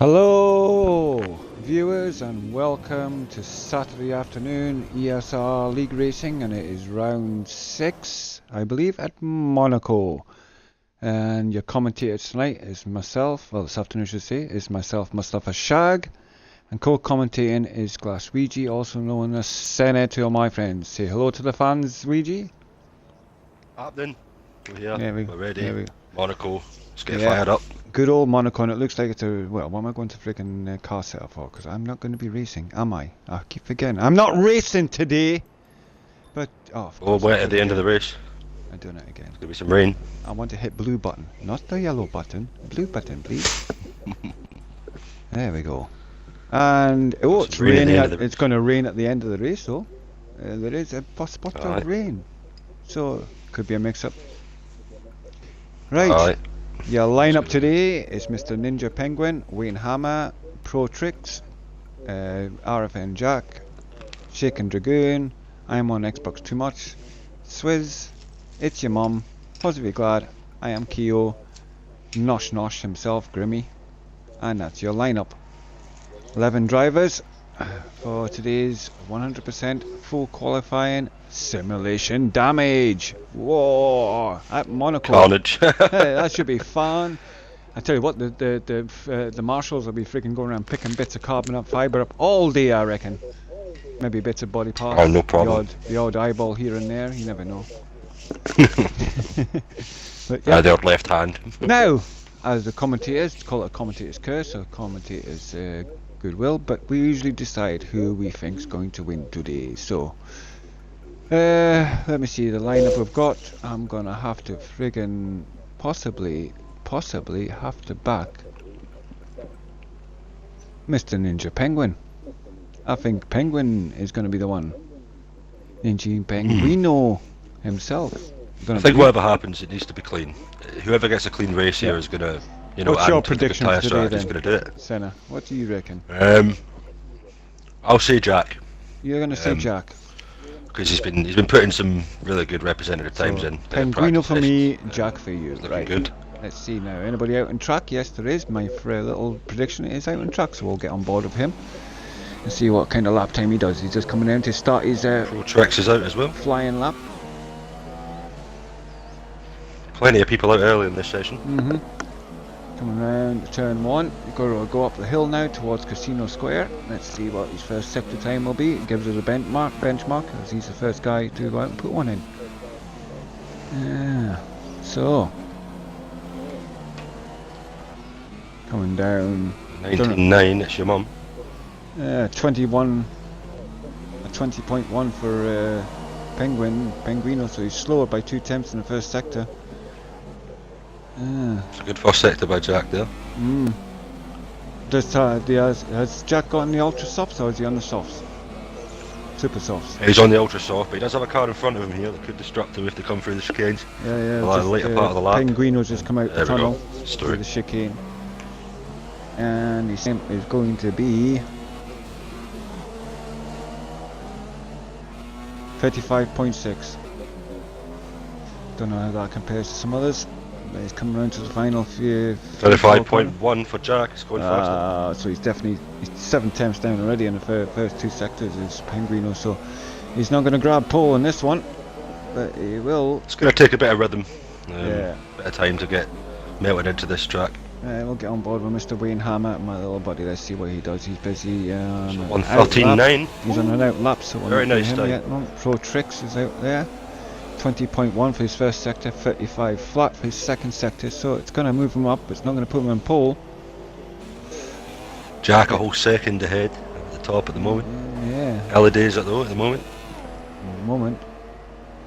Hello viewers and welcome to Saturday afternoon ESR League Racing, and it is round 6 I believe at Monaco, and your commentator tonight is myself, well this afternoon I should say, is myself Mustafashag, and co-commentating is Glass Ouija, also known as Senna to all my friends. Say hello to the fans, Ouija. Happening. We're here. Yeah, we're ready. Monaco. Let's get Yeah. fired up. Good old Monaco, and it looks like it's a, well, what am I going to freaking car setup for? Because I'm not going to be racing, am I? I keep forgetting. I'm not racing today! But, oh, of course. We'll wait at the end of the race. I'm doing it again. There's gonna be some rain. I want to hit blue button, not the yellow button. Blue button, please. There we go. And, oh, it's raining. It's going to rain at the end of the race, though. There is a spot of rain. So, could be a mix-up. Right. Alright. Your lineup today is Mr. Ninja Penguin, Wayne Hammer, Pro Tricks, RFN Jack, Shaken Dragoon, I'm on Xbox Too Much, Swizz, It's Your Mum, Positively Glad, I Am Keo, Nosh Nosh himself, Grimmy, and that's your lineup. 11 drivers for today's 100% full qualifying simulation damage. Whoa, at Monaco. Carnage. Hey, that should be fun. I tell you what, the marshals will be freaking going around picking bits of carbon up, fibre up all day, I reckon. Maybe bits of body parts. Oh, no problem. The odd eyeball here and there, you never know. But, The odd left hand. now, as the commentators, call it a commentator's curse or commentator's goodwill, but we usually decide who we think's going to win today. So, let me see the lineup we've got. I'm gonna have to friggin' possibly have to back Mr. Ninja Penguin. I think Penguin is gonna be the one. Ninja Penguino himself. I think whatever happens, it needs to be clean. Whoever gets a clean race here is gonna, What's your add to the good prediction tyre today track, is then, gonna do it. Senna? What do you reckon? I'll say Jack. You're gonna say Jack. Because he's been putting some really good representative times in. Penguino for me, Jack for you. Looking Right. good. Let's see now. Anybody out on track? Yes, there is. My little prediction is out on track, so we'll get on board with him and see what kind of lap time he does. He's just coming down to start his Pro Tricks is out as well. flying lap. Plenty of people out early in this session. Coming round turn 1. We've got to go up the hill now towards Casino Square. Let's see what his first sector time will be. It gives us a benchmark, as he's the first guy to go out and put one in. Yeah. So, coming down 19.9, it's your mum. 21, a 20.1 for Penguino, so he's slower by 2/10 in the first sector. It's a good first sector by Jack there. Has Jack got on the ultra softs, or is he on the softs? Super softs. He's on the ultra soft, but he does have a car in front of him here that could disrupt him if they come through the chicanes. Yeah. The later part of the lap. Penguino's just come out the tunnel Story. through the chicane, and his temp is going to be 35.6. Don't know how that compares to some others. But he's coming around to the final few. 35.1 for Jack. He's going faster. So he's 7/10 down already in the first two sectors is Penguino, so he's not going to grab pole in this one, but he will. It's going to take a bit of rhythm. Yeah. Bit of time to get melted into this track. We'll get on board with Mr. Wayne Hammer, my little buddy. Let's see what he does. He's busy. 1:13.9. He's on an out lap, so we're Very not nice him time. yet. No, Pro Tricks is out there. 20.1 for his first sector, 35 flat for his second sector, so it's going to move him up, but it's not going to put him in pole. Jack a whole second ahead at the top at the moment. Yeah. Early days at the moment. At the moment,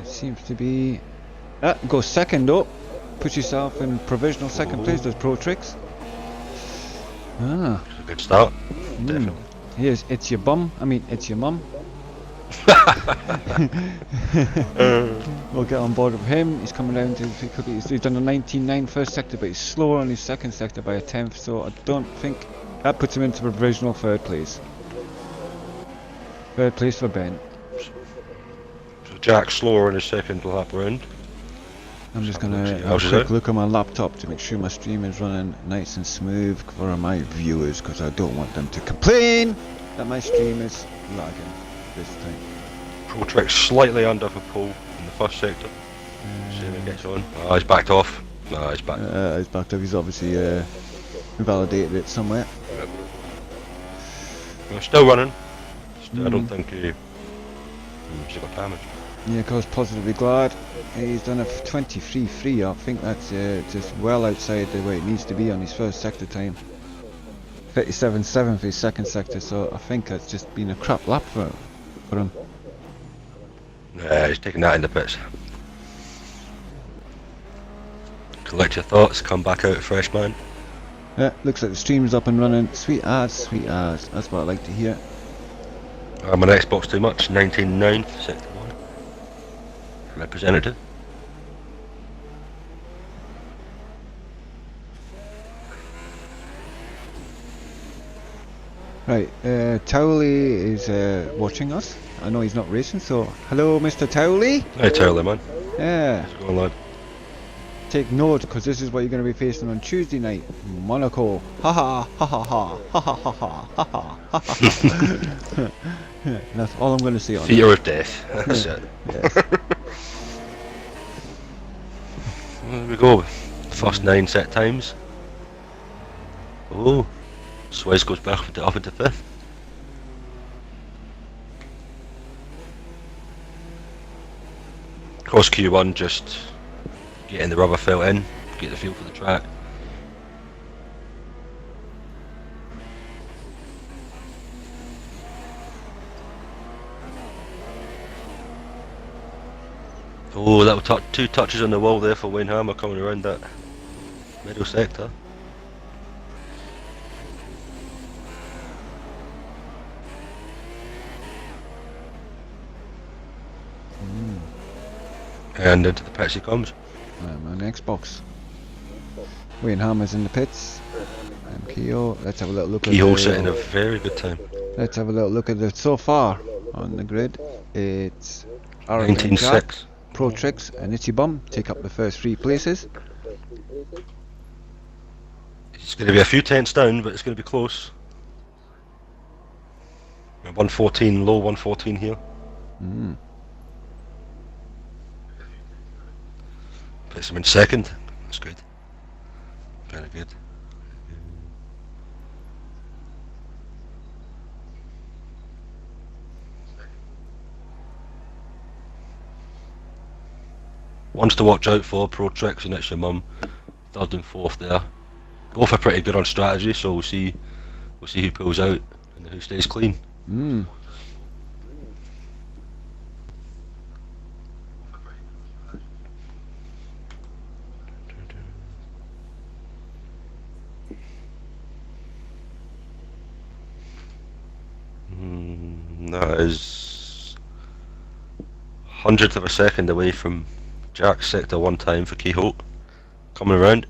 it seems to be. Go second up. Put yourself in provisional second place. Does Pro Tricks. It's a good start. Definitely. Here's It's Your Bum. It's Your Mum. We'll get on board with him. He's coming down to, he's done a 19.9 first sector, but he's slower on his second sector by a 10th, so I don't think that puts him into provisional third place. Third place for Ben. So Jack slower in his second lap round. I'm just have a gonna look, see have how a she's quick out. look at my laptop to make sure my stream is running nice and smooth for my viewers, because I don't want them to complain that my stream is lagging this time. Protrix slightly under for pole in the first sector. See how he gets on. Ah, he's backed off. Nah, he's backed off. He's backed up. He's obviously validated it somewhere. We're still running. I don't think he got damage. Yeah, I was positively glad. He's done a 23.3. I think that's just well outside the way it needs to be on his first sector time. 37.7 for his second sector, so I think it's just been a crap lap for him. Yeah, he's taking that in the pits. Collect your thoughts, come back out fresh, man. Yeah, looks like the stream's up and running. Sweet as, sweet as. That's what I like to hear. I'm on Xbox too much, 19.9 for sector 1. Representative. Right, Towley is watching us. I know he's not racing, so hello, Mr. Towley. Hey, Taylor, man. Yeah. How's it going, lad? Take note, because this is what you're going to be facing on Tuesday night. Monaco. Ha ha ha ha ha ha ha ha ha ha ha. That's all I'm going to say on Fear of death. That's it. Yes. There we go. First 9 set times. Oh, Suez goes back up into 5th. Cross Q1, just getting the rubber felt in, get the feel for the track. Oh, little 2 touches on the wall there for Wayne Hammer coming around that middle sector. And into the pits he comes. I'm on Xbox. Wayne Hammer's in the pits. I'm Keogh. Let's have a little look at Keogh the... setting a very good time. Let's have a little look at the so far on the grid. It's RFN 19.6. Protrix and Itchy Bum take up the first 3 places. It's going to be a few tenths down, but it's going to be close. 114, low 114 here. Puts him in second. That's good. Very good. Ones to watch out for, Protrix and It's Your Mum. 3rd and 4th there. Both are pretty good on strategy, so we'll see who pulls out and who stays clean. That is 100th of a second away from Jack's sector 1 time for Keogh. Coming around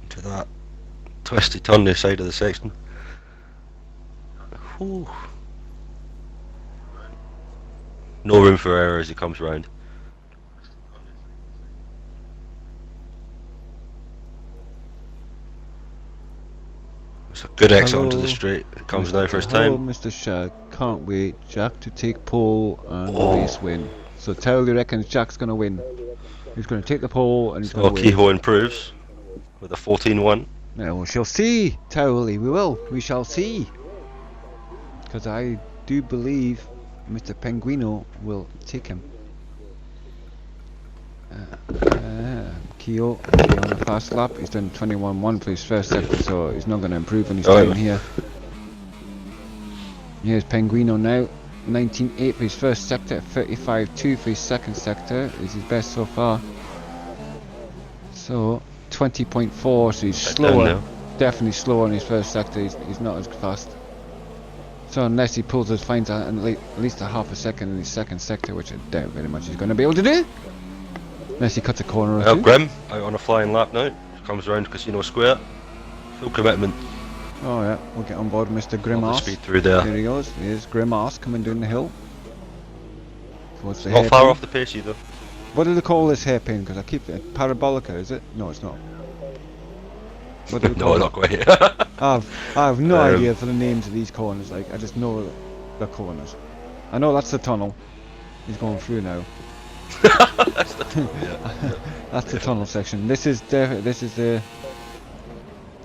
to that twisty turn this side of the section. Whew. No room for error as he comes round. It's a good exit onto the straight. It comes now for his Hello, time. Mr. Shag. Can't wait. Jack to take pole and race win. So Towley reckons Jack's going to win. He's going to take the pole and he's going to win. Keogh improves with a 14-1. Now we shall see, Towley. We will. We shall see. Because I do believe Mr. Penguino will take him. Keogh on a fast lap. He's done 21.1 for his first sector, so he's not going to improve on his time here. Here's Penguino now. 19.8 for his first sector, 35.2 for his second sector is his best so far. So 20.4, so he's slower, definitely slower on his first sector. He's not as fast. So unless he finds at least a half a second in his second sector, which I doubt very much he's going to be able to do. Unless he cuts a corner or two. Grim out on a flying lap now. Comes around Casino Square. Full commitment. Oh yeah, we'll get on board Mr. Grimace. Speed through there. There he goes. Here's Grimace coming down the hill. Towards the Not far off the pace either. What do they call this hairpin? Because I keep it parabolica, is it? No, it's not. What do they call No, it? not quite. I have no Um, idea for the names of these corners. Like I just know the corners. I know that's the tunnel. He's going through now. That's the, yeah. That's the tunnel section. This is the.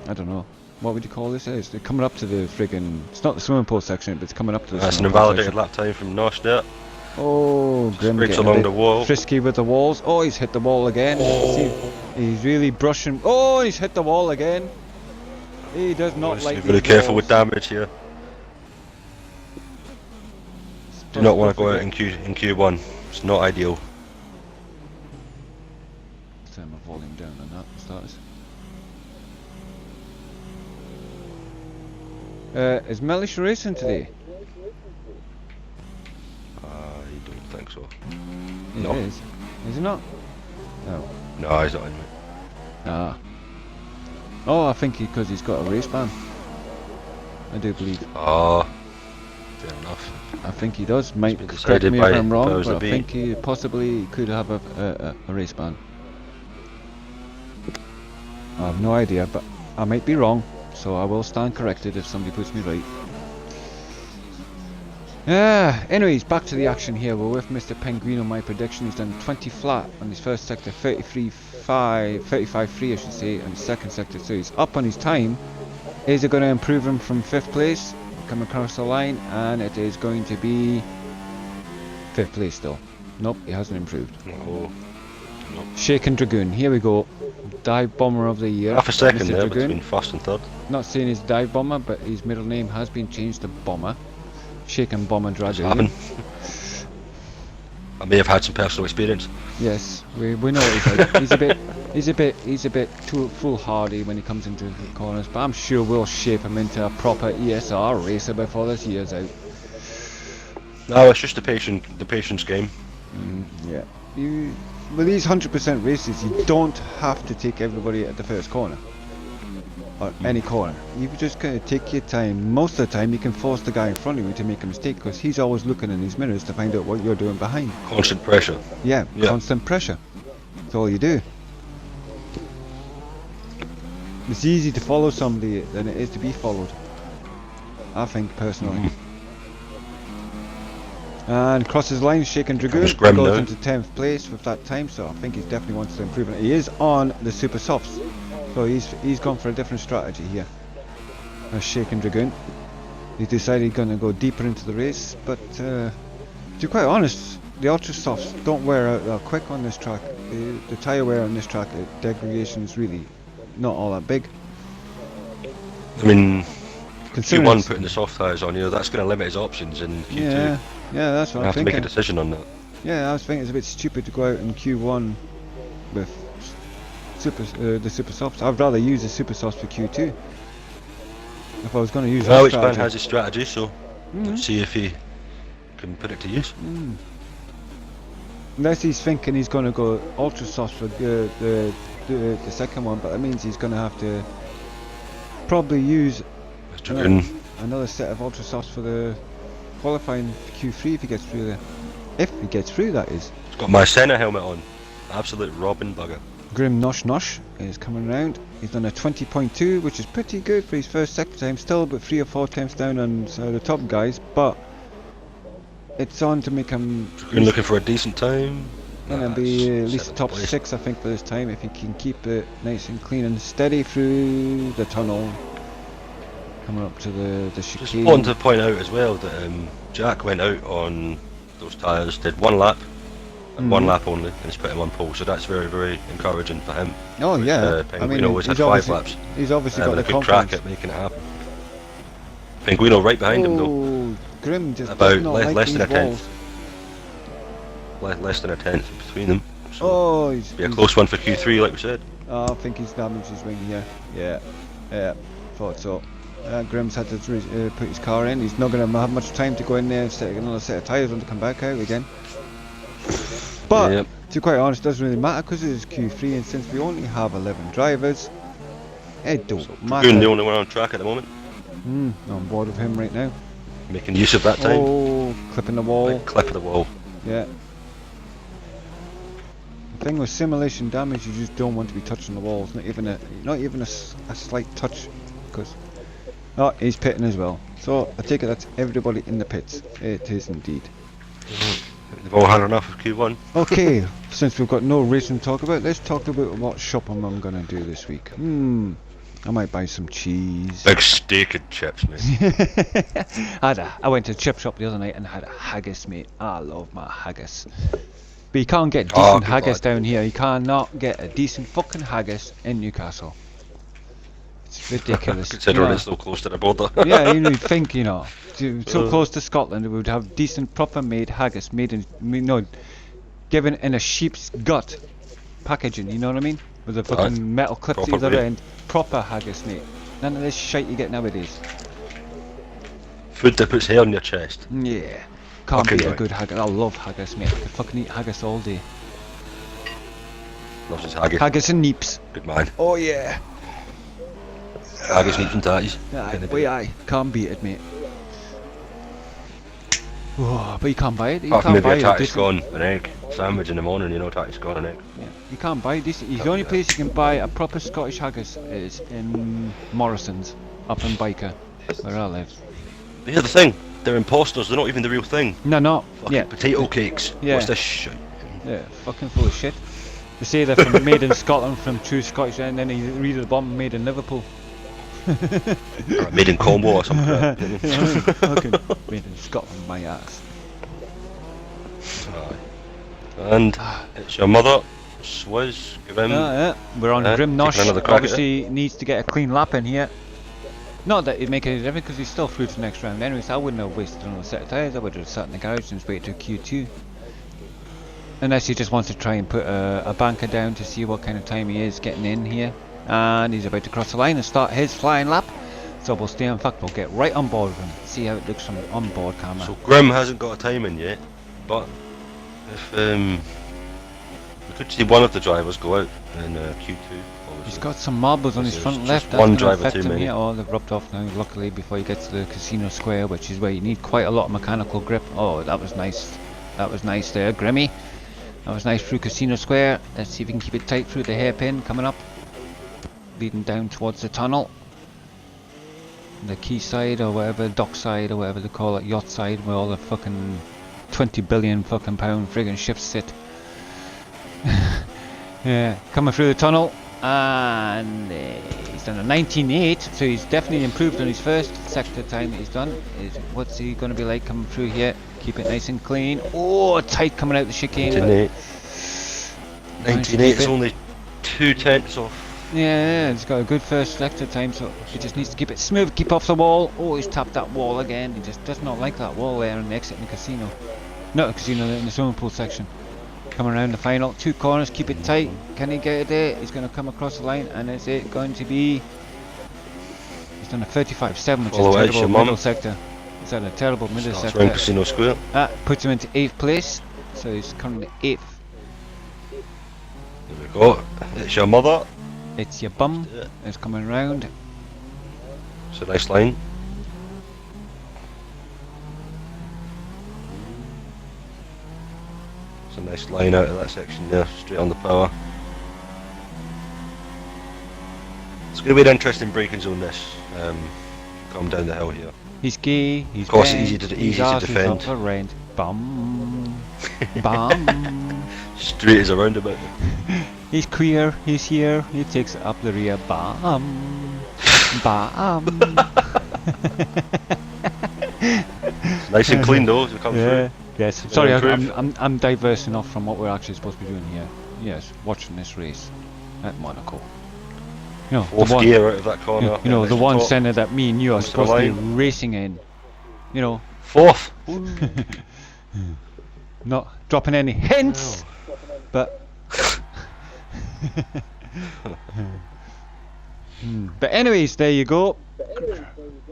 I don't know. What would you call this? It's coming up to the friggin'. It's not the swimming pool section, but it's coming up to the. That's an swimming pool invalidated section. lap time from Nosh there. Oh, Grim Breaks getting a along bit the wall. frisky with the walls. Oh, he's hit the wall again. See, he's really brushing. Oh, he's hit the wall again. He does not like Be these really careful walls. with damage here. Do not want to go out in Q1. It's not ideal. Turn my volume down on that for starters. Is Mellish racing today? I don't think so. He No. is. Is he not? No. No, he's not in, mate. Ah. Oh, I think because he's got a race ban. I do believe. Oh, fair enough. I think he does. Might been correct decided me if by I'm wrong, powers but that I be. think he possibly could have a race ban. I have no idea, but I might be wrong, so I will stand corrected if somebody puts me right. Anyways, back to the action here. We're with Mr. Penguino. My prediction, he's done 20 flat on his first sector, 35.3 I should say, on his second sector, so he's up on his time. Is it going to improve him from 5th place, come across the line, and it is going to be 5th place still. Nope, he hasn't improved. No. Shaken Dragoon, here we go. Dive bomber of the year. Half a second Mr. there Dragoon. between first and third. Not saying he's dive bomber, but his middle name has been changed to Bomber. Shaken Bomber It's Dragoon. happened. I may have had some personal experience. Yes, we know what he's like. He's a bit too foolhardy when he comes into the corners, but I'm sure we'll shape him into a proper ESR racer before this year's out. No, it's just the patience game. Yeah. With these 100% races, you don't have to take everybody at the first corner. Or any corner. You just gotta take your time. Most of the time, you can force the guy in front of you to make a mistake because he's always looking in his mirrors to find out what you're doing behind. Constant pressure. Yeah, Yeah. constant pressure. That's all you do. It's easy to follow somebody than it is to be followed. I think, personally. And crosses line, Shaken Dragoon Comes Grim goes now. into 10th place with that time, so I think he definitely wants to improve it. He is on the super softs, so he's gone for a different strategy here. Shaken Dragoon. He decided he's going to go deeper into the race, but to be quite honest, the ultra softs don't wear out that quick on this track. The tyre wear on this track, degradation is really not all that big. I mean, Considering Q1 it's- putting the soft tyres on here, that's going to limit his options in Q2. yeah, that's what You I'm have to make a thinking. decision on that. Yeah, I was thinking it's a bit stupid to go out in Q1 with the super softs. I'd rather use the super softs for Q2. If I was going to use Well, that each man strategy. has his strategy, so Mhm. let's see if he can put it to use. Unless he's thinking he's going to go ultra softs for the second one, but that means he's going to have to probably use Mr. Dragoon, another set of ultra softs for the qualifying Q3 if he gets through there. If he gets through, that is. he's got my Senna helmet on. Absolute Robin bugger. Grim Nosh Nosh is coming around. He's done a 20.2, which is pretty good for his first sector time. Still about 3 or 4 times down on the top guys, but it's on to make him Dragoon looking for a decent time. gonna Nah, be it's at least seventh top place. 6, I think, for this time if he can keep it nice and clean and steady through the tunnel. Coming up to the Just chicane. important to point out as well that Jack went out on those tyres, did one lap, and one lap only, and he's put him on pole, so that's very, very encouraging for him. Oh yeah, Penguino always had he's 5 obviously, laps. he's obviously got And the a good crack confidence. at making it happen. Penguino right behind him though, Oh, Grim just About does not like less these than a tenth. walls. less than a tenth between them. So Oh, he's be a close one for Q3, like we said. I think he's damaged his wing here. Yeah, thought so. Grim's had to put his car in. He's not going to have much time to go in there and set another set of tyres on to come back out again. But, Yep. to be quite honest, it doesn't really matter because it is Q3 and since we only have 11 drivers, it don't matter. Dragoon the only one on track at the moment, I'm on board with him right now. making use of that time. Oh, clipping the wall. Big clip of the wall. Yeah. thing with simulation damage, you just don't want to be touching the walls. Not even a slight touch, because he's pitting as well. So I take it that's everybody in the pits. It is indeed. They've all had enough of Q1. Okay, since we've got no racing to talk about, let's talk about what shopping I'm gonna do this week. I might buy some cheese. Big steak and chips, mate. I went to the chip shop the other night and had a haggis, mate. I love my haggis. But you can't get decent haggis down here. You cannot get a decent fucking haggis in Newcastle. It's ridiculous. Considering it's so close to the border. Yeah, you'd think, so close to Scotland, we would have decent, proper made haggis, given in a sheep's gut packaging, you know what I mean? With the fucking metal clips at the other end. Proper haggis, mate. None of this shite you get nowadays. Food that puts hair on your chest. Yeah. Can't beat a good haggis. I love haggis, mate. I could fucking eat haggis all day. Loves his haggis. Haggis and neeps. Good man. Oh yeah. Haggis, neeps and tatties. Aye. Can't beat it, mate. Oh, but you can't buy it. You Apart from can't maybe buy a it. tatty scone, an egg sandwich in the morning, tatty scone, an egg. Yeah, you can't buy this. The only place you can buy a proper Scottish haggis is in Morrison's, up in Biker, where I live. But here's the thing, they're imposters, they're not even the real thing. No, not. Fucking potato cakes. Yeah. What's this shit? Yeah, fucking full of shit. They say they're from made in Scotland, from true Scottish, and then you read at the bottom, made in Liverpool. Made in Cornwall or something. Fucking made in Scotland, my ass. And it's your mother, Swizz, Grim. Yeah. We're on Grim Nosh. Obviously needs to get a clean lap in here. Not that it'd make any difference because he's still through to the next round anyway, so I wouldn't have wasted another set of tyres. I would have sat in the garage and waited till Q2. Unless he just wants to try and put a banker down to see what kind of time he is getting in here. And he's about to cross the line and start his flying lap. So we'll stay, in fact we'll get right on board with him, see how it looks from the onboard camera. So Grim hasn't got a time in yet, but if we could see one of the drivers go out in Q2. Obviously. He's got some marbles on his front left. One driver too many. Oh, they've rubbed off now, luckily, before you get to the casino square, which is where you need quite a lot of mechanical grip. Oh, that was nice. That was nice there, Grimmy. That was nice through casino square. Let's see if we can keep it tight through the hairpin coming up, leading down towards the tunnel. The quay side or whatever, dock side or whatever they call it, yacht side, where all the fucking 20 billion fucking pound friggin' ships sit. Yeah, coming through the tunnel, and he's done a 19.8, so he's definitely improved on his first sector time that he's done. What's he going to be like coming through here? Keep it nice and clean. Oh, tight coming out the chicane. 19.8 is only 2/10 off. Yeah, he's got a good first sector time, so he just needs to keep it smooth, keep off the wall. Oh, he's tapped that wall again. He just does not like that wall there on the exit in the casino. Not the casino, in the swimming pool section. Coming around the final, 2 corners, keep it tight. Can he get it there? He's going to come across the line, and is it going to be... He's done a 35.7, which is terrible middle sector. He's had a terrible middle sector. Around casino square. That puts him into 8th place, so he's currently 8th. There we go. It's your mother. It's your bum. It's coming round. It's a nice line. It's a nice line out of that section there, straight on the power. It's going to be an interesting braking zone this. Come down the hill here. He's gay, he's of course, bent, easy to he's defend. Bum. Bum. Straight as a roundabout. He's queer, he's here, he takes it up the rear. Bum. Bum. It's nice and clean though as it comes through. Yes. Sorry, I'm diversing off from what we're actually supposed to be doing here. Yes, watching this race at Monaco. You know, Fourth gear out of that corner. You know, the one centre that me and you are supposed to be racing in. You know. Fourth. Not dropping any hints, but. But anyways, there you go.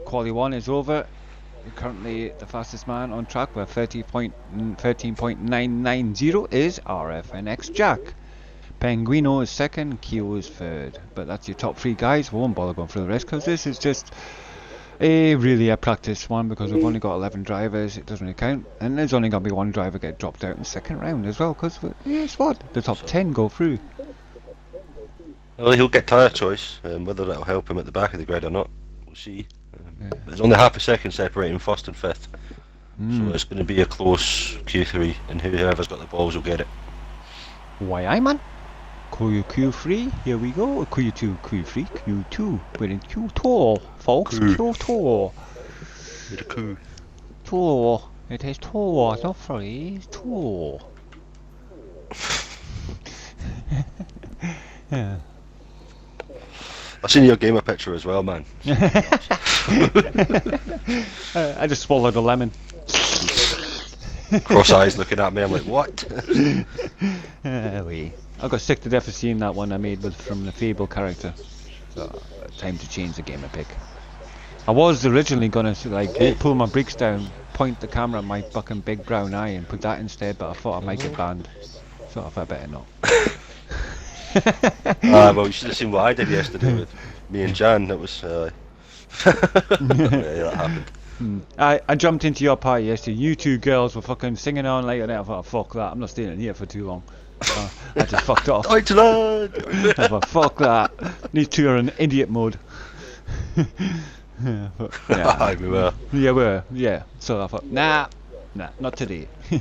Quali 1 is over. Currently the fastest man on track with 13.990 is RFNX Jack. Penguino is second, Kyo is third. But that's your top 3 guys. We won't bother going through the rest because this is just Really a practice one because we've only got 11 drivers, it doesn't really count. And there's only going to be one driver get dropped out in the second round as well because, guess what? The top 10 go through. Well, he'll get tyre choice, whether that'll help him at the back of the grid or not, we'll see. Yeah. There's only half a second separating first and fifth, Mm. so it's going to be a close Q3, and whoever's got the balls will get it. Why I man? Q3, here we go. Q2, Q3, Q2. We're in Q2, folks. Q. Q2. With a coup. 2. It is 2, not 3. 2. Yeah. I've seen your gamer picture as well, man. I just swallowed a lemon. Cross eyes looking at me, I'm like, what? I got sick to death of seeing that one I made from the Fable character. So, time to change the gamer pick. I was originally gonna pull my brakes down, point the camera at my fucking big brown eye and put that instead, but I thought I might get banned. So I thought I better not. Well, you should have seen what I did yesterday with me and Jan. That was yeah, that happened. I jumped into your party yesterday. You two girls were fucking singing on like that. I thought, fuck that, I'm not staying in here for too long. I just fucked off. Deutschland! I thought, fuck that. These two are in idiot mode. Yeah, we were. Yeah, we were. Yeah. So I thought, nah, not today. A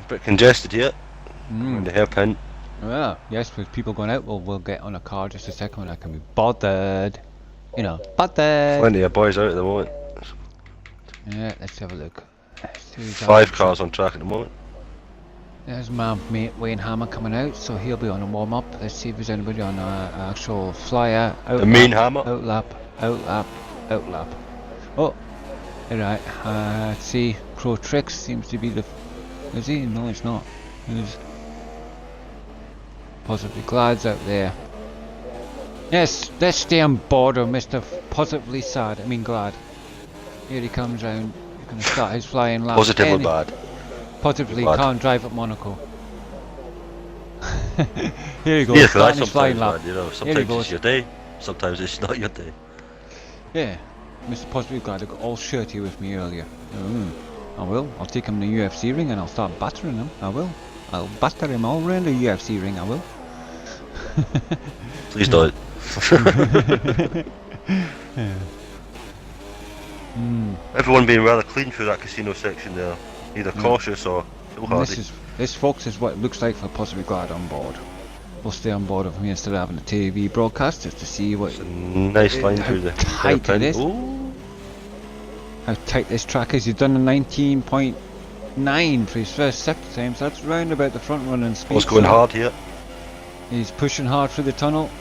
bit congested here. The hairpin. Well, yes, with people going out, we'll get on a car just a second when I can be bothered. You know, bothered. Plenty of boys out at the moment. Yeah, let's have a look. 5 cars on track at the moment. There's my mate Wayne Hammer coming out, so he'll be on a warm up. Let's see if there's anybody on an actual flyer. The main Hammer. Outlap. Oh, alright. Let's see. Pro Tricks seems to be the. Is he? No, it's not. Who's Positively Glad's out there. Yes, let's stay on board of Mr. Positively Sad. I mean Glad. Here he comes round. He's going to start his flying lap. Positively bad. Positively Bad. can't drive at Monaco. Here you go. Yeah, starting his sometimes, flying lap. man, you know, Here he sometimes goes. it's your day, sometimes it's not your day. Yeah, Mr. Positively Glad got all shirty with me earlier. I will. I'll take him to the UFC ring and I'll start battering him. I will. I'll batter him all around the UFC ring. I will. Please don't. Everyone being rather clean through that casino section there. Either cautious or foolhardy. This, folks, is what it looks like for Positively Glad on board. We'll stay on board with me instead of having a TV broadcast just to see what. It's a nice line through the tight it is. Ooh. How tight this track is. He's done a 19.9 for his first sector time, so that's round about the front running speed. What's going hard here? He's pushing hard through the tunnel.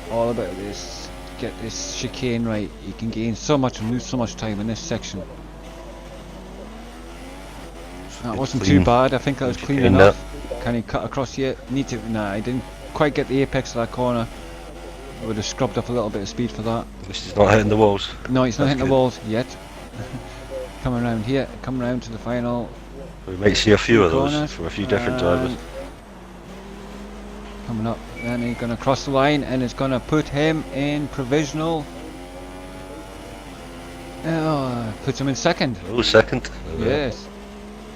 All about this. Get this chicane right. You can gain so much and lose so much time in this section. That wasn't too bad. I think that was clean enough. Can he cut across here? Need to. Nah, I didn't quite get the apex of that corner. I would have scrubbed up a little bit of speed for that. At least he's not hitting the walls. No, he's not That's hitting the good. walls yet. Coming around here. Coming around to the final. We might see a few of corners. those from a few different drivers. Coming up, then he's going to cross the line and it's going to put him in provisional. Oh, puts him in second. Oh, second. Yes.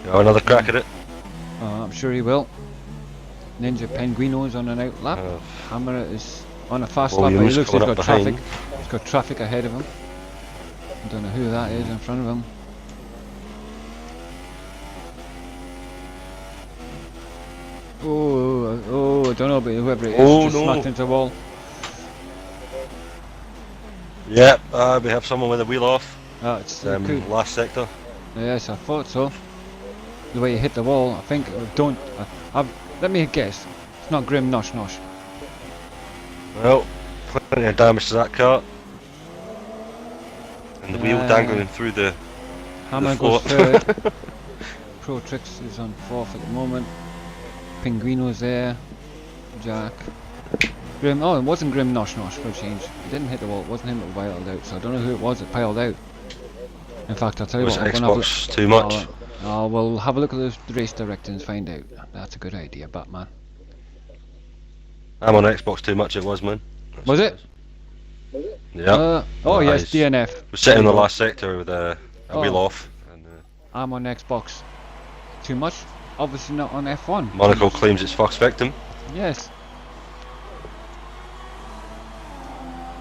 Oh, another crack at it. Oh, I'm sure he will. Ninja Penguino's on an out lap. Hammer is on a fast lap, but he Williams looks like he's coming got up traffic. behind. He's got traffic ahead of him. I don't know who that is in front of him. Oh, I don't know, but whoever it is just smacked into the wall. Yep, we have someone with a wheel off. It's cool. Last sector. Yes, I thought so. The way he hit the wall, I think. Let me guess. It's not Grim Nosh Nosh. Well, plenty of damage to that car. And the wheel dangling through the Hammer floor. goes third. Pro Tricks is on fourth at the moment. Penguino's there. Jack. Grim. Oh, it wasn't Grim Nosh Nosh for a change. It didn't hit the wall. It wasn't him that piled out. So I don't know who it was that piled out. In fact, I'll tell you Was what. Xbox too much? We'll have a look at the race directions, find out. That's a good idea, Batman. I'm on Xbox too much. It was, man. Was it? Yeah. Oh yes, Nice. DNF. We're sitting in the There you go. last sector with a wheel Oh. off. And I'm on Xbox. Too much? Obviously not on F1. Monaco claims it's Fox victim. Yes.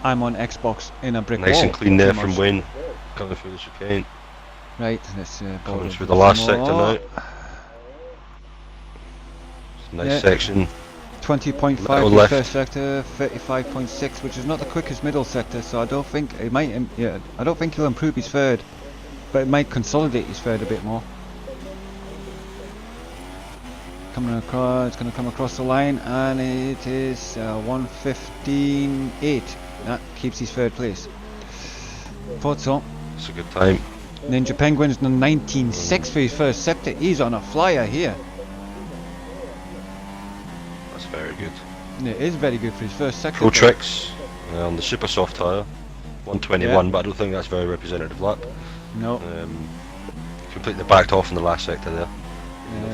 I'm on Xbox in a brick Nice wall. and clean there Too from much. Wayne. Coming through the chicane. Right, let's Coming through the last sector now. It's a nice Yeah. section. 20.5 Little for left. first sector, 35.6, which is not the quickest middle sector, so I don't think it might. Yeah, I don't think he'll improve his third, but it might consolidate his third a bit more. Coming across, it's going to come across the line, and it is 1:15.8. That keeps his third place. Thought so. It's a good time. Ninja Penguin's done 19.6 for his first sector. He's on a flyer here. That's very good. It is very good for his first sector. Pro Tricks on the super soft tyre. 121, Yeah. but I don't think that's a very representative lap. No. Completely backed off in the last sector there.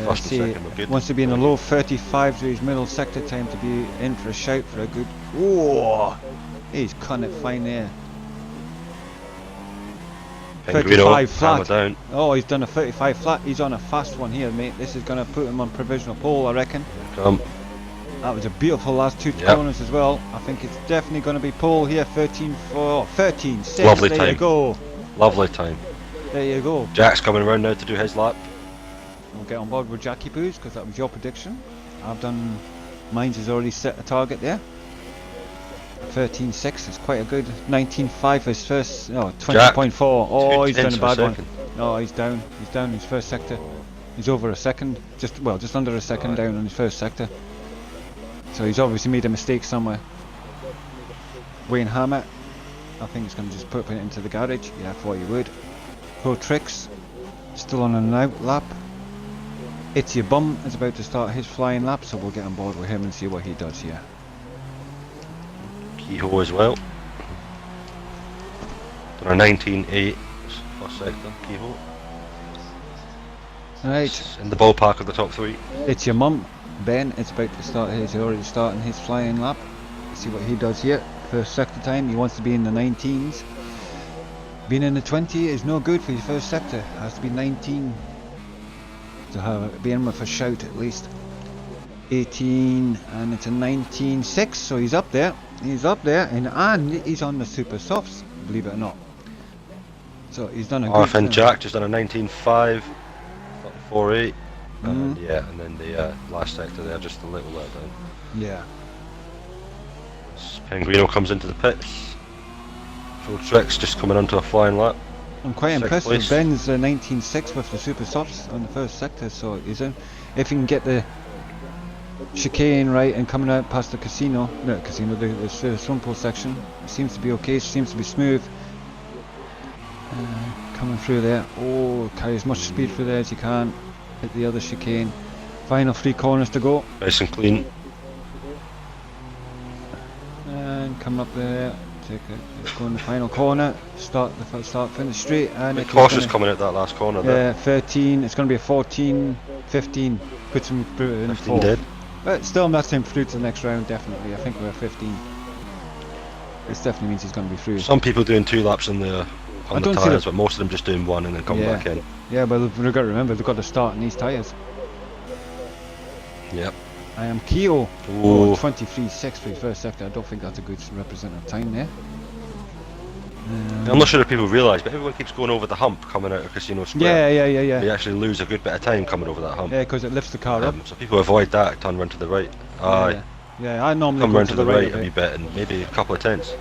First and See, second were good. wants to be in the low 35s with his middle sector time to be in for a shout for a good. Oh, he's cutting it fine there. Penguino, 35 hammer flat. down. Oh, he's done a 35 flat. He's on a fast one here, mate. This is going to put him on provisional pole, I reckon. Come. That was a beautiful last two Yep. corners as well. I think it's definitely going to be pole here. 13.4, 13.6. Lovely there time. you go. Lovely time. There you go. Jack's coming around now to do his lap. We'll get on board with Jackie Boos because that was your prediction. I've done. Mine's has already set a target there. 13.6 is quite a good. 19.5 his first. No, 20.4. Oh, he's done a bad one. No, he's down. He's down his first sector. He's over a second. Just under a second down on his first sector. So he's obviously made a mistake somewhere. Wayne Hammer. I think he's going to just put it into the garage. Yeah, I thought he would. Pro Tricks. Still on an out lap. It's Your Bum is about to start his flying lap, so we'll get on board with him and see what he does here. Kehoe as well. Done a 19.8 first sector, Kehoe. Right, In the ballpark of the top three. It's Your Mum. Ben is about to start his, already starting his flying lap. Let's see what he does here. First sector time, he wants to be in the 19s. Being in the 20 is no good for his first sector. Has to be 19 to be in with a shout at least. 18, and it's a 19.6, so he's up there. He's up there, and he's on the super softs, believe it or not. So he's done a good. RFN Jack just done a 19.5, 4.8. And yeah, and then the last sector there, just a little let down. Yeah. Penguino comes into the pits. Pro Tricks just coming onto a flying lap. I'm quite Sixth impressed with place. Ben's 19.6 with the super softs on the first sector, so he's in. If he can get the chicane right and coming out past the casino, the swim pool section, it seems to be okay, it seems to be smooth. Coming through there, oh, carry as much speed through there as you can, hit the other chicane. Final 3 corners to go, Nice and clean. and coming up there, let's go in the final corner, start finish straight, and Bit it's cautious gonna- coming out that last corner there. Yeah, 13. It's going to be a 14, 15. Puts him through in 15 fourth. dead. But still, that's him through to the next round. Definitely, I think we're 15. This definitely means he's going to be through. Some people doing 2 laps on the don't see tyres, the- but most of them just doing 1 and then coming Yeah. back in. Yeah, but we've got to remember they've got to start in these tyres. Yep. I am Keo. Ooh. 23.6 for his first sector. I don't think that's a good representative time there. I'm not sure if people realise, but everyone keeps going over the hump coming out of Casino Square. Yeah. They actually lose a good bit of time coming over that hump. Yeah, because it lifts the car up. So people avoid that, turn round to the right. Aye. Yeah, I normally Come go round to to the right a a wee bit. bit and maybe a couple of tenths.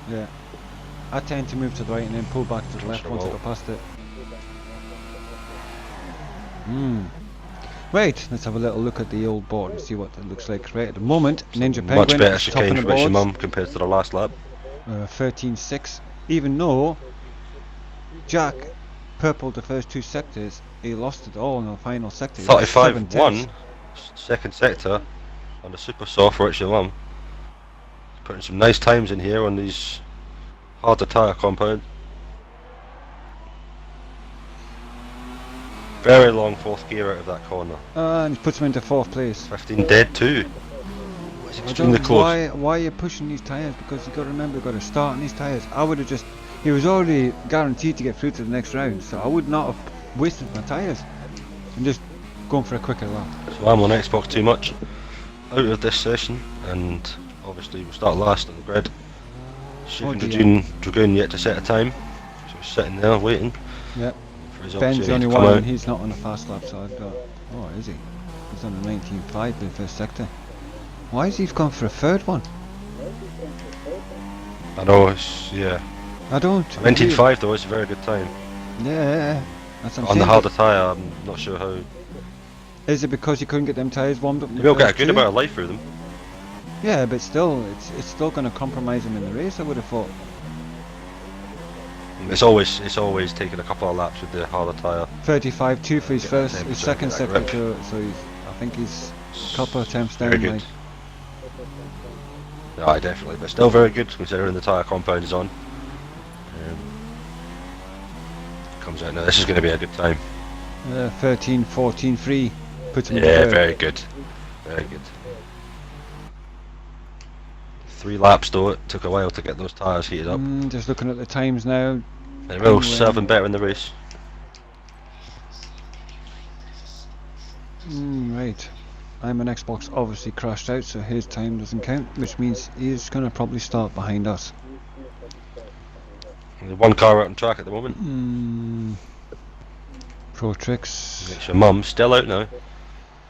Yeah. I tend to move to the right and then pull back to the left Sure once I will. go past it. Right, let's have a little look at the old board and see what it looks like. Right, at the moment, Ninja Penguin Much better is top chicane of the for Richie boards, Mum compared to the last lap. 13.6. Even though Jack purpled the first 2 sectors, he lost it all in the final sector. He lost 7 35-1, tenths. second sector, on the super soft for Richie Mum. Putting some nice times in here on these hard to tyre compound. Very long 4th gear out of that corner. And he puts him into 4th place. 15 dead too. It's I extremely don't close. why you're pushing these tyres, because you got to remember you've got to start on these tyres. I would have just, he was already guaranteed to get through to the next round, so I would not have wasted my tyres and just gone for a quicker lap. So I'm on Xbox too much out of this session, and obviously we'll start last on the grid. Oh dear. Dragoon yet to set a time, so we're sitting there waiting Yep. for his Ben's the opportunity only to come one, out. and he's not on a fast lap, so I've got, oh is he? He's on a 19.5 in the first sector. Why has he gone for a third one? I know, it's, yeah. I don't. 19.5 though is a very good time. Yeah, that's what I'm On the saying. harder tyre, I'm not sure how. Is it because you couldn't get them tyres warmed up? in the Maybe I'll get a first good two? amount of life through them. Yeah, but still, it's still going to compromise him in the race, I would have thought. It's always taking a couple of laps with the harder tyre. 35.2 for his Get that first, temperature, his second get that sector, grip. so I think he's a couple of attempts Very down. good. Like, Aye, definitely, but still very good considering the tyre compound is on. Comes out now. This is going to be a good time. 13, 14, 3. Puts him in Yeah, the third. very good. Very good. 3 laps though, it took a while to get those tyres heated up. Just looking at the times now. They will Penguin. serve him better in the race. Right. I'm an Xbox obviously crashed out, so his time doesn't count, which means he's going to probably start behind us. There's one car out on track at the moment. Pro Tricks. It's your mum still out now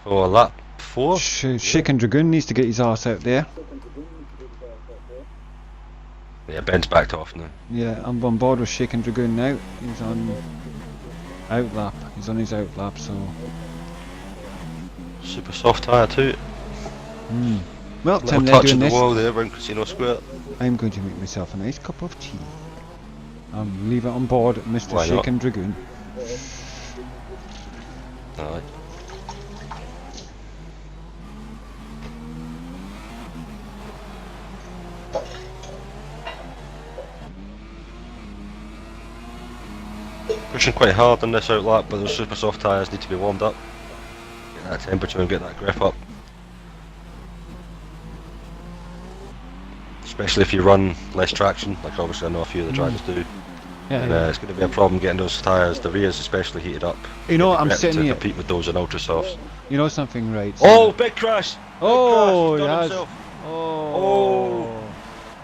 for lap 4. Shaken Dragoon needs to get his arse out there. Yeah, Ben's backed off now. Yeah, I'm on board with Shaken Dragoon now. He's on out lap. He's on his out lap, so. Super soft tyre too. Well, Little time they're touch doing of the this. wall there around Casino Square. I'm going to make myself a nice cup of tea. Leave it on board, Mr. Why not? Shaken Dragoon. Alright. Pushing quite hard on this out lap, but those super soft tyres need to be warmed up. Get that temperature and get that grip up. Especially if you run less traction, like obviously I know a few of the drivers do. Yeah, And, it's going to be a problem getting those tyres, the rears especially, heated up. You know, Get the I'm grip sitting to here. compete with those in ultra softs. You know something, right? Oh, big crash! Oh, Big he crash, has. he's done himself. Oh.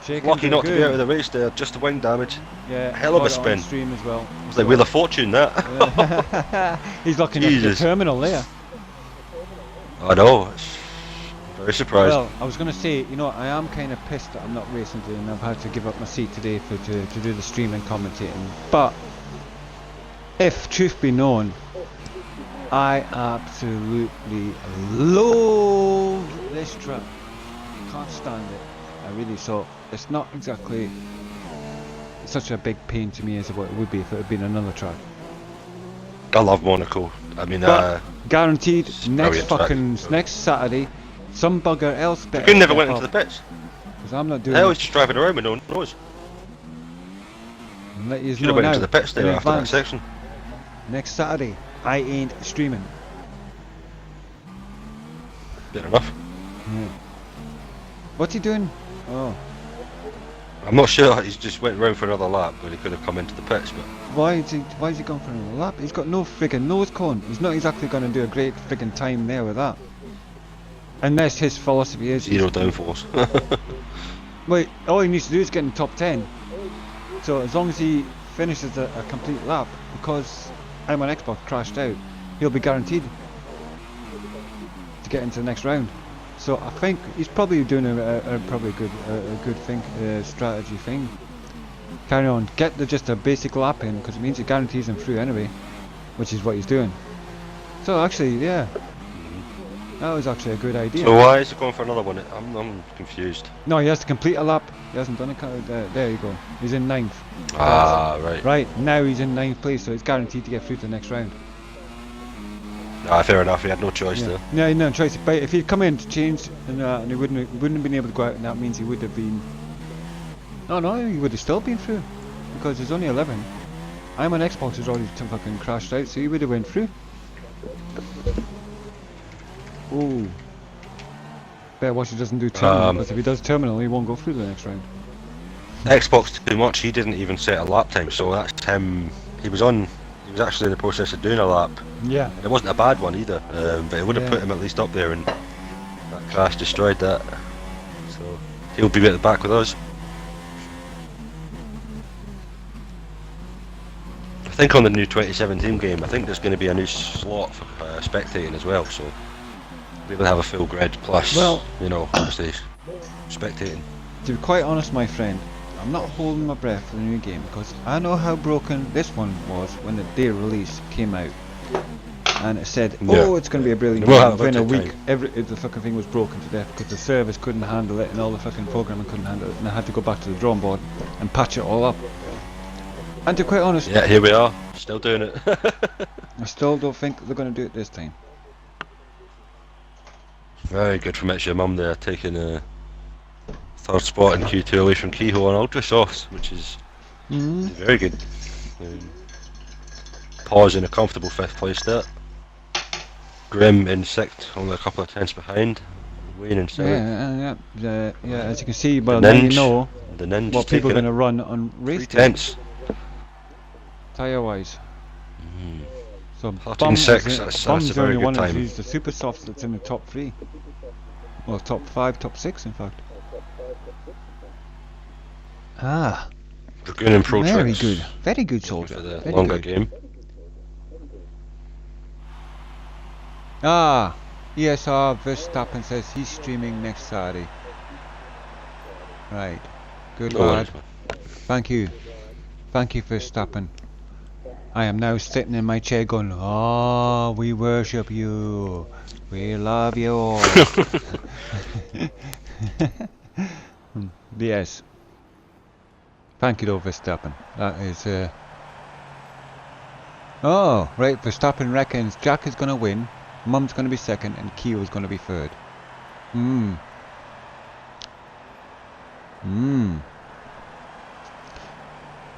Shaken Lucky not to be Dragoon. out of the race there, just the wing damage. Yeah, Hell of a got it on spin. stream as well. It was like Wheel of Fortune that. He's looking at the Jesus. terminal there. I know, it's very surprised. Well, I was going to say, you know, I am kind of pissed that I'm not racing today and I've had to give up my seat today to do the stream and commentating. But if truth be known, I absolutely loathe this track. Can't stand it. I really so. It's not exactly such a big pain to me as what it would be if it had been another track. I love Monaco. I mean, But guaranteed, it's next brilliant track. next Saturday, some bugger else better. Dragoon never step went up, into the pits. 'cause I'm not doing Hell, it. he's just driving around with no one knows. And let yous Should have know went now, into the pits there in after that advance, section. next Saturday, I ain't streaming. Fair enough. Yeah. What's he doing? Oh, I'm not sure, he's just went round for another lap, but he could have come into the pits, but why is he going for another lap? He's got no friggin' nose cone. He's not exactly going to do a great friggin' time there with that. Unless his philosophy is... zero downforce. Wait, all he needs to do is get in the top 10. So as long as he finishes a complete lap, because I'm on Xbox crashed out, he'll be guaranteed to get into the next round. So I think he's probably doing a probably good thing, strategy thing. Carry on, get just a basic lap in, because it means it guarantees him through anyway, which is what he's doing. So actually, yeah, that was actually a good idea. So why is he going for another one? I'm confused. No, he has to complete a lap. He hasn't done it. There you go. He's in 9th. Ah, right. Right, now he's in 9th place, so he's guaranteed to get through to the next round. Ah, fair enough, he had no choice Yeah, there. yeah, no choice. But if he'd come in to change, and he wouldn't have been able to go out, and that means he would have been... No, he would have still been through, because there's only 11. I'm on Xbox, has already fucking crashed out, so he would have went through. Ooh. Better watch he doesn't do terminal, Um, because if he does terminal, he won't go through the next round. Xbox too much. He didn't even set a lap time, so that's him. He was actually in the process of doing a lap. Yeah. And it wasn't a bad one either, but it would have Yeah. put him at least up there, and that crash destroyed that. So he'll be at the back with us. I think on the new 2017 game, I think there's going to be a new slot for spectating as well, so we'll be able to have a full grid plus, Well, you know, obviously spectating. to be quite honest, my friend, I'm not holding my breath for the new game, because I know how broken this one was when the day release came out. And it said, oh, it's going to be a brilliant We'll game. have Within a about week, the fucking thing was broken to death because the servers couldn't handle it and all the fucking programming couldn't handle it, and I had to go back to the drawing board and patch it all up. And to be quite honest, Yeah, here we are, still doing it. I still don't think they're going to do it this time. Very good from your mum there, taking a third spot in Q2 away from Kehoe on Ultra Softs, which is very good. Pause in a comfortable 5th place there. Grim in 6th, only a couple of tenths behind. Wayne in 7th. Yeah, as you can see, well, now you know the Ninja what people are going to run on race 3 tenths. Tyre wise. So 13.6, that's Bum's a the very only one good who's time. used the super softs that's in the top 3. Well, top 5, top 6 in fact. Ah, Dragoon and Pro very Tricks good. Very good soldier. for the Very longer good. game. Ah, ESR Verstappen says he's streaming next Saturday. Right. Good No lad. worries, man. Thank you. Thank you, Verstappen. I am now sitting in my chair going, oh, we worship you. We love you all. Yes. Thank you though, Verstappen. That is oh, right, Verstappen reckons Jack is gonna win, Mum's gonna be second, and Keo is gonna be third.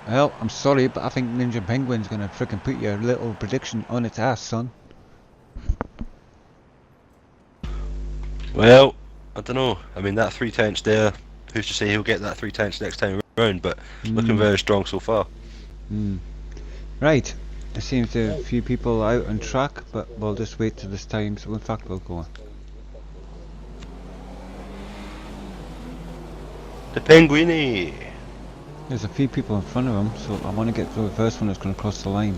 Well, I'm sorry, but I think Ninja Penguin's gonna frickin' put your little prediction on its ass, son. Well, I don't know. I mean, that 3 tenths there, who's to say he'll get that 3 tenths next time round, but it's looking very strong so far. Right, it seems there are a few people out on track, but we'll just wait till this time, so in fact we'll go on. The Penguini! There's a few people in front of him, so I want to get to the first one that's going to cross the line.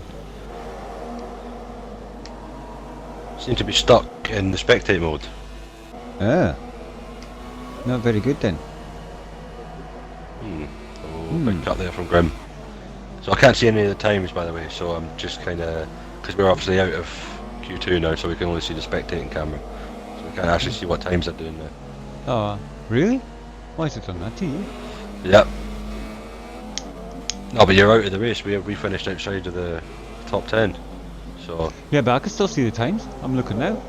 Seem to be stuck in the spectate mode. Ah, not very good then. Big cut there from Grim. So I can't see any of the times, by the way, so I'm just kind of, because we're obviously out of Q2 now, so we can only see the spectating camera, so we can't actually see what times they're doing now. Oh, really? Why is it done that to you? Yep. No, but you're out of the race. We finished outside of the top 10, so. Yeah, but I can still see the times. I'm looking now.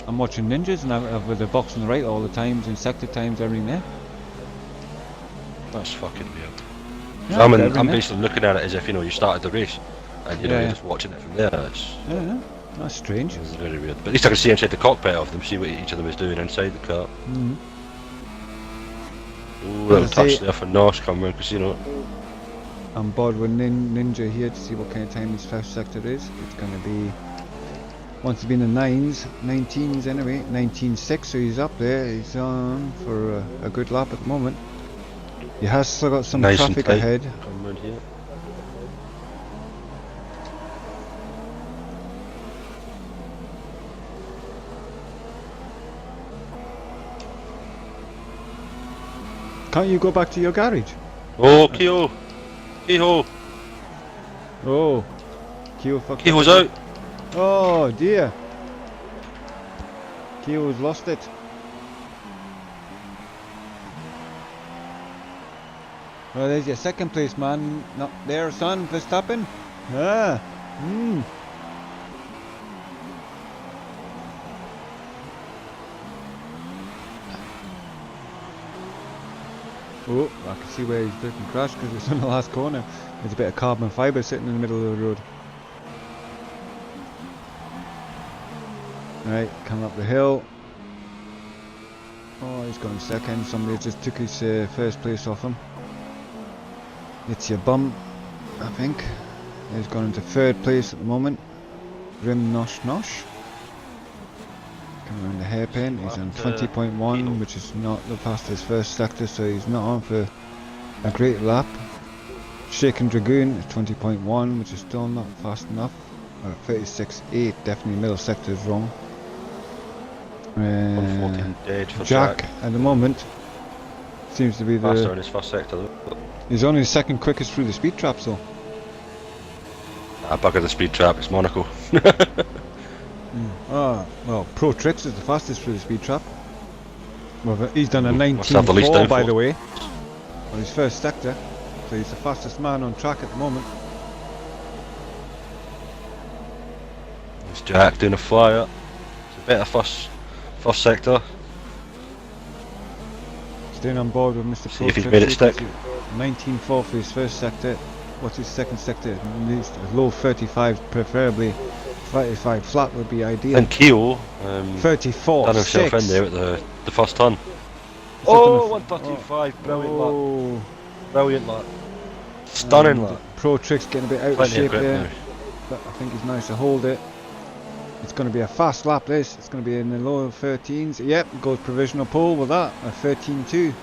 I'm watching Ninjas, and I've with the box on the right, all the times, and sector times, everything there. That's fucking weird. Yeah, So I'm everything there. basically looking at it as if, you know, you started the race, and you know, you're just watching it from there. Yeah, that's strange. It's very weird. But at least I can see inside the cockpit of them, see what each of them is doing inside the car. Ooh, little touch there for Nosh coming around Casino. I'm bored with Ninja here to see what kind of time his first sector is. It's going to be, once it's been the 19s anyway, 19.6, so he's up there. He's on for a good lap at the moment. He has still got some Nice traffic and tight. ahead. Come around here. Can't you go back to your garage? Oh, Kehoe! Kehoe! Oh, Keo fucked up. Kehoe's out! Oh dear. Keo's lost it. Well, there's your second place, man. Not there, son. Verstappen. Ah. Oh, I can see where he's freaking crashed because it's on the last corner. There's a bit of carbon fibre sitting in the middle of the road. Right, coming up the hill. Oh, he's going second. Somebody just took his first place off him. It's your bum, I think. He's gone into third place at the moment. Rim Nosh Nosh. Coming around the hairpin. He's on 20.1, which is not the fastest first sector, so he's not on for a great lap. Shaken Dragoon is 20.1, which is still not fast enough. 36.8, definitely middle sector is wrong. 114 dead for Jack at the moment seems to be faster in his first sector though. He's only the second quickest through the speed traps though. Bugger the speed trap, it's Monaco. Ah, well, Pro Tricks is the fastest through the speed trap. Well, he's done a Must have the least 19.4 by downforce. the way, on his first sector, so he's the fastest man on track at the moment. It's Jack doing a flyer. It's a better first sector. Staying on board with Mr. See Pro if he's Tricks. made it stick. 19.4 for his first sector. What's his second sector? At least a low 35, preferably 35 flat would be ideal. And Keo 34, done himself 6. in there at the first turn. He's Oh, just done 135, brilliant lap. Oh, Brilliant lap. Stunning and lap. Pro Tricks getting a bit out of Plenty of shape grip there, now. but I think he's managed to hold it. It's going to be a fast lap this. It's going to be in the low 13s. Yep, goes provisional pole with that. A 13.2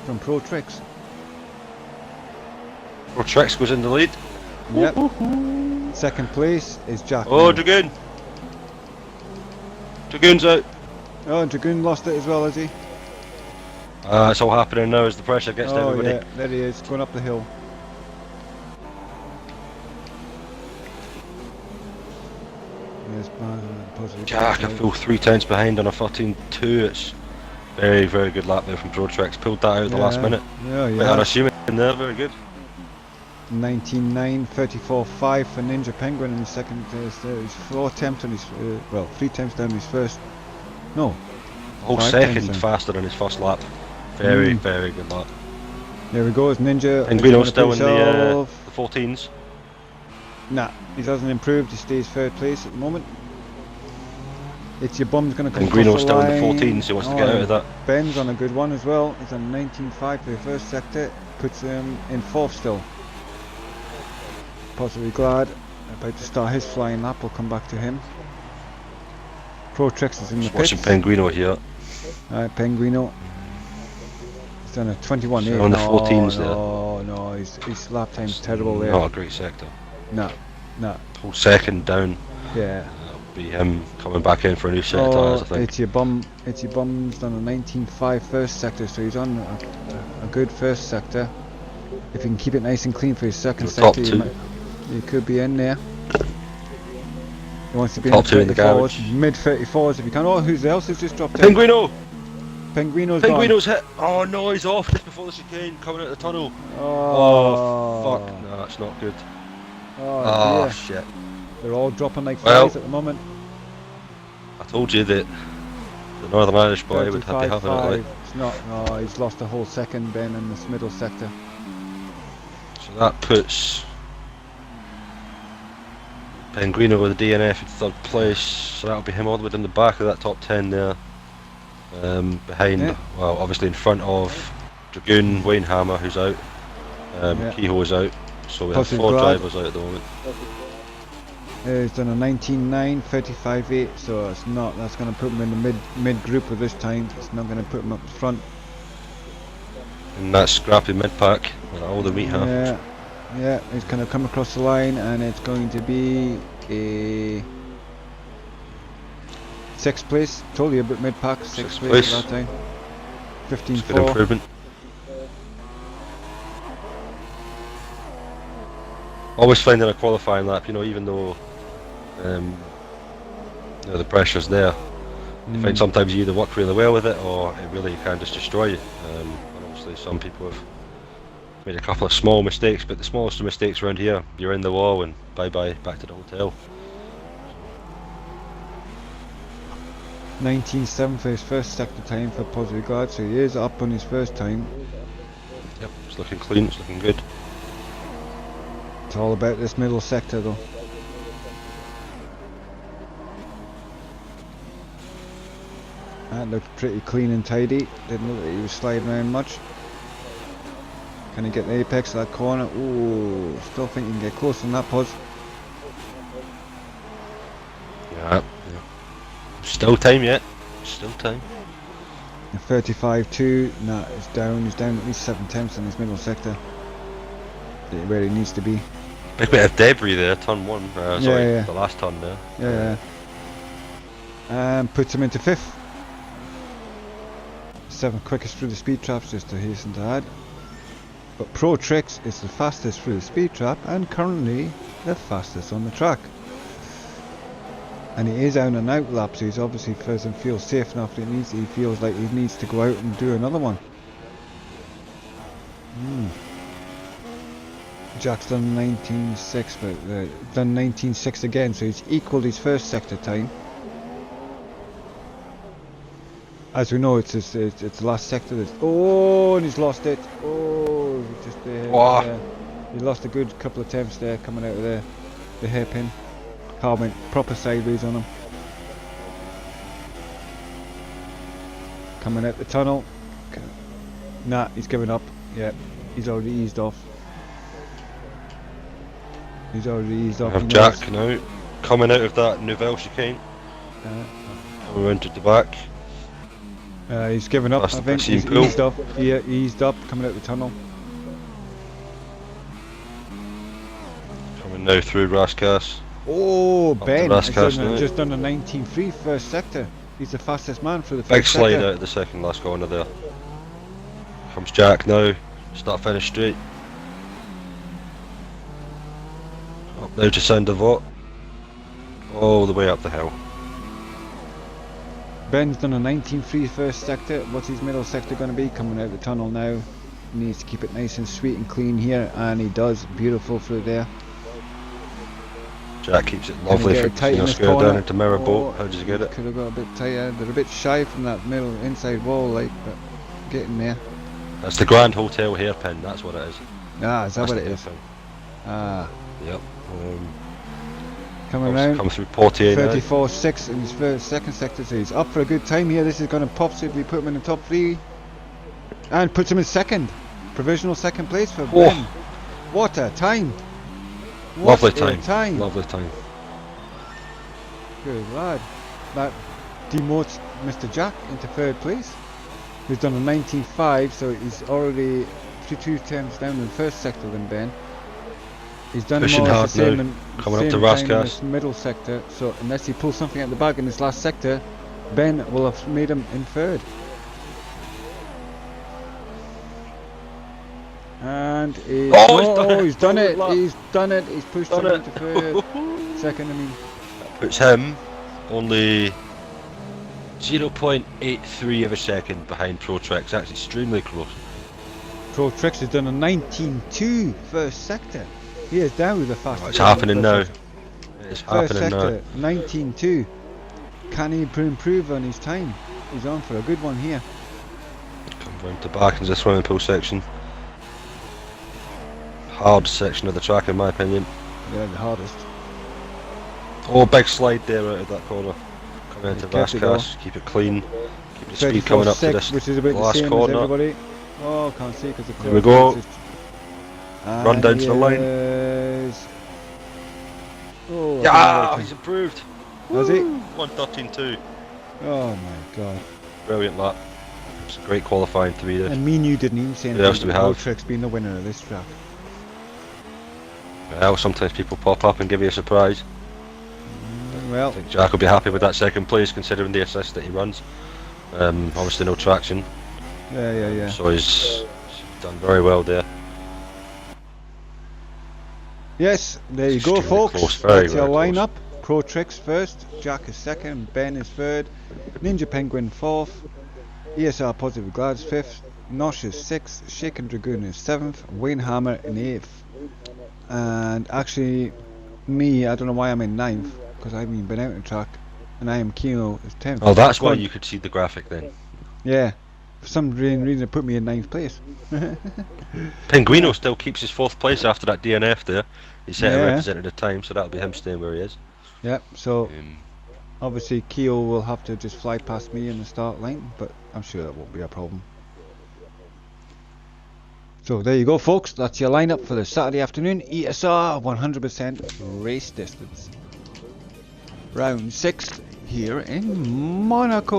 from Pro Tricks. Pro Tricks goes in the lead. Yep. Second place is Jack. Oh, now. Dragoon. Dragoon's out. Oh, Dragoon lost it as well, has he? It's all happening now as the pressure gets to Oh everybody. yeah, there he is, going up the hill. There's positive. Jack, I feel 3 times behind on a 13.2. It's very, very good lap there from Pro Tricks. Pulled that out at the last minute. Yeah, Bit yeah. unassuming there, very good. 19.9, 34.5 for Ninja Penguin in his second. His 4 attempts on his, well, 3 attempts down his first. No. A whole 5 second times down. faster than his first lap. Very, very good lap. There we go, it's Ninja. And He's Guido's gonna still put in himself- the 14s. Nah, he hasn't improved. He stays third place at the moment. It's your bum's going to come And across Guido's the still in the line. 14s, he wants to get out of that. Ben's on a good one as well. He's on 19.5 for the first sector. Puts him in 4th still. Possibly glad. About to start his flying lap. We'll come back to him. Pro Tricks is in the Just watching pits. Penguino here. Alright, Penguino. He's done a 21.8. So on the 14s there. No, his lap time's terrible there. Not a great sector. Nah. Whole second down. Yeah. That'll be him coming back in for a new set of tyres, I think. It's your bum. It's your bum's done a 19.5 first sector, so he's on a good first sector. If he can keep it nice and clean for his second The top sector, two. he could be in there. He wants to be Top in two the in the 34s, garage. mid 34s if he can. Oh, who else has just dropped in? Penguino! Penguino's gone. Penguino's hit! Oh no, he's off just before the chicane, coming out of the tunnel. Oh, Fuck, no, that's not good. Oh, Oh dear. shit. They're all dropping like Well, flies at the moment. I told you that the Northern Irish boy would have to have it. 35.5. Like. It's not. Oh, he's lost a whole second, Ben, in this middle sector. So that puts Penguino with the DNF in 3rd place, so that'll be him all the way in the back of that top 10 there. Behind, Yeah. well, obviously in front of Dragoon, Wayne Hammer, who's out. Yeah. Kehoe is out, so we have Positive 4 grad. drivers out at the moment. He's done a 19.9, 35.8, so it's not. That's going to put him in the mid group with this time. It's not going to put him up front. And that's scrappy mid pack, all the meat half. Yeah, he's going to come across the line, and it's going to be a 6th place. Told you about mid pack, 6th Sixth place place. at that time. It's good 15.4. improvement. Always finding a qualifying lap, even though the pressure's there. You find sometimes you either work really well with it or it really can just destroy you. And obviously some people have made a couple of small mistakes, but the smallest of mistakes around here, you're in the wall and bye bye, back to the hotel. 19.7 for his first sector time for Positive Guard, so he is up on his first time. Yep, it's looking clean, it's looking good. It's all about this middle sector though. That looked pretty clean and tidy. Didn't look like he was sliding around much. Can he get the apex of that corner? Ooh, still think he can get close on that pause. Yeah. Still time yet. Still time. 35-2. Nah, it's down. He's down at least 7/10 in his middle sector. Where he needs to be. Big bit of debris there, turn 1. Sorry, yeah. the last turn there. Yeah. And puts him into 5th. 7th quickest through the speed traps, just to hasten to add. But Pro Tricks is the fastest through the speed trap and currently the fastest on the track. And he is out and out lap, so he's obviously doesn't feel safe enough. He feels like he needs to go out and do another one. Jack's done 19.6, but done 19.6 again, so he's equalled his first sector time. As we know, it's the last sector. And he's lost it. Oh, just he lost a good couple of attempts there, coming out of the hairpin. Car went proper sideways on him. Coming out the tunnel. Nah, he's given up. Yeah, he's already eased off. He's already eased off. Jack now coming out of that Nouvelle chicane. Coming round to the back. He's given up. I think he's eased off. Yeah, eased up, coming out the tunnel. Coming now through Raskas. Oh, Ben has Raskas just done a 19.3 first sector. He's the fastest man through the first Big slide sector. out of the second last corner there. Comes Jack now. Start finish straight. Up now to Saint-Devote. All the way up the hill. Ben's done a 19.3 first sector. What's his middle sector going to be? Coming out the tunnel now. He needs to keep it nice and sweet and clean here, and he does. Beautiful through there. Jack keeps it lovely for square down into Mirabeau. How does he get it? Could have got a bit tighter. They're a bit shy from that middle inside wall, like, but getting there. That's the Grand Hotel hairpin. That's what it is. Ah, is that That's what it the is? hairpin. Ah. Yep. Coming around. Come through Portier now. 34.6 in his second sector, so he's up for a good time here. This is going to possibly put him in the top 3. And puts him in second. Provisional second place for Ben. What a time. Lovely time. Lovely time. Good lad. That demotes Mr. Jack into 3rd place. He's done a 19.5, so he's already 2 attempts down in the first sector than Ben. He's done Pushing more or hard less the same now. in Coming up same to time in Raskas. this middle sector, so unless he pulls something out the bag in this last sector, Ben will have made him in 3rd. And he's done it. He's done it. He's pushed him into 3rd. Second, I mean. That puts him only 0.83 of a second behind Pro Tricks. That's extremely close. Pro Tricks has done a 19.2 first sector. He is down with the fastest. It's happening now. It's happening now. 19.2. Can he improve on his time? He's on for a good one here. Come round to back into the swimming pool section. Hard section of the track in my opinion. Yeah, the hardest. Oh, big slide there out of that corner. Coming into Vasquez, keep it clean. Keep the speed coming up to this which is about last the same corner. as everybody. Oh, can't see because the Here we go. Run down to the line. Oh, yeah, he's improved. Has he? 1:13.2. Oh my god. Brilliant lap. It's a great qualifying 3 there. And me and you didn't even say anything else do we about have? Tricks being the winner of this track. Well, sometimes people pop up and give you a surprise. Well, I think Jack will be happy with that second place considering the assist that he runs. Obviously no traction. yeah. So he's done very well there. Yes, there you go, Extremely folks. close, very, That's your very close. lineup. Pro Tricks first, Jack is second, Ben is third, Ninja Penguin fourth, ESR Positive Glads fifth, Nosh is sixth, Shaken Dragoon is seventh, Wayne Hammer in eighth. And actually, me, I don't know why I'm in ninth, because I haven't even been out in track, and I am Kino is 10th. Oh, that's why you could see the graphic then. Yeah, for some reason it put me in ninth place. Pinguino still keeps his 4th place after that DNF there. He set a Yeah. representative time, so that'll be him staying where he is. Yep, so Obviously, Keo will have to just fly past me in the start line, but I'm sure that won't be a problem. So there you go, folks. That's your lineup for the Saturday afternoon ESR 100% race distance. Round 6 here in Monaco.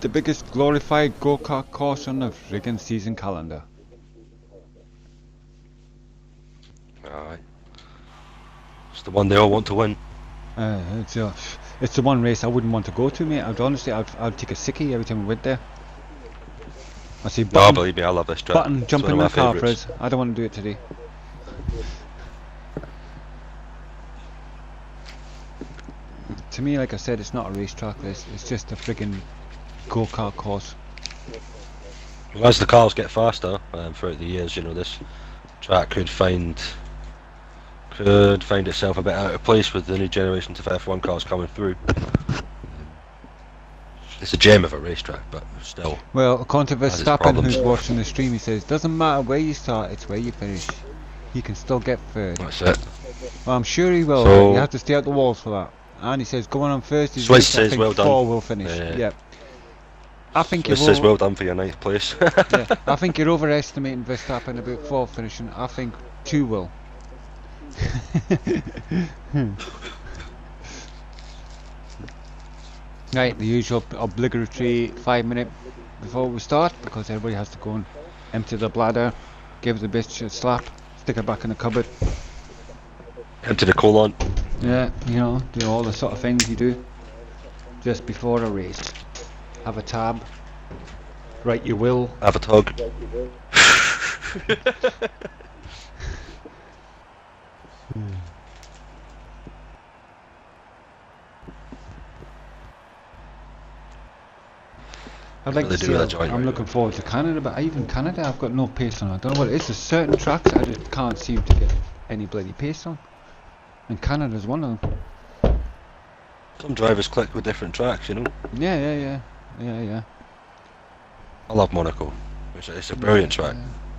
The biggest glorified go-kart course on the friggin' season calendar. Aye. It's the one they all want to win. It's the one race I wouldn't want to go to, mate. I'd take a sickie every time we went there. I see Button, believe me, I love this track. Button jumping in the car for us. I don't want to do it today. To me, like I said, it's not a racetrack. It's just a friggin' go-kart course. Well, as the cars get faster throughout the years, you know, this track could find itself a bit out of place with the new generations of F1 cars coming through. It's a gem of a racetrack, but still. Well, according to Verstappen, who's watching the stream, he says, doesn't matter where you start, it's where you finish. He can still get third. That's it. Well, I'm sure he will. So, you have to stay out the walls for that. And he says, going on first, Swiss says, well done. 4 will finish. Yeah. I think Swiss says, well done for your 9th place. Yeah, I think you're overestimating Verstappen about 4 finishing. I think 2 will. Right, the usual obligatory 5-minute before we start, because everybody has to go and empty the bladder, give the bitch a slap, stick it back in the cupboard. Empty the colon. Yeah, you know, do all the sort of things you do just before a race. Have a tab, write your will. Have a tug. I'd like to see I'm looking forward to Canada, but even Canada I've got no pace on. I don't know what it is. There's certain tracks I just can't seem to get any bloody pace on. And Canada's one of them. Some drivers click with different tracks, you know. Yeah. I love Monaco. It's a brilliant track.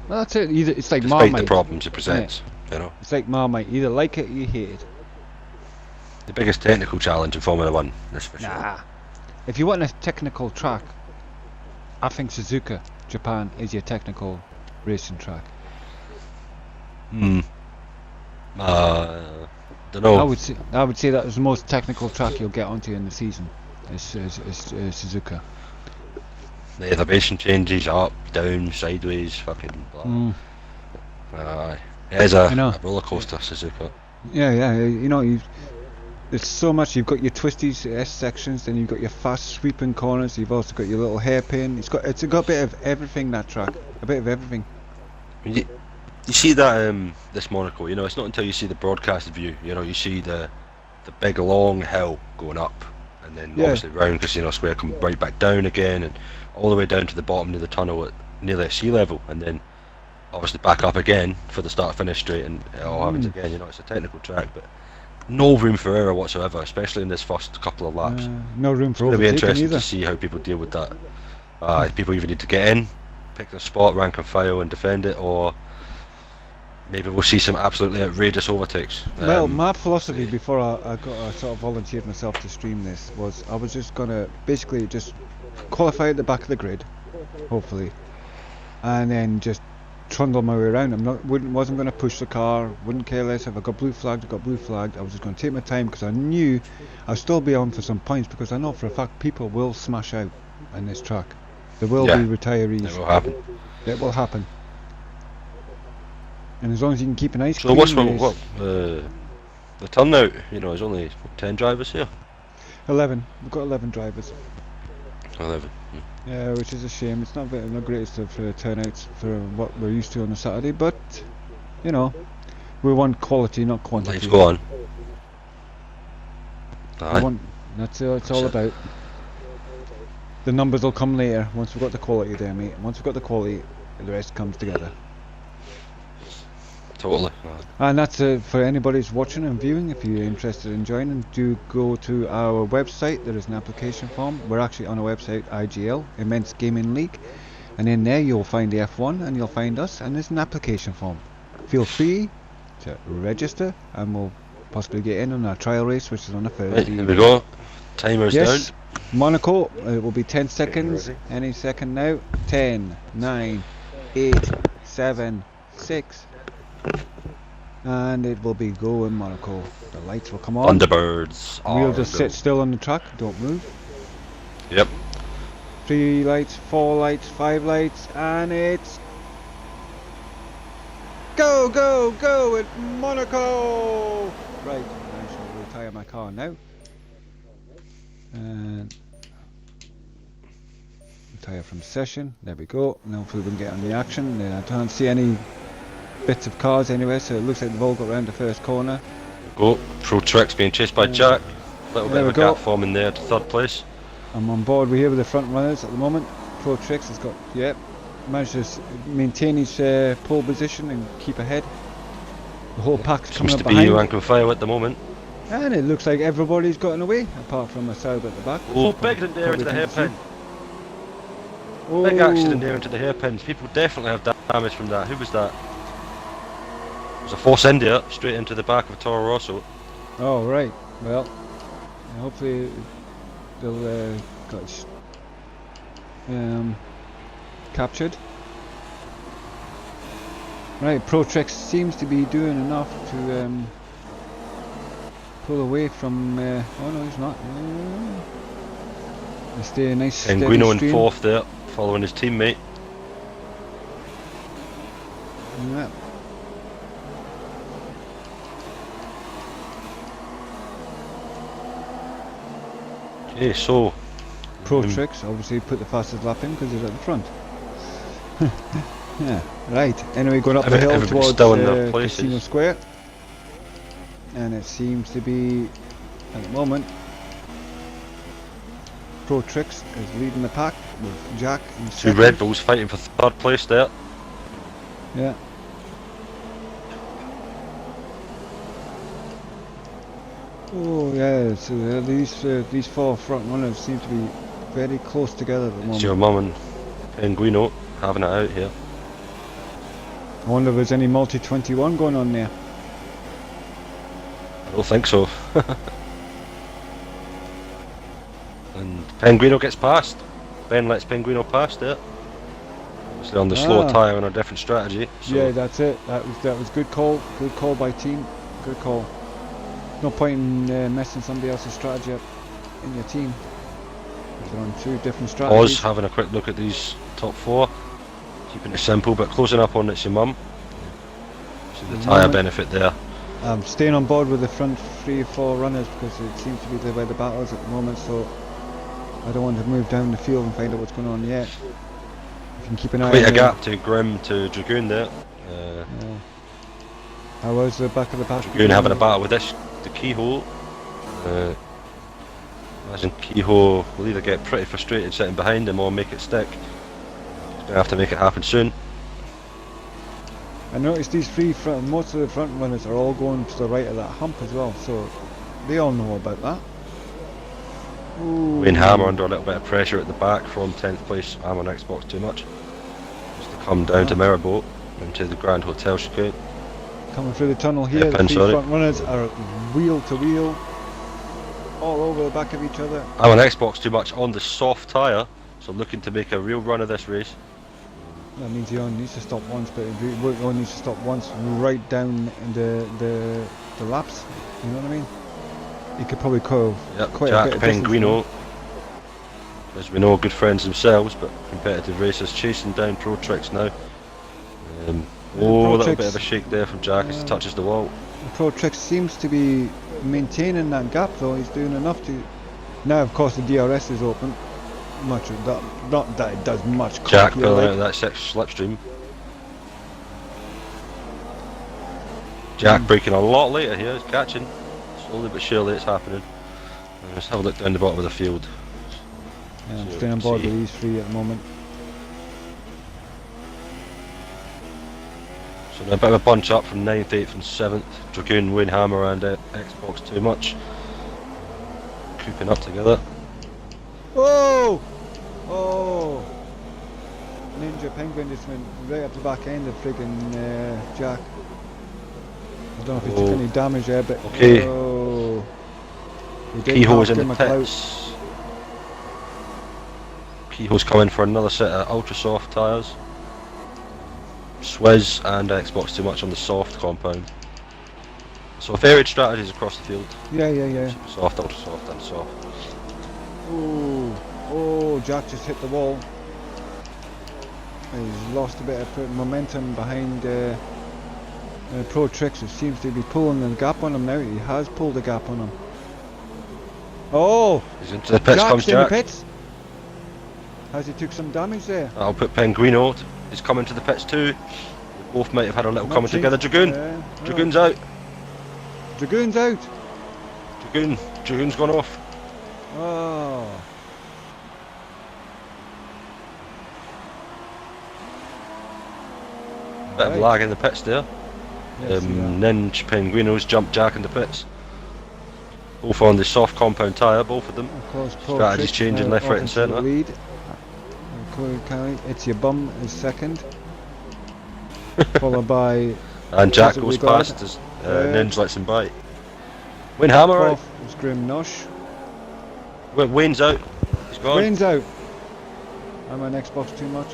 Well, that's it. It's like Despite Marmite. the problems it presents, you know. It's like Marmite. Either like it or you hate it. The biggest technical challenge in Formula 1, that's for sure. Nah. If you want a technical track, I think Suzuka, Japan, is your technical racing track. Don't know. I would say that is the most technical track you'll get onto in the season. Is Suzuka. The elevation changes up, down, sideways, fucking blah. It is a roller coaster, Suzuka. Yeah. You know, there's so much. You've got your twisties, S sections, then you've got your fast sweeping corners. You've also got your little hairpin. It's got a bit of everything, that track. A bit of everything. You see that this Monaco. You know, it's not until you see the broadcasted view. You know, you see the big long hill going up, and then obviously round Casino Square, come right back down again, and all the way down to the bottom of the tunnel at nearly at sea level, and then obviously back up again for the start-finish straight, and it all happens again. You know, it's a technical track, but no room for error whatsoever, especially in this first couple of laps. No room for overtaking. It'll be interesting either to see how people deal with that. People either need to get in, pick their spot, rank and file, and defend it, or maybe we'll see some absolutely outrageous overtakes. Well, my philosophy before I sort of volunteered myself to stream this was I was just gonna basically just qualify at the back of the grid, hopefully, and then just trundle my way around. Wasn't going to push the car, wouldn't care less. If I got blue flagged, I got blue flagged. I was just going to take my time because I knew I'd still be on for some points, because I know for a fact people will smash out in this track. There will be retirees. It will happen. It will happen. And as long as you can keep a nice So what's the turnout, you know, is only 10 drivers here? 11. We've got 11 drivers. 11. Yeah, which is a shame. It's not the greatest of turnouts for what we're used to on a Saturday, but you know, we want quality, not quantity. Let's go on. That's what it's all about. The numbers will come later once we've got the quality there, mate. Once we've got the quality, the rest comes together. Totally. And that's for anybody who's watching and viewing. If you're interested in joining, do go to our website. There is an application form. We're actually on a website, IGL, Immense Gaming League, and in there you'll find the F1 and you'll find us, and there's an application form. Feel free to register and we'll possibly get in on a trial race, which is on a Right, Thursday. here we go. Timer's Yes, down. Monaco, it will be 10 seconds, ready. any second now. 10, 9, 8, 7, 6, and it will be go in Monaco. The lights will come on. Thunderbirds. We'll are just go. sit still on the track, don't move. Yep. 3 lights, 4 lights, 5 lights, and it's go, go, go at Monaco! Right, I shall retire my car now. And retire from session, there we go. Now hopefully we can get on the action. I can't see any bits of cars anywhere, so it looks like they've all got around the first corner. Go. Pro Tricks being chased by Jack. Little There bit we of a go. gap forming there to third place. I'm on board with here with the front runners at the moment. Pro Tricks has got, managed to maintain his pole position and keep ahead. The whole pack's coming Seems up to be behind. rank and file at the moment. And it looks like everybody's gotten away, apart from myself at the back. Oh, big and there into the hairpin. Oh, Big accident there into the hairpins. People definitely have damage from that. Who was that? It was a Force India straight into the back of Toro Rosso. Oh, right. Well, hopefully they'll get captured. Right, Protrix seems to be doing enough to pull away from. Oh no, he's not. They stay a nice steady Penguino in stream. fourth there, following his teammate. Yeah. Okay, so Protrix obviously put the fastest lap in because he's at the front. Yeah, right. Anyway, going up the hill everybody's towards still in their places. Casino Square, and it seems to be at the moment Protrix is leading the pack with Jack in two second. Red Bulls fighting for third place there. Yeah. Oh yeah, so these four front runners seem to be very close together at the It's moment. your mum and Penguino having it out here. I wonder if there's any multi-21 going on there. I don't think so. And Penguino gets past. Ben lets Penguino pass there. Obviously on the slower tyre and a different strategy. So Yeah, that's it. That was good call. Good call by team. Good call. No point in messing somebody else's strategy up in your team. They're on two different strategies. Oz having a quick look at these top four. Keeping it simple, but closing up on it's your mum. So the tyre benefit there. I'm staying on board with the front 3 or 4 runners because it seems to be where the battle is at the moment, so I don't want to move down the field and find out what's going on yet. You can keep an eye Quite on a gap to Grim to Dragoon there. How was the back of the pack? Dragoon having a battle with this, the keyhole. Imagine Keyhole will either get pretty frustrated sitting behind him or make it stick. He's going to have to make it happen soon. I noticed these most of the front runners are all going to the right of that hump as well, so they all know about that. Ooh. Wayne Hammer under a little bit of pressure at the back from 10th place. I'm on Xbox too much. Just to come down to Mirrorboat into the Grand Hotel chicane. Coming through the tunnel here, the 3 front runners are wheel to wheel, all over the back of each other. I'm on Xbox too much on the soft tyre, so looking to make a real run of this race. That means he only needs to stop once, but he only needs to stop once right down in the laps. You know what I mean? He could probably curve quite Jack a bit of distance. Penguino, as we know, good friends themselves, but competitive racers chasing down Protrix now. A little bit of a shake there from Jack as he touches the wall. Protrix seems to be maintaining that gap though. He's doing enough to. Now, of course, the DRS is open. Much of that, not that it does much. Jack pulling out of that slipstream. Jack breaking a lot later here. He's catching. Slowly but surely it's happening. Let's have a look down the bottom of the field. Yeah, I'm staying on board with these 3 at the moment. So a bit of a bunch up from 9th, 8th and 7th. Dragoon, Wayne Hammer and Xbox too much. Cooping up together. Oh! Oh! Ninja Penguin just went right up the back end of friggin' Jack. don't know if he took any damage there, but Okay. oh, he did Kehoe's have in the Grim McLeod. pits. Kehoe's coming for another set of ultra soft tyres. Swizz and Xbox too much on the soft compound. So varied strategies across the field. Yeah. Super soft, ultra soft and soft. Oh, Jack just hit the wall. He's lost a bit of momentum behind Pro Tricks. It seems to be pulling the gap on him now. He has pulled the gap on him. Oh! He's into the pits, Jack's comes in Jack. the pits. Has he took some damage there? I'll put Penguino. He's coming to the pits too. They both might have had a little coming together. Dragoon! Dragoon's out! Dragoon's out! Dragoon's gone off. Oh. Bit of lag in the pits there. Yes, Ninja Penguinos jumped Jack in the pits. Both on the soft compound tyre, both of them. Of course, Strategies changing left, right and centre. Lead. It's your bum is second. Followed by... And Jack goes past as Ninja lets him by. Wayne Hammer out. It's Grim Nosh. Wayne's out. He's gone. Wayne's out. I'm on Xbox too much.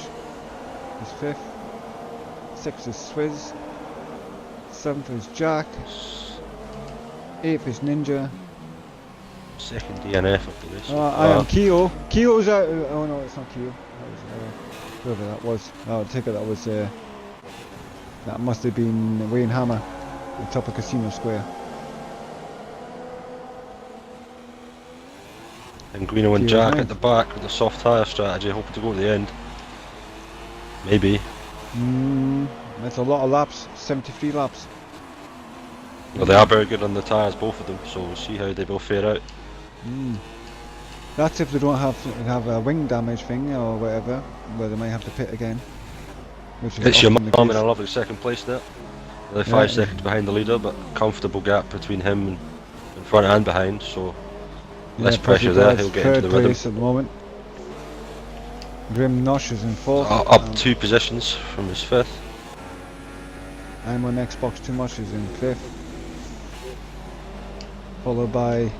He's fifth. Sixth is Swizz. Seventh is Jack. Eighth is Ninja. Second DNF of the race. I am Keo. Keo's out. Oh no, it's not Keo. That was whoever that was. Oh, I take it that was. That must have been Wayne Hammer on top of Casino Square. Penguino and Jack at the back with the soft tyre strategy, hoping to go to the end. Maybe. That's a lot of laps. 73 laps. Well, they are very good on the tyres, both of them, so we'll see how they both fare out. That's if they don't have a wing damage thing or whatever, where they might have to pit again. Which is It's your often the mum in case. a lovely second place there. Only 5 seconds behind the leader, but comfortable gap between him and in front and behind, so less pressure there, he'll get into the rhythm. Place at the moment. Grim Nosh is in fourth. Up 2 positions from his 5th. I'm on Xbox Too Much is in fifth. Followed by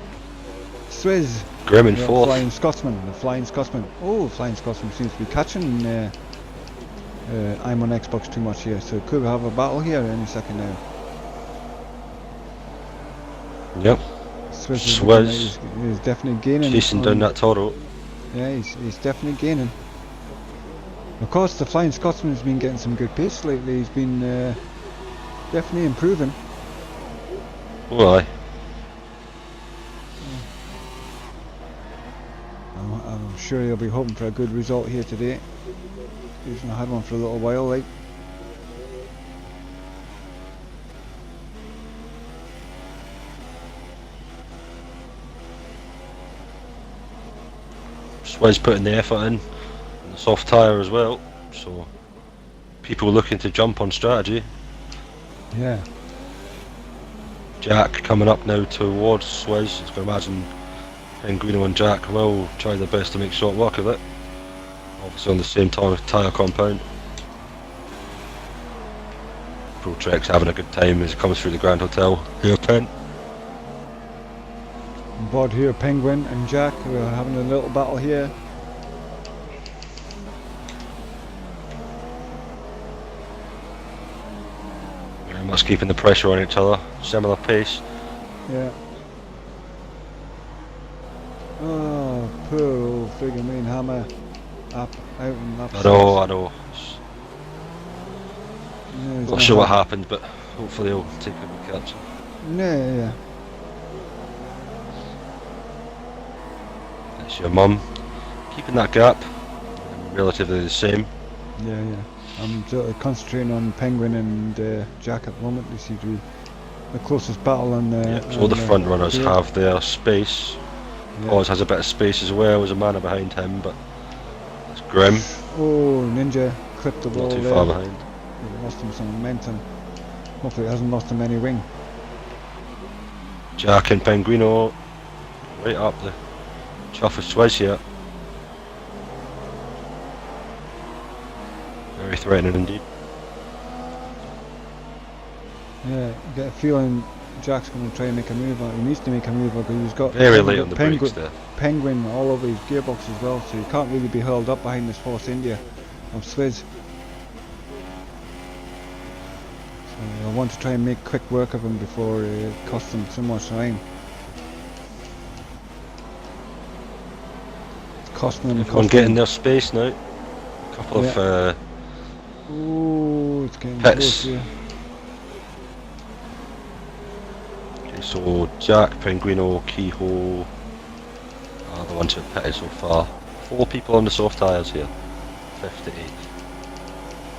Swizz. Grim in 4th. Flying Scotsman. The Flying Scotsman. Oh, Flying Scotsman seems to be catching. I'm on Xbox Too Much here, so could have a battle here any second now. Yep. Swizz is definitely gaining. Chasing down that Toro. Yeah, he's definitely gaining. Of course, the Flying Scotsman's been getting some good pace lately. He's been definitely improving. Oh aye. I'm sure he'll be hoping for a good result here today. He's not had one for a little while, like. Swizz putting the effort in, and the soft tyre as well, so people looking to jump on strategy. Yeah. Jack coming up now towards Swizz. I can imagine Penguino and Jack will try their best to make short work of it. Obviously on the same tyre compound. Pro Trek's having a good time as he comes through the Grand Hotel. Hairpin. On board here, Penguin and Jack, who are having a little battle here. Very much keeping the pressure on each other. Similar pace. Yeah. Oh, poor old friggin' Wayne Hammer. Out and up. I know. No, he's Not sure what happened, but hopefully he'll take a good catch. Yeah. That's your mum. Keeping that gap relatively the same. Yeah. I'm sort of concentrating on Penguin and Jack at the moment. They seem to be the closest battle on the... So the front runners have their space. Oz has a bit of space as well. There's a man behind him, but it's Grim. Oh, Ninja clipped the ball Not too there. far behind. He lost him some momentum. Hopefully it hasn't lost him any wing. Jack and Penguino right up the chuff of Swizz here. Very threatening indeed. Yeah, you get a feeling Jack's going to try and make a move. He needs to make a move because he's got Very late on the brakes there. Penguin all over his gearbox as well, so he can't really be held up behind this Force India of Swizz. So I want to try and make quick work of him before it costs him so much time. It's costing him. Everyone getting their space now. A couple of ooh, it's getting pits. close here. Okay, so Jack, Penguino, Kehoe are the ones who have pitted so far. 4 people on the soft tyres here. 58.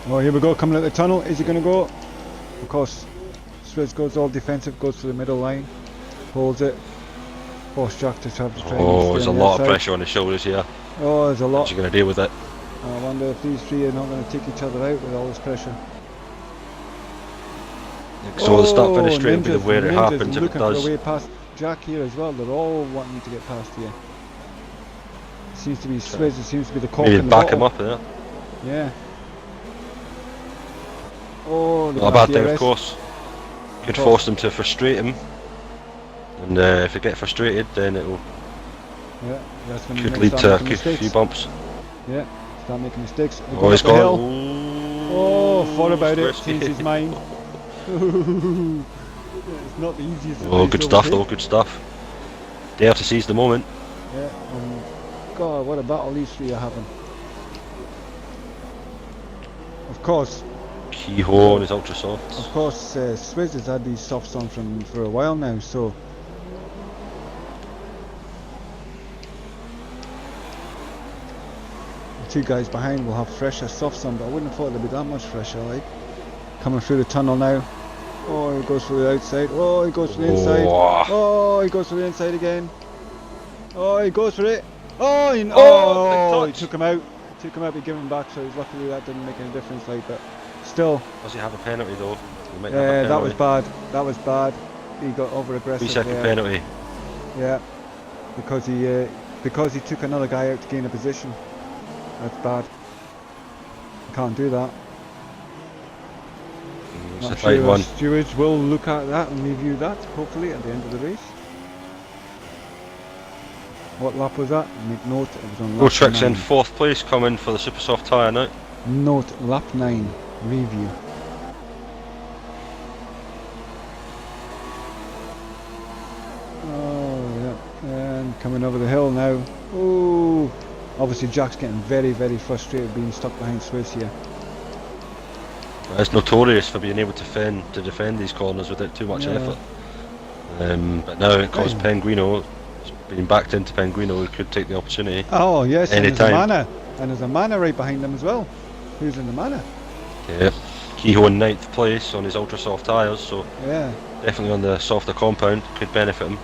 Oh, here we go, coming out the tunnel. Is he going to go? Of course, Swizz goes all defensive, goes to the middle line, holds it. Force Jack to try to try Oh, there's a lot of outside. pressure on his shoulders here. Oh, there's a lot. How's he going to deal with it? I wonder if these three are not going to take each other out with all this pressure. So the start finish straight will be where it Ninja's happens if it looking for does. a way past Jack here as well. They're all wanting to get past here. Seems to be Swizz. It seems to be the cork Maybe in the back bottle. him up there. Yeah. Oh, Not a bad thing, of course. Could force them to frustrate him, and if they get frustrated, then it will that's when could you lead start to a making mistakes. few bumps. Yeah, start making mistakes. They're Oh, going he's up the got. hill. Oh, thought about it. risky. Changed his mind. It's not the easiest. Oh, good stuff though. Good stuff. They have to seize the moment. Yeah. God, what a battle these three are having. Of course. Kehoe on his ultra softs. Of course, Swizz has had these softs on for a while now, so the two guys behind will have fresher softs on, but I wouldn't have thought they'd be that much fresher. Like coming through the tunnel now. Oh, he goes for the outside. Oh, he goes for the inside. Oh, he goes for the inside again. Oh, he goes for it. Oh, he took him out. He took him out, but gave him back. So luckily that didn't make any difference. Like, but still. Does he have a penalty though? Yeah, that was bad. That was bad. He got over aggressive. 3-second penalty. Yeah, because he took another guy out to gain a position. That's bad. Can't do that. It's a Not tight sure one. stewards will look at that and review that hopefully at the end of the race. What lap was that? Make note. It was on lap Tricks 9. in 4th place, coming for the super soft tyre now. Note lap 9 review. Oh yeah, and coming over the hill now. Oh, obviously Jack's getting very, very frustrated being stuck behind Swizz here. It's notorious for being able to defend these corners without too much effort. But now it costs Penguino. It's being backed into Penguino, who could take the opportunity. Oh yes, anytime. And there's a Mana right behind them as well. Who's in the Mana? Yeah, Kehoe in 9th place on his ultra soft tyres, so definitely on the softer compound, could benefit him.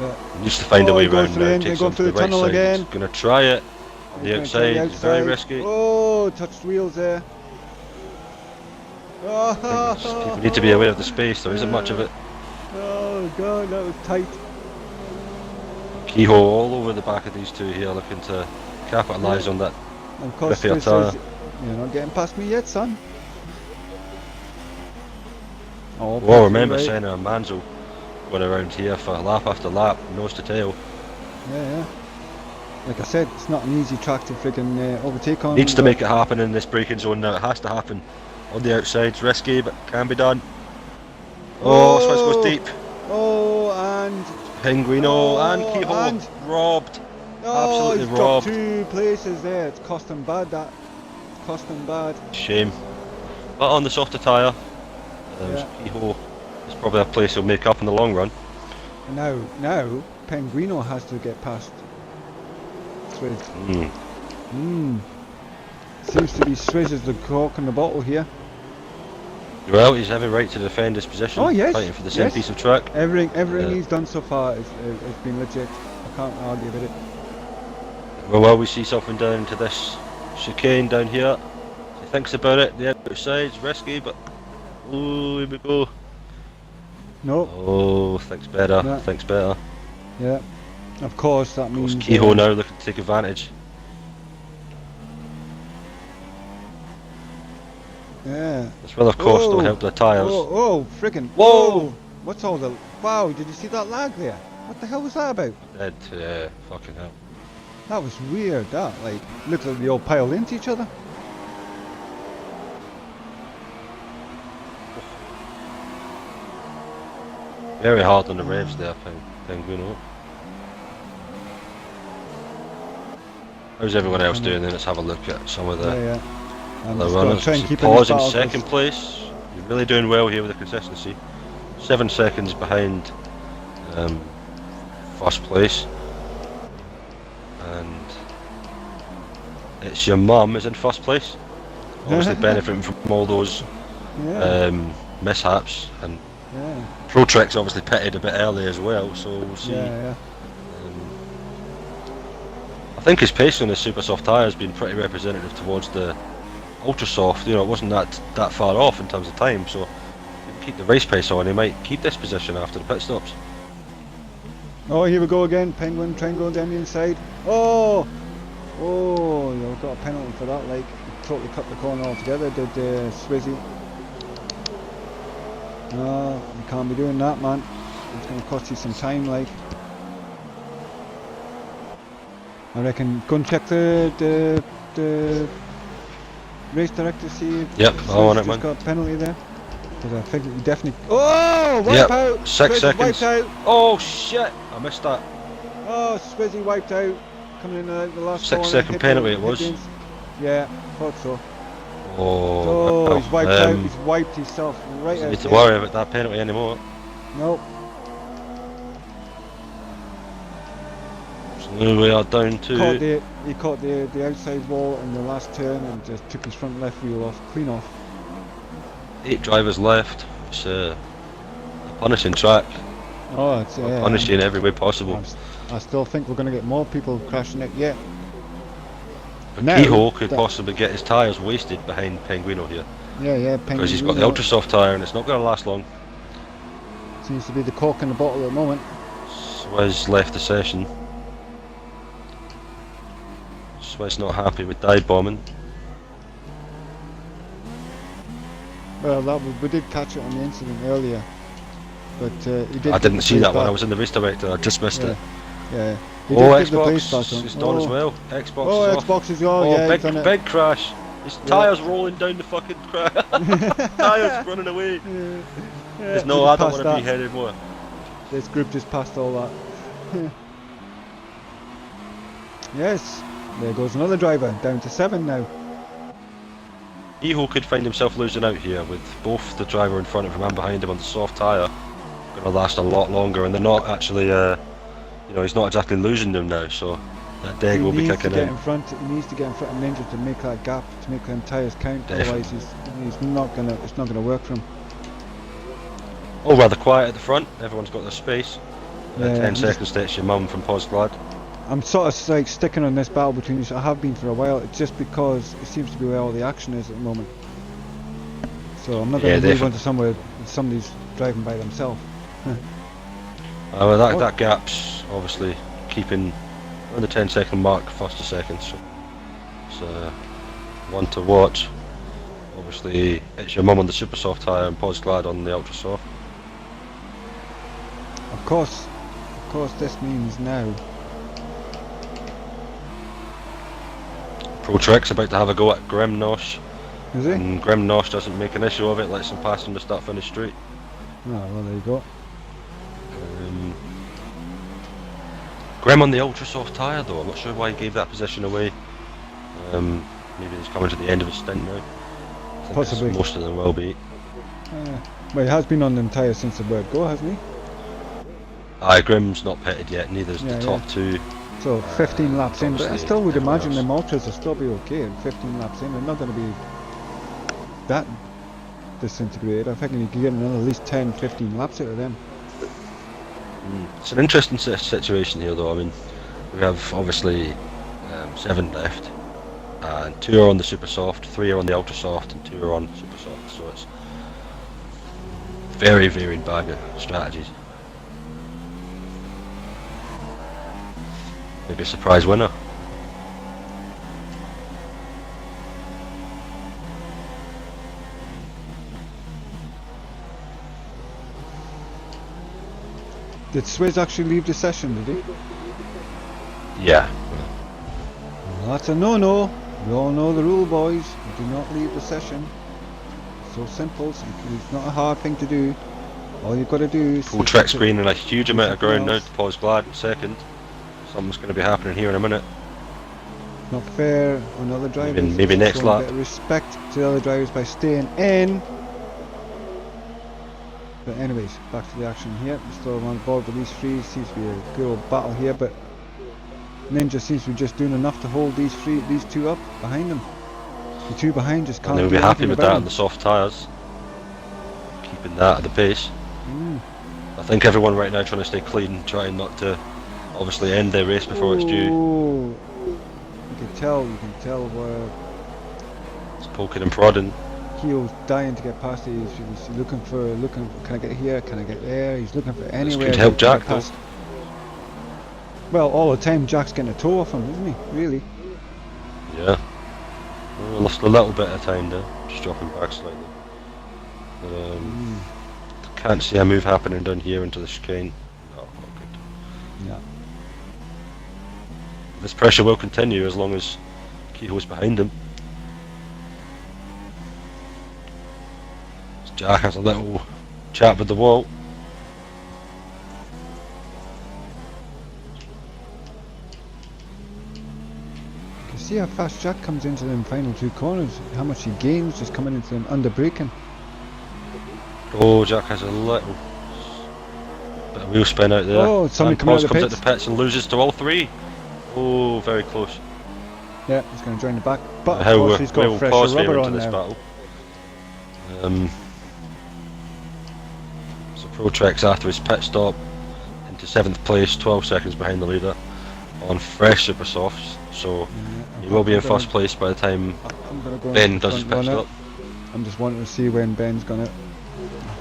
Yeah. He needs to find a way around now. Takes him to the right tunnel side. again. He's going to try it on the outside. It's very risky. Oh, touched wheels there. People need to be aware of the space. There isn't much of it. Oh god, that was tight. Kehoe all over the back of these two here, looking to capitalise on that. And of course, Swizz says, you're not getting past me yet, son. Oh, well, remember Senna and Manzo went around here for lap after lap, nose to tail. Yeah. Like I said, it's not an easy track to friggin' overtake on. Needs to make it happen in this braking zone now. It has to happen. On the outside, it's risky, but can be done. Oh, Swizz goes deep. Oh, and Penguino and Kehoe robbed. Absolutely he's robbed. Dropped 2 places there. It's cost him bad. That cost him bad. Shame. But on the softer tyre, Kehoe is probably a place he'll make up in the long run. Now, Penguino has to get past Swizz. Seems to be Swizz is the cork in the bottle here. Well, he's every right to defend his position. Oh yes, fighting for the same piece of track. Everything he's done so far has been legit. I can't argue with it. Well, we see something down into this chicane down here. He thinks about it. The outside's risky, but oh, here we go. No. Oh, thinks better. Yeah. Thinks better. Yeah. Of course, that means. Kehoe now looking to take advantage. Yeah. This weather course don't Whoa. help the tyres. Oh, friggin'. Whoa! What's all the... Wow, did you see that lag there? What the hell was that about? Dead, yeah, fucking hell. That was weird, that. Like, looked like they all piled into each other. Very hard on the revs there, Penguin. How's everyone else doing then? Let's have a look at some of the Yeah. I'm other just gonna runners. try and See keep Paws in in this battle, 'cause- second place. You're really doing well here with the consistency. 7 seconds behind first place. And it's your mum is in first place. Obviously benefiting from all those Yeah. mishaps, and Yeah. Pro Trek's obviously pitted a bit early as well, so we'll see. Yeah. I think his pace on the super soft tyre has been pretty representative towards the ultra soft. You know, it wasn't that far off in terms of time, so if he can keep the race pace on, he might keep this position after the pit stops. Oh, here we go again. Penguin trying to go down the inside. Oh, you got a penalty for that. Like, totally cut the corner altogether. Did Swizzy? No, you can't be doing that, man. It's going to cost you some time. Like, I reckon go and check the race director. See if Yep, I want it, just man. got a penalty there. Because I think you definitely. Oh, wipe Yep, out. 6 Swizzy seconds. Wiped out. Oh shit! I missed that. Oh, Swizzy wiped out. Coming in the last 6 corner, second hit penalty the- it hit was. the yeah, thought so. Oh, Oh, he's wiped out. um, He's wiped himself right doesn't out. need to there. worry about that penalty anymore. Nope. So we are down Caught to he caught the outside wall in the last turn and just took his front left wheel off, clean off. 8 drivers left. It's a punishing track. Oh, it's Punishing in every way possible. I still think we're going to get more people crashing it yet. Now, Kehoe could that- possibly get his tyres wasted behind Penguino here, Yeah, because he's got the ultra soft tyre and it's not going to last long. Seems to be the cork in the bottle at the moment. Swizz left the session. Swizz not happy with dive bombing. Well, we did catch it on the incident earlier, but he did. I give didn't the see place that one. back. I was in the race director. I just missed it. Yeah. He Oh, did give the place back Xbox on. is done as well. Xbox Oh, is off. Xbox is on. Oh, Yeah, he's done it. big crash. His tyres rolling down the fucking crash. Tyres running away. Yeah. There's no, we I just don't passed want to be that. here anymore. This group just passed all that. Yes, there goes another driver, down to 7 now. Kehoe could find himself losing out here with both the driver in front of him and behind him on the soft tyre. Going to last a lot longer, and they're not actually, he's not exactly losing them now, so that deg will be kicking in. He needs to get in front of Ninja to make that gap, to make them tyres count. Definitely. Otherwise, it's not gonna work for him. Oh, rather quiet at the front. Everyone's got their space. Yeah, 10 I'm seconds to your mum from Posglad. I'm sort of like sticking on this battle between these. I have been for a while. It's just because it seems to be where all the action is at the moment. So I'm not going to move on to somewhere somebody's driving by themselves. Well, that gap's obviously keeping around the 10-second mark, first to second, so it's one to watch. Obviously, it's your mum on the super soft tyre and Posglad on the ultra soft. Of course, this means now. Pro Trek's about to have a go at Grimnosh, Is he? and Grimnosh doesn't make an issue of it, lets him pass him to start finish straight. Oh, well, there you go. Grim on the ultra soft tyre though, I'm not sure why he gave that position away. Maybe he's coming to the end of his stint now. I think Possibly. most of them will be. Well, he has been on them tyres since the word go, hasn't he? Aye, Grim's not pitted yet, neither's Yeah, the top two. So 15 laps in, but I obviously still would everyone imagine else. them ultras will still be okay at 15 laps in. They're not going to be that disintegrated. I think you could get another at least 10, 15 laps out of them. It's an interesting situation here though. I mean, we have obviously 7 left, and 2 are on the super soft, 3 are on the ultra soft, and 2 are on super soft, so it's very varied bag of strategies. Maybe a surprise winner. Did Swizz actually leave the session, did he? Yeah. Well, that's a no-no. We all know the rule, boys. Do not leave the session. So simple. It's not a hard thing to do. All you've got to do is... Full track screen and a huge amount of ground now to pause glad second. Something's going to be happening here in a minute. Not fair on other drivers. Maybe next Showing lap. A bit of respect to the other drivers by staying in. But anyways, back to the action here. We're still on board with these three. Seems to be a good old battle here, but Ninja seems to be just doing enough to hold these two up behind them. The two behind just can't. And they'll do be happy anything with about that them. on the soft tyres. Keeping that at the pace. Mm. I think everyone right now trying to stay clean, trying not to obviously end their race before it's due. Oh, you can tell where It's poking and prodding. Keo's dying to get past it. He's looking for, can I get here, can I get there? He's looking for anywhere. This could help to get Jack though. past. Well, all the time Jack's getting a toe off him, isn't he? Really? Yeah. Well, lost a little bit of time there, just dropping back slightly. But, can't see a move happening down here into the chicane. No, not good. Yeah. This pressure will continue as long as Kehoe's behind him. Jack has a little chat with the wall. You can see how fast Jack comes into them final two corners. How much he gains just coming into them under braking. Oh, Jack has a little bit of wheel spin out there. Oh, somebody And coming out Paz of the comes pits. out the pits and loses to all three. Oh, very close. Yeah, he's going to join the back. But of How course he's got will fresher Paz fare rubber into on this now. battle? So Protrex after his pit stop into 7th place, 12 seconds behind the leader on fresh super softs. So he will be in first place by the time I'm gonna go Ben on does his pit front runner. stop. I'm just wanting to see when Ben's gonna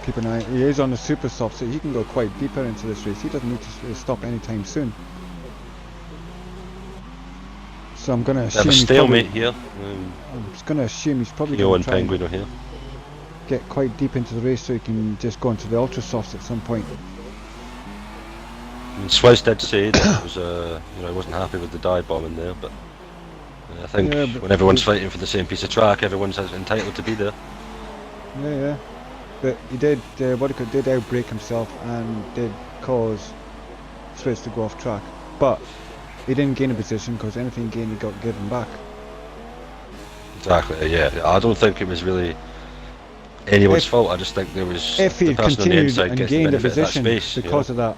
keep an eye. He is on the super soft, so he can go quite deeper into this race. He doesn't need to stop anytime soon. So I'm gonna Bit of assume a he's stalemate probably, here. I'm just gonna assume he's probably Keo gonna and try and Penguin are here. get quite deep into the race so he can just go into the ultra softs at some point. And Swizz did say that it was, he wasn't happy with the dive bomb in there, but I think Yeah, but when everyone's fighting for the same piece of track, everyone's entitled to be there. Yeah. But he did, Wadicott did outbrake himself and did cause Swizz to go off track. But he didn't gain a position because anything gained he got given back. Exactly, yeah. I don't think it was really anyone's fault. I just think there was If he the had person on the continued inside and gets the gained a benefit of that position space. because of that,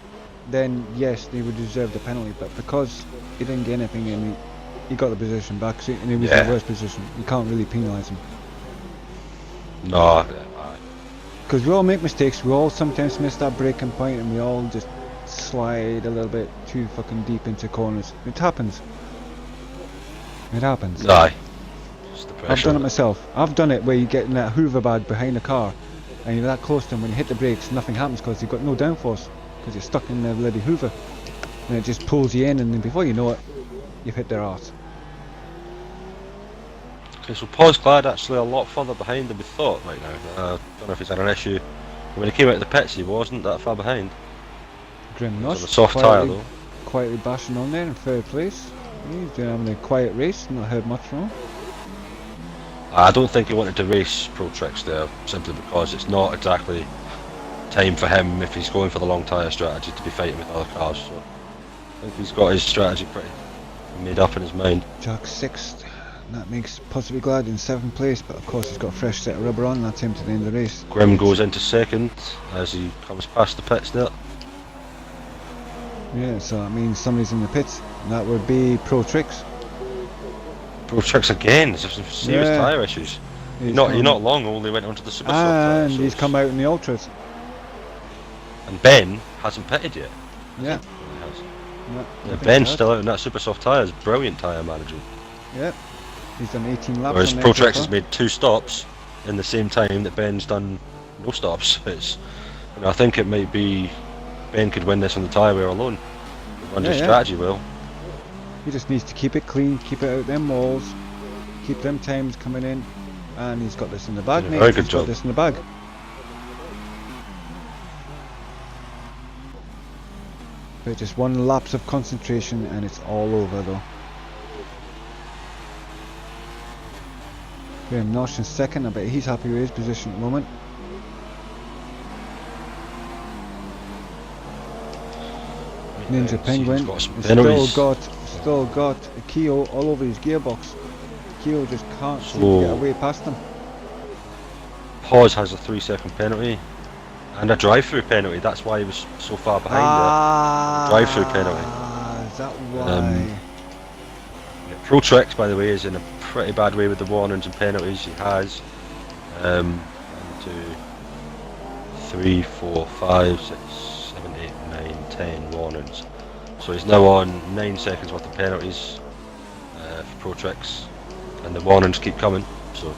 then yes, they would deserve the penalty. But because he didn't gain anything and he got the position back, so, and he was in the worst position, you can't really penalise him. No, Because we all make mistakes, we all sometimes miss that braking point and we all just slide a little bit too fucking deep into corners. It happens. It happens. aye. Just the pressure. I've done it myself. I've done it where you get in that hoover bag behind the car and you're that close to them, when you hit the brakes nothing happens because you've got no downforce because you're stuck in the bloody hoover and it just pulls you in, and then before you know it you've hit their arse. Okay, so Paul's glad actually a lot further behind than we thought right now. I don't know if he's had an issue. When he came out of the pits he wasn't that far behind. Grim He's Nush on a soft tyre though. quietly bashing on there in third place. He's doing having a quiet race, not heard much from him. I don't think he wanted to race Protrex there simply because it's not exactly time for him if he's going for the long tyre strategy to be fighting with other cars. So I think he's got his strategy pretty made up in his mind. Jack 6th, that makes possibly glad in 7th place, but of course he's got a fresh set of rubber on, and that's him to the end of the race. Grim goes into 2nd as he comes past the pits there. Yeah, so that means somebody's in the pits, and that would be Protrex. Protrex again, there's some serious Yeah. tyre issues. He's You're not long, only went onto the super soft tyre, and so he's it's- come out in the ultras. And Ben hasn't pitted yet. Yeah. He has. Yeah, I Yeah, think Ben's he still out in that super soft tyres, brilliant tyre management. has. Yeah. He's done 18 laps. Whereas on there so Protrex far. has made 2 stops in the same time that Ben's done no stops. It's, I think it might be Ben could win this on the tyre wear alone. Run his strategy well. He just needs to keep it clean, keep it out them walls, keep them times coming in, and he's got this in the bag, Yeah, mate. very good He's job. got this in the bag. But just one lapse of concentration and it's all over though. Graham Nosh in second, I bet he's happy with his position at the moment. Ninja Penguin has still got a Keo all over his gearbox. Keo just can't seem to get away past him. Pause has a 3-second penalty and a drive-through penalty. That's why he was so far behind. Drive-through penalty. Is that why? Pro Tricks, by the way, is in a pretty bad way with the warnings and penalties. He has 1, 2, 3, 4, 5, 6, 7, 8, 9, 10 warnings. So he's now on 9 seconds worth of penalties for Pro Tricks, and the warnings keep coming. So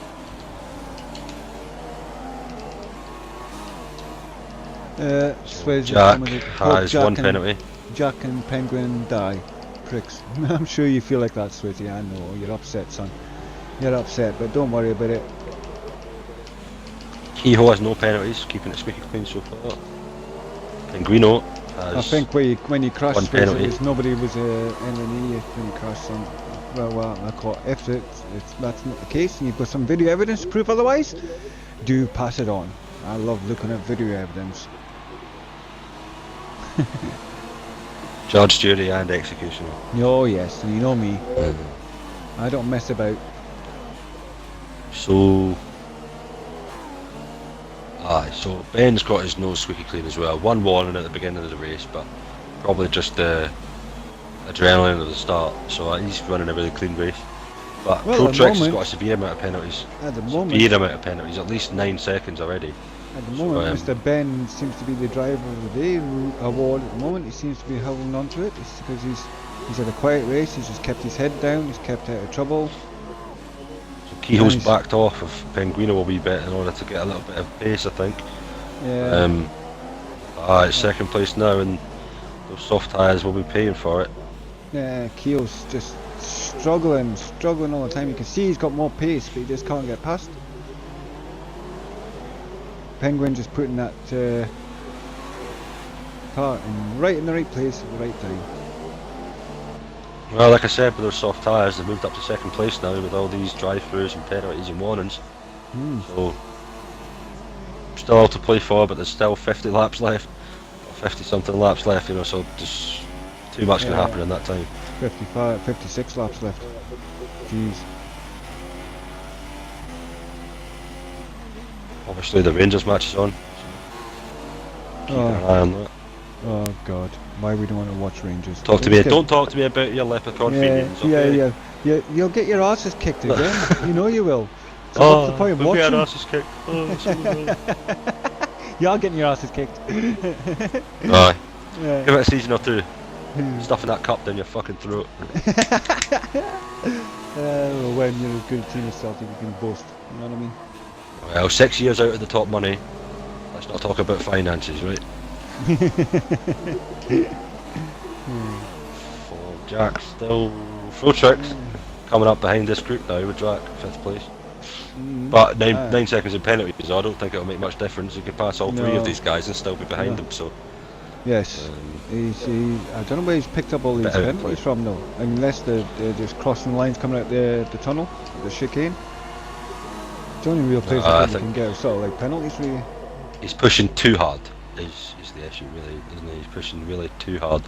Jack has one penalty. Jack and Penguin die. Pricks. I'm sure you feel like that, Swizzy. I know you're upset, son. You're upset, but don't worry about it. Kehoe has no penalties, keeping it squeaky clean so far. Penguino has I think when you crashed, Swizzy, nobody was NNE when you crashed, son. Well, I caught if that's not the case, and you've got some video evidence to prove otherwise, do pass it on. I love looking at video evidence. judge, jury, and executioner. Oh yes, and you know me. I don't mess about. So Ben's got his nose squeaky clean as well. One warning at the beginning of the race, but probably just the adrenaline at the start. So he's running a really clean race. But Pro Tricks has got a severe amount of penalties. At the moment, severe amount of penalties, at least 9 seconds already. At the moment, Mr. Ben seems to be the driver of the day award. At the moment, he seems to be holding on to it. It's because he's had a quiet race. He's just kept his head down. He's kept out of trouble. So Kehoe's backed off of Penguino a wee bit in order to get a little bit of pace, I think. Yeah. It's second place now, and those soft tyres will be paying for it. Yeah, Keo's just struggling all the time. You can see he's got more pace, but he just can't get past. Penguin just putting that car right in the right place at the right time. Well, like I said, with those soft tyres, they've moved up to second place now with all these drive-throughs and penalties and warnings. So still all to play for, but there's still 50 laps left, 50 something laps left, you know. So just too much can happen in that time. 56 laps left. Jeez. Obviously the Rangers match is on. So keep an eye on that. Oh God, why we don't want to watch Rangers? Don't talk to me about your leprechaun feelings. Okay? Yeah. You'll get your asses kicked again. You know you will. So what's the point of watching? We'll get our asses kicked. You are getting your asses kicked. Aye. Yeah. Give it a season or two. Stuffing that cup down your fucking throat. When you're as good a team as Celtic, you can boast. You know what I mean? Well, 6 years out of the top money. Let's not talk about finances, right? For Jack still Pro Tricks coming up behind this group now with Jack 5th place. But 9 seconds in penalties, so I don't think it'll make much difference. You can pass all 3 of these guys and still be behind them. So yes, I don't know where he's picked up all these penalties from though, unless they're just crossing lines coming out the tunnel, the chicane. It's the only real place I think you can get sort of like penalties really. He's pushing too hard. Is the issue really, isn't he? He's pushing really too hard.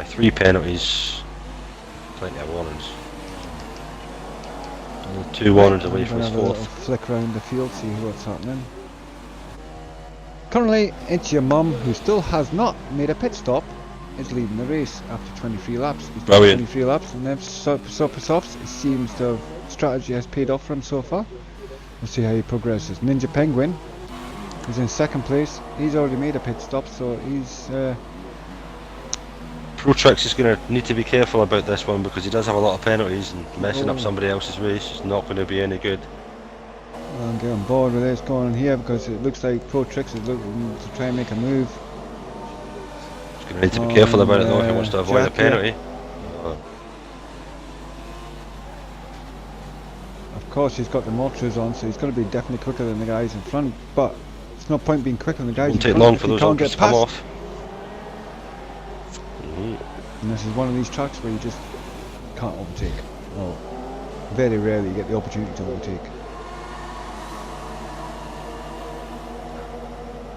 3 penalties, plenty of warnings. 2 warnings away from his 4th. Flick around the field, see what's happening. Currently, it's your mum, who still has not made a pit stop, is leading the race after 23 laps. He's done 23 laps, and then it seems the strategy has paid off for him so far. We'll see how he progresses. Ninja Penguin is in second place. He's already made a pit stop, so he's... Pro Tricks is going to need to be careful about this one because he does have a lot of penalties, and messing up somebody else's race is not going to be any good. I'm getting bored with this going on here because it looks like Pro Tricks is looking to try and make a move. He's going to need to be careful about it though if he wants to avoid a penalty. Of course he's got the Mortars on, so he's going to be definitely quicker than the guys in front, but it's no point being quicker than the guys in front. It won't take long for those ultras to come off. And this is one of these tracks where you just can't overtake. Well, very rarely you get the opportunity to overtake.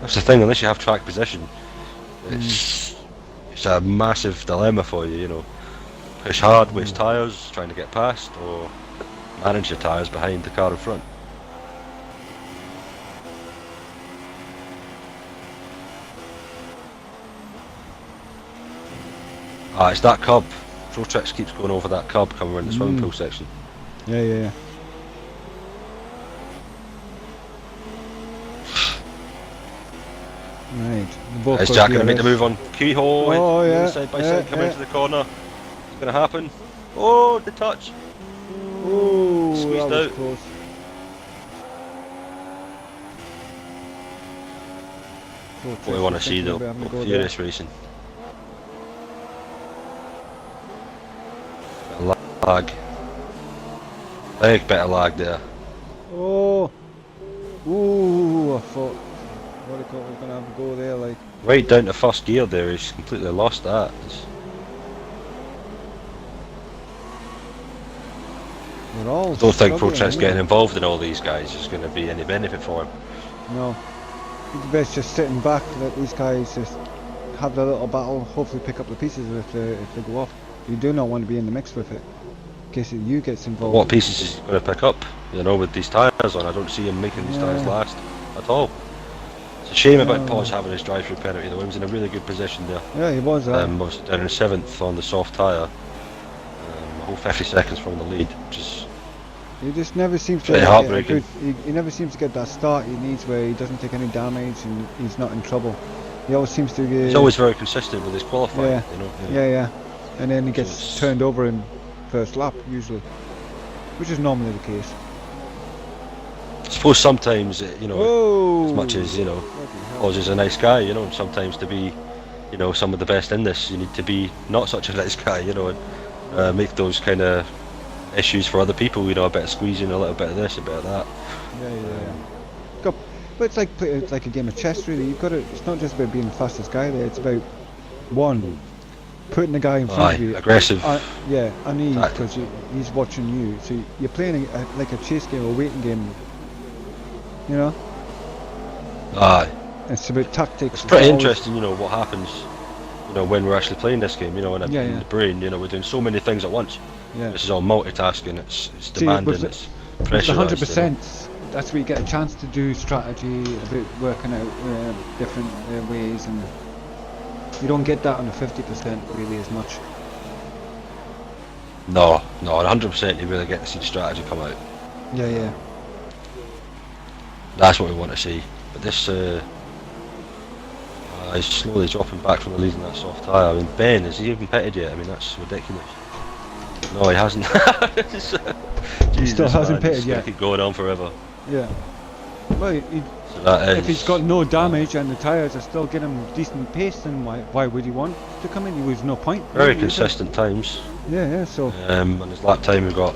That's the thing, unless you have track position, it's a massive dilemma for you, you know. Push hard, waste tyres, trying to get past, or manage your tyres behind the car in front. Ah, it's that curb. Protrix keeps going over that curb coming around the swimming pool section. Yeah. Right. Is Jack going to make the move on Keyhole? Oh yeah. Side by side, come into the corner. It's going to happen. Oh, the touch. Oh, squeezed that was out. close. What we want to see though, furious racing. Bit of lag. Big bit of lag there. Oh. Ooh, I thought what do you call it, was going to have a go there, like. Right down to first gear there, he's completely lost that. We're all I don't think struggling, Protrix isn't getting it? involved in all these guys is going to be any benefit for him. No. It's best just sitting back, let these guys just have their little battle, hopefully pick up the pieces if they go off. You do not want to be in the mix with it, in case you gets involved. What pieces is he going to pick up? You know, with these tyres on, I don't see him making these tyres last at all. It's a shame about Paz having his drive-through penalty though. He was in a really good position there. Yeah, he was. Was down in 7th on the soft tyre. A whole 50 seconds from the lead, which is He just never seems to pretty get heartbreaking. he never seems to get that start he needs where he doesn't take any damage and he's not in trouble. He always seems to get... He's always very consistent with his qualifying, Yeah. you know. Yeah. And then he gets Just- turned over in first lap, usually. Which is normally the case. I suppose sometimes, you know, Whoa! as much as, you know, Bloody hell. Oz is a nice guy, you know, sometimes to be, you know, some of the best in this, you need to be not such a nice guy, you know, and make those kind of issues for other people, you know, a bit of squeezing, a little bit of this, a bit of that. Yeah. But it's like a game of chess, really. You've got to. It's not just about being the fastest guy there. It's about putting the guy in front of you. Aggressive. Unease That- because he's watching you. So you're playing like a chase game or waiting game. You know. Aye. It's about tactics. It's pretty always- interesting, you know, what happens, you know, when we're actually playing this game, you know, in the brain, you know, we're doing so many things at once. Yeah. This is all multitasking, it's demanding, with it's It's pressurised. 100%. That's where you get a chance to do strategy, about working out different ways, and you don't get that on the 50% really as much. No, 100% you really get to see the strategy come out. Yeah. That's what we want to see. But this, he's slowly dropping back from the lead in that soft tyre. I mean, Ben, has he even pitted yet? I mean, that's ridiculous. No, he hasn't. He still hasn't pitted It's yet. gonna keep going on forever. Yeah. Well, So that is, if he's got no damage and the tyres are still getting him decent pace, then why would he want to come in? There's no point. very really, is there? consistent times. Yeah. So On his lap time, we got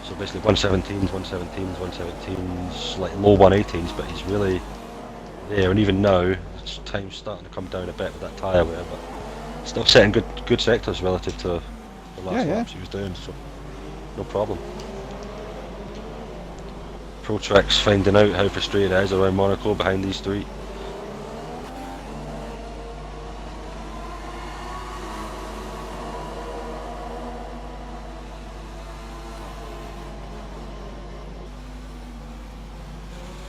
so basically 117s, like low 118s, but he's really there. And even now, his time's starting to come down a bit with that tyre wear, but still setting good sectors relative to the last Yeah. laps he was doing. So no problem. Protrix finding out how frustrated he is around Monaco behind these three.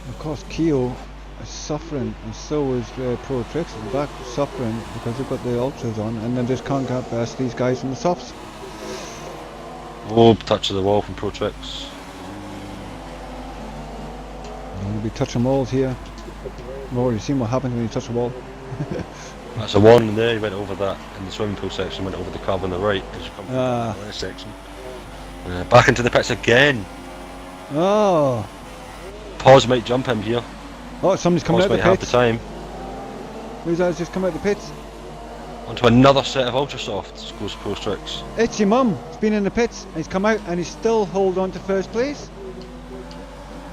of course Keo is suffering, and so is Protrix at the back suffering because they've got the ultras on, and they just can't get past these guys in the softs. Oh, touch of the wall from Protrix. You'll be touching walls here. We've already seen what happens when you touch a wall. That's a one there. He went over that in the swimming pool section. Went over the curb on the right as you come from the left section. Back into the pits again. Oh, Pause might jump him here. somebody's coming Pause out might the have the pits. time. Who's that just come out the pits? Onto another set of ultra softs goes Protrix. It's your mum. He's been in the pits. And he's come out and he's still hold on to first place.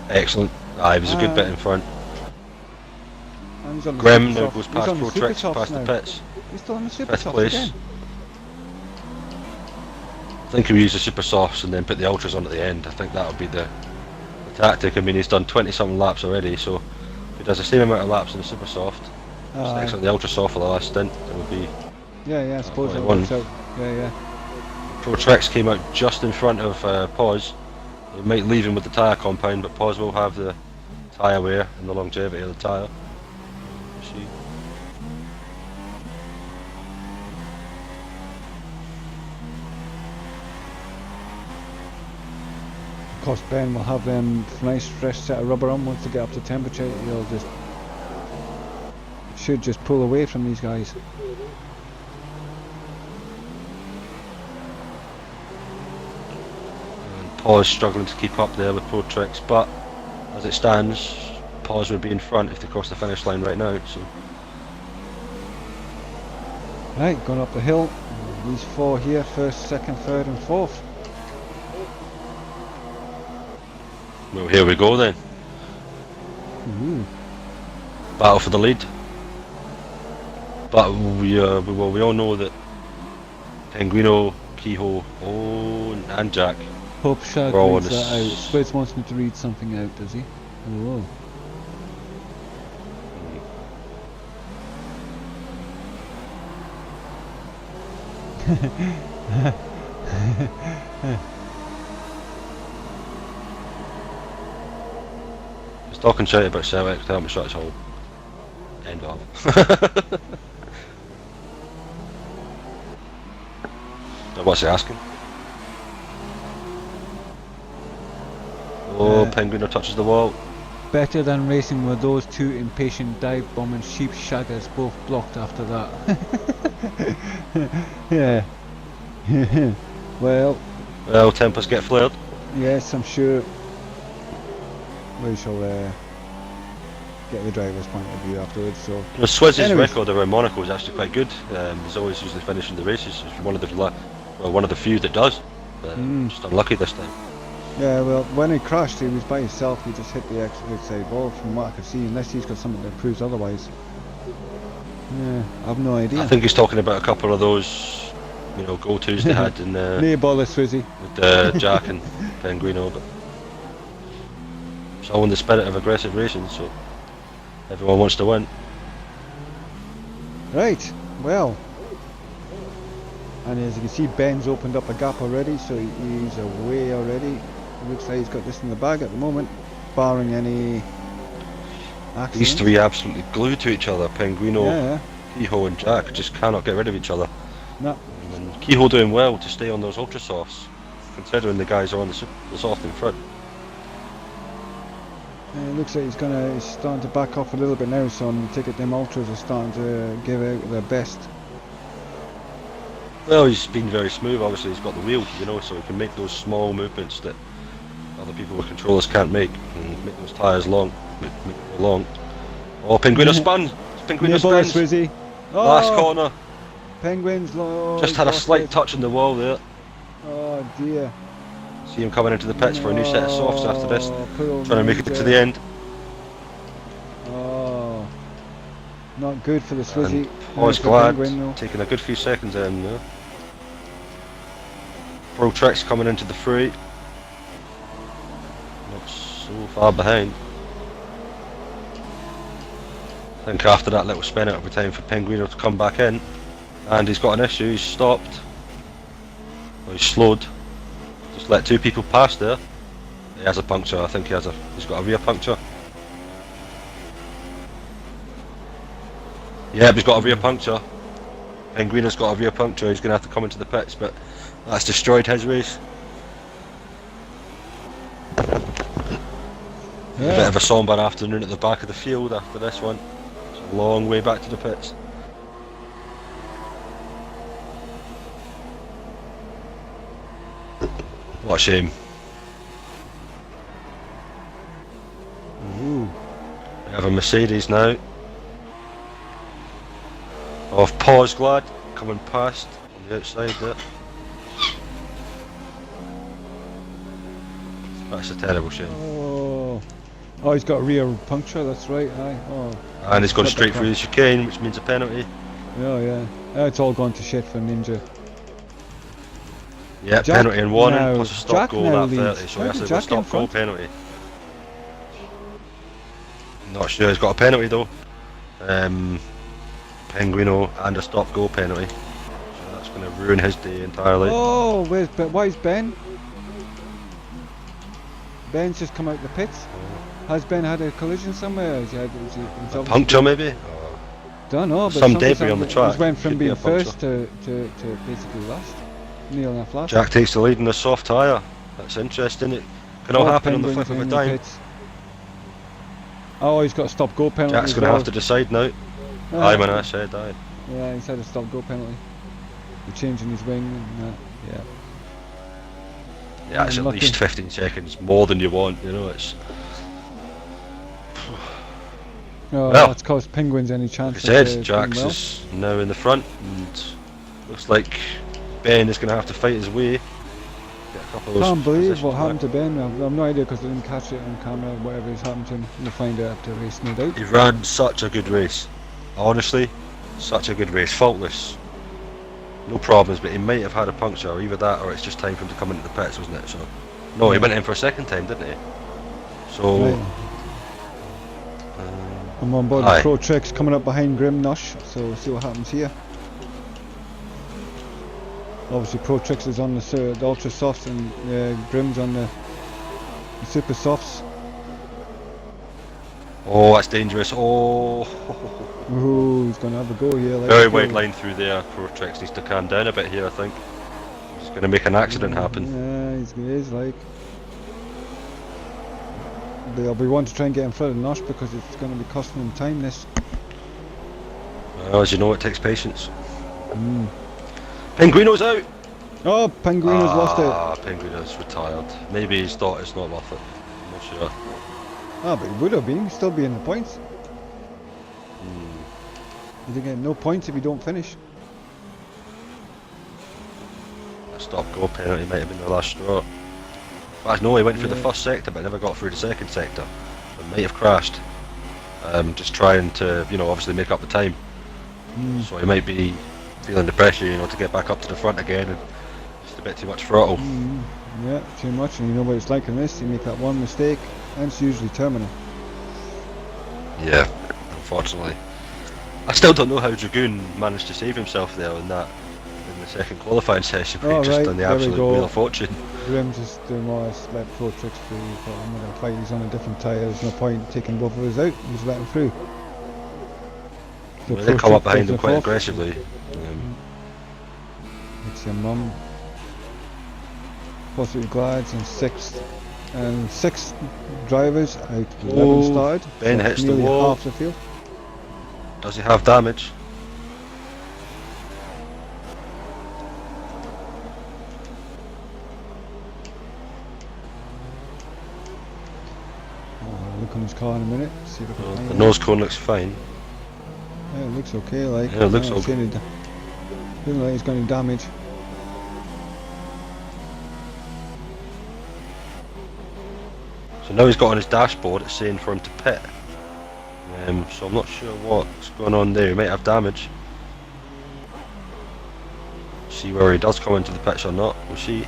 Excellent. He was a good bit in front. And he's on the Grim super now softs. goes He's past on the super Protrix, softs past the now. pits. He's still on the super 5th softs place. again. think he'll use the super softs and then put the ultras on at the end. I think that would be the tactic. I mean, he's done 20 something laps already, so if he does the same amount of laps in the super soft, sticks on the ultra soft for the last stint, it would be. Yeah, I suppose that works out. Yeah. Protrex came out just in front of Pause. It might leave him with the tyre compound, but Pause will have the tyre wear and the longevity of the tyre. See. Of course, Ben will have them nice fresh set of rubber on once they get up to temperature. He'll should just pull away from these guys. Pause struggling to keep up there with Protrex, but as it stands, Pause would be in front if they cross the finish line right now. So. Right, going up the hill. These four here, first, second, third and fourth. Well, here we go then. Ooh. Battle for the lead. But we all know that Penguino, Kehoe, and Jack. Hope Shag reads that out. Swiz wants me to read something out, does he? Oh. Just talking shit about Celtic, tell me shut his hole. End of. Now what's he asking? Oh, Penguino touches the wall. Better than racing with those two impatient dive bombing sheep shaggers both blocked after that. Yeah. Well, tempers get flared. yes, I'm sure we shall get the driver's point of view afterwards. So, Swiz's record around Monaco is actually quite good. He's always usually finishing the races. He's one of the few that does. Just unlucky this time. yeah, well, when he crashed, he was by himself. He just hit the outside wall, from what I could see, unless he's got something that proves otherwise. Yeah, I've no idea. I think he's talking about a couple of those, go-tos they had in No bother, Swizzy. with Jack and Penguino, but it's all in the spirit of aggressive racing, so everyone wants to win. Right, well, and as you can see, Ben's opened up a gap already, so he's away already. It looks like he's got this in the bag at the moment, barring any accidents. These three absolutely glued to each other. Penguino, Yeah. Kehoe and Jack just cannot get rid of each other. No. And Kehoe doing well to stay on those ultra softs, considering the guys are on the soft in front. It looks like he's starting to back off a little bit now, so I take it them ultras are starting to give out their best. Well, he's been very smooth. Obviously, he's got the wheel, so he can make those small movements that other people with controllers can't make, and make those tyres long. Make them long. Oh, Penguino spun! Penguino spins! Swizzy. Oh, Last corner. Penguin's low. Just had a slight touch on the wall there. Oh dear. See him coming into the pits for a new set of softs after this. Poor Trying to make it to the end. Oh, not good for the Swizzy. I was glad, taking a good few seconds in there. Protrex coming into the free. Not so far behind. I think after that little spin it will be time for Penguino to come back in. And he's got an issue, he's stopped. Well, he's slowed. Just let two people pass there. He has a puncture, I think he's got a rear puncture. Yeah, he's got a rear puncture. Penguino's got a rear puncture, he's going to have to come into the pits, but that's destroyed his race. Yeah. A bit of a somber afternoon at the back of the field after this one. It's a long way back to the pits. What a shame. Ooh. We have a Mercedes now. Of Pause Glad coming past on the outside there. That's a terrible shame. Oh, he's got a rear puncture, that's right. Aye. Oh. And he's gone straight through the chicane, which means a penalty. Oh yeah. It's all gone to shit for Ninja. Yeah, Jack penalty and warning, now- plus a stop Jack goal now at 30, leads. so How he has did to go Jack in stop goal front? penalty. Not sure, he's got a penalty though. Penguino and a stop goal penalty. So that's going to ruin his day entirely. Oh, where's Ben? Ben's just come out the pits. Has Ben had a collision somewhere? He's A puncture maybe? Or Don't know, but some somebody's debris on the track. He's went from Could be being a puncture. first to basically last. Neil and last. Jack takes the lead in the soft tyre. That's interesting. It can all happen on the Penguin's flip of a in the dime. pits. Oh, he's got a stop goal penalty. Jack's as going to well. have to decide now. Aye, man, I said aye. Yeah, he's had a stop goal penalty. He's changing his wing and that. Yeah. Yeah, it's at Unlucky. least 15 seconds more than you want, you know, it's... Oh, Well, that's caused Penguins any chance. Like I of, said, Jax doing well. is now in the front, and looks like Ben is going to have to fight his way. Get a couple of those Can't believe positions what happened back. to Ben. I've no idea because I didn't catch it on camera. Whatever has happened to him, we'll find out after the race, no doubt. He ran such a good race. Honestly, such a good race. Faultless. No problems, but he might have had a puncture, or either that, or it's just time for him to come into the pits, wasn't it? So, no, he went in for a second time, didn't he? So, Right. I'm on board Aye. the Pro Tricks coming up behind Grim Nush, so we'll see what happens here. Obviously Pro Tricks is on the Ultra Softs and Grim's on the Super Softs. oh, that's dangerous. Oh, Ooh, he's going to have a go here. very wide line through there. Protrix needs to calm down a bit here, I think. He's going to make an accident happen. Yeah, he is like. They'll be wanting to try and get in front of Nosh because it's going to be costing them time. This. Well, as you know, it takes patience. Penguino's out! Oh, Penguino's lost it. Ah, Penguino's retired. Maybe he's thought it's not worth it. I'm not sure. Ah, but he would have been. He'd still be in the points. You'd get no points if you don't finish. A stop goal penalty might have been the last straw. But no, he went through the first sector but never got through the second sector. So might have crashed. Just trying to, you know, obviously make up the time. So he might be feeling the pressure, you know, to get back up to the front again and just a bit too much throttle. Yeah, too much, and you know what it's like in this. You make that one mistake, and it's usually terminal. Yeah, unfortunately. I still don't know how Dragoon managed to save himself there in the second qualifying session. Where he just done the there we absolute go. wheel of fortune. Grim just more or less let Pro Tricks through. He thought, I'm going to fight. He's on a different tyre. There's no point taking both of us out. Just let him through. So Well, they Pro come up Tricks behind takes him the quite fourth. aggressively. It's your mum. Possibly glides and six drivers out. 11 Oh, started. Ben so hits the nearly wall. half the field. Does he have damage? I'll look on his car in a minute. See if I can Well, find the it. nose cone looks fine. Yeah, it looks okay. Like Yeah, it looks I don't see any doesn't like he's got any damage. So now he's got on his dashboard, it's saying for him to pit. So I'm not sure what's going on there. He might have damage. See where he does come into the pitch or not. We'll see. He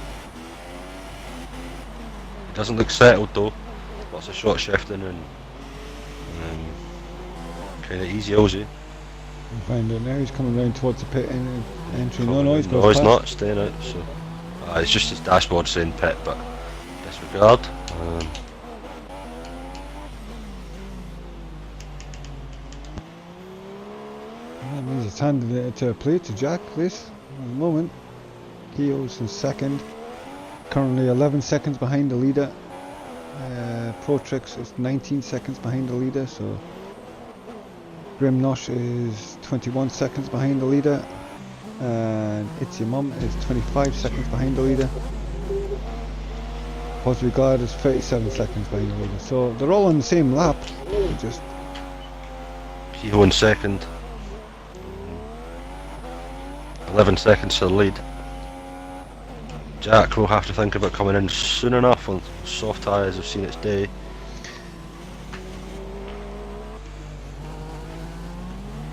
doesn't look settled though. Lots of short shifting and kind of easy Aussie. We'll find out now. He's coming round towards the pit entry. No, he's No, he's not staying out. So it's just his dashboard saying pit, but disregard. That means it's handed it to a play to Jack. This at the moment. Keogh's in second. Currently 11 seconds behind the leader. Protrix is 19 seconds behind the leader. So Grim Nosh is 21 seconds behind the leader. And It's Your Mum is 25 seconds behind the leader. Positive Glide is 37 seconds behind the leader. So they're all on the same lap. They're just Kehoe in second. 11 seconds to the lead. Jack will have to think about coming in soon enough when soft tyres have seen its day.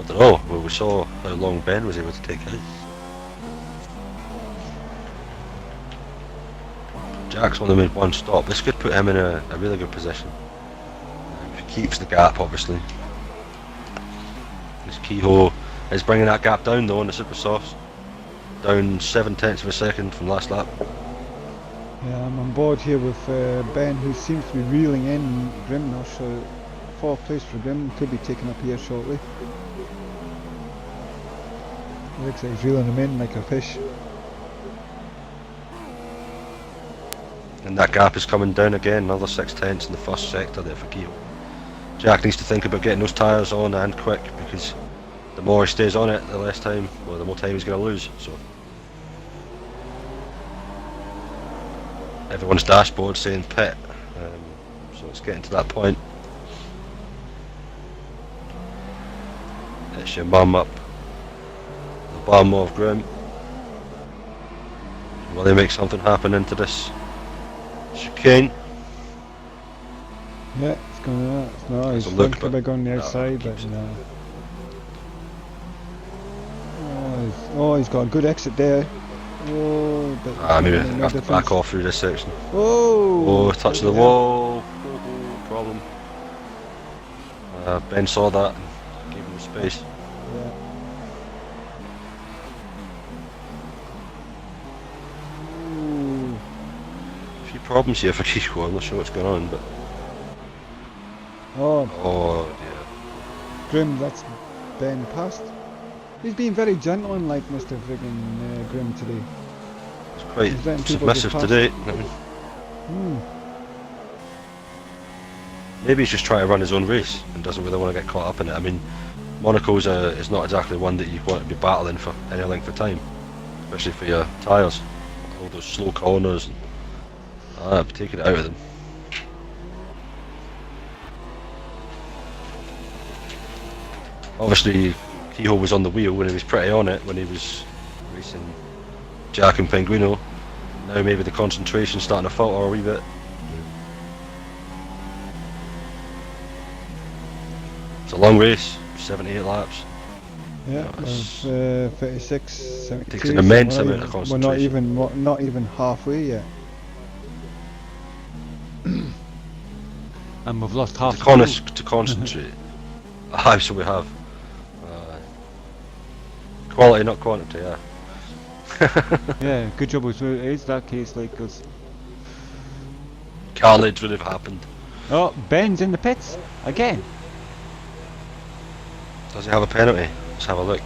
I don't know, well, we saw how long Ben was able to take his. Jack's only made one stop. This could put him in a really good position. If he keeps the gap, obviously. This Kehoe is bringing that gap down though on the super softs. Down 0.7 of a second from last lap. Yeah, I'm on board here with Ben, who seems to be reeling in Grim now, so 4th place for Grim could be taken up here shortly. Looks like he's reeling him in like a fish. And that gap is coming down again, another 0.6 in the first sector there for Kehoe. Jack needs to think about getting those tyres on and quick, because the more he stays on it, the less time, well, the more time he's going to lose. So everyone's dashboard saying pit, so it's getting to that point. It's your mum up the bum of Grim. Will they make something happen into this chicane? Yeah, it's going to, no, he's look, thinking about going the no, outside, but no. Oh, he's got a good exit there. Oh, but maybe no have to back off through this section. Oh, touching the wall. Problem. Ben saw that and gave him the space. Yeah. Ooh. A few problems here for Kehoe. I'm not sure what's going on, but oh dear. Grim, that's Ben past. He's been very gentleman-like, Mr. Friggin' Grim today. It's quite He's letting people submissive get past. today. I mean, maybe he's just trying to run his own race and doesn't really want to get caught up in it. I mean, Monaco's is not exactly one that you want to be battling for any length of time, especially for your tyres. All those slow corners, and taking it out of them. Obviously, Kehoe was on the wheel when he was pretty on it when he was racing Jack and Penguino. Now maybe the concentration's starting to falter a wee bit. It's a long race, 78 laps. Yeah, It's- 36, 72. Takes an immense We're not amount of even- concentration. We're not even halfway yet. And we've lost half. To concentrate. So we have. Quality, not quantity, yeah. Yeah, good job with it is that case, like, cause Carnage would have happened. oh, Ben's in the pits again. Does he have a penalty? Let's have a look.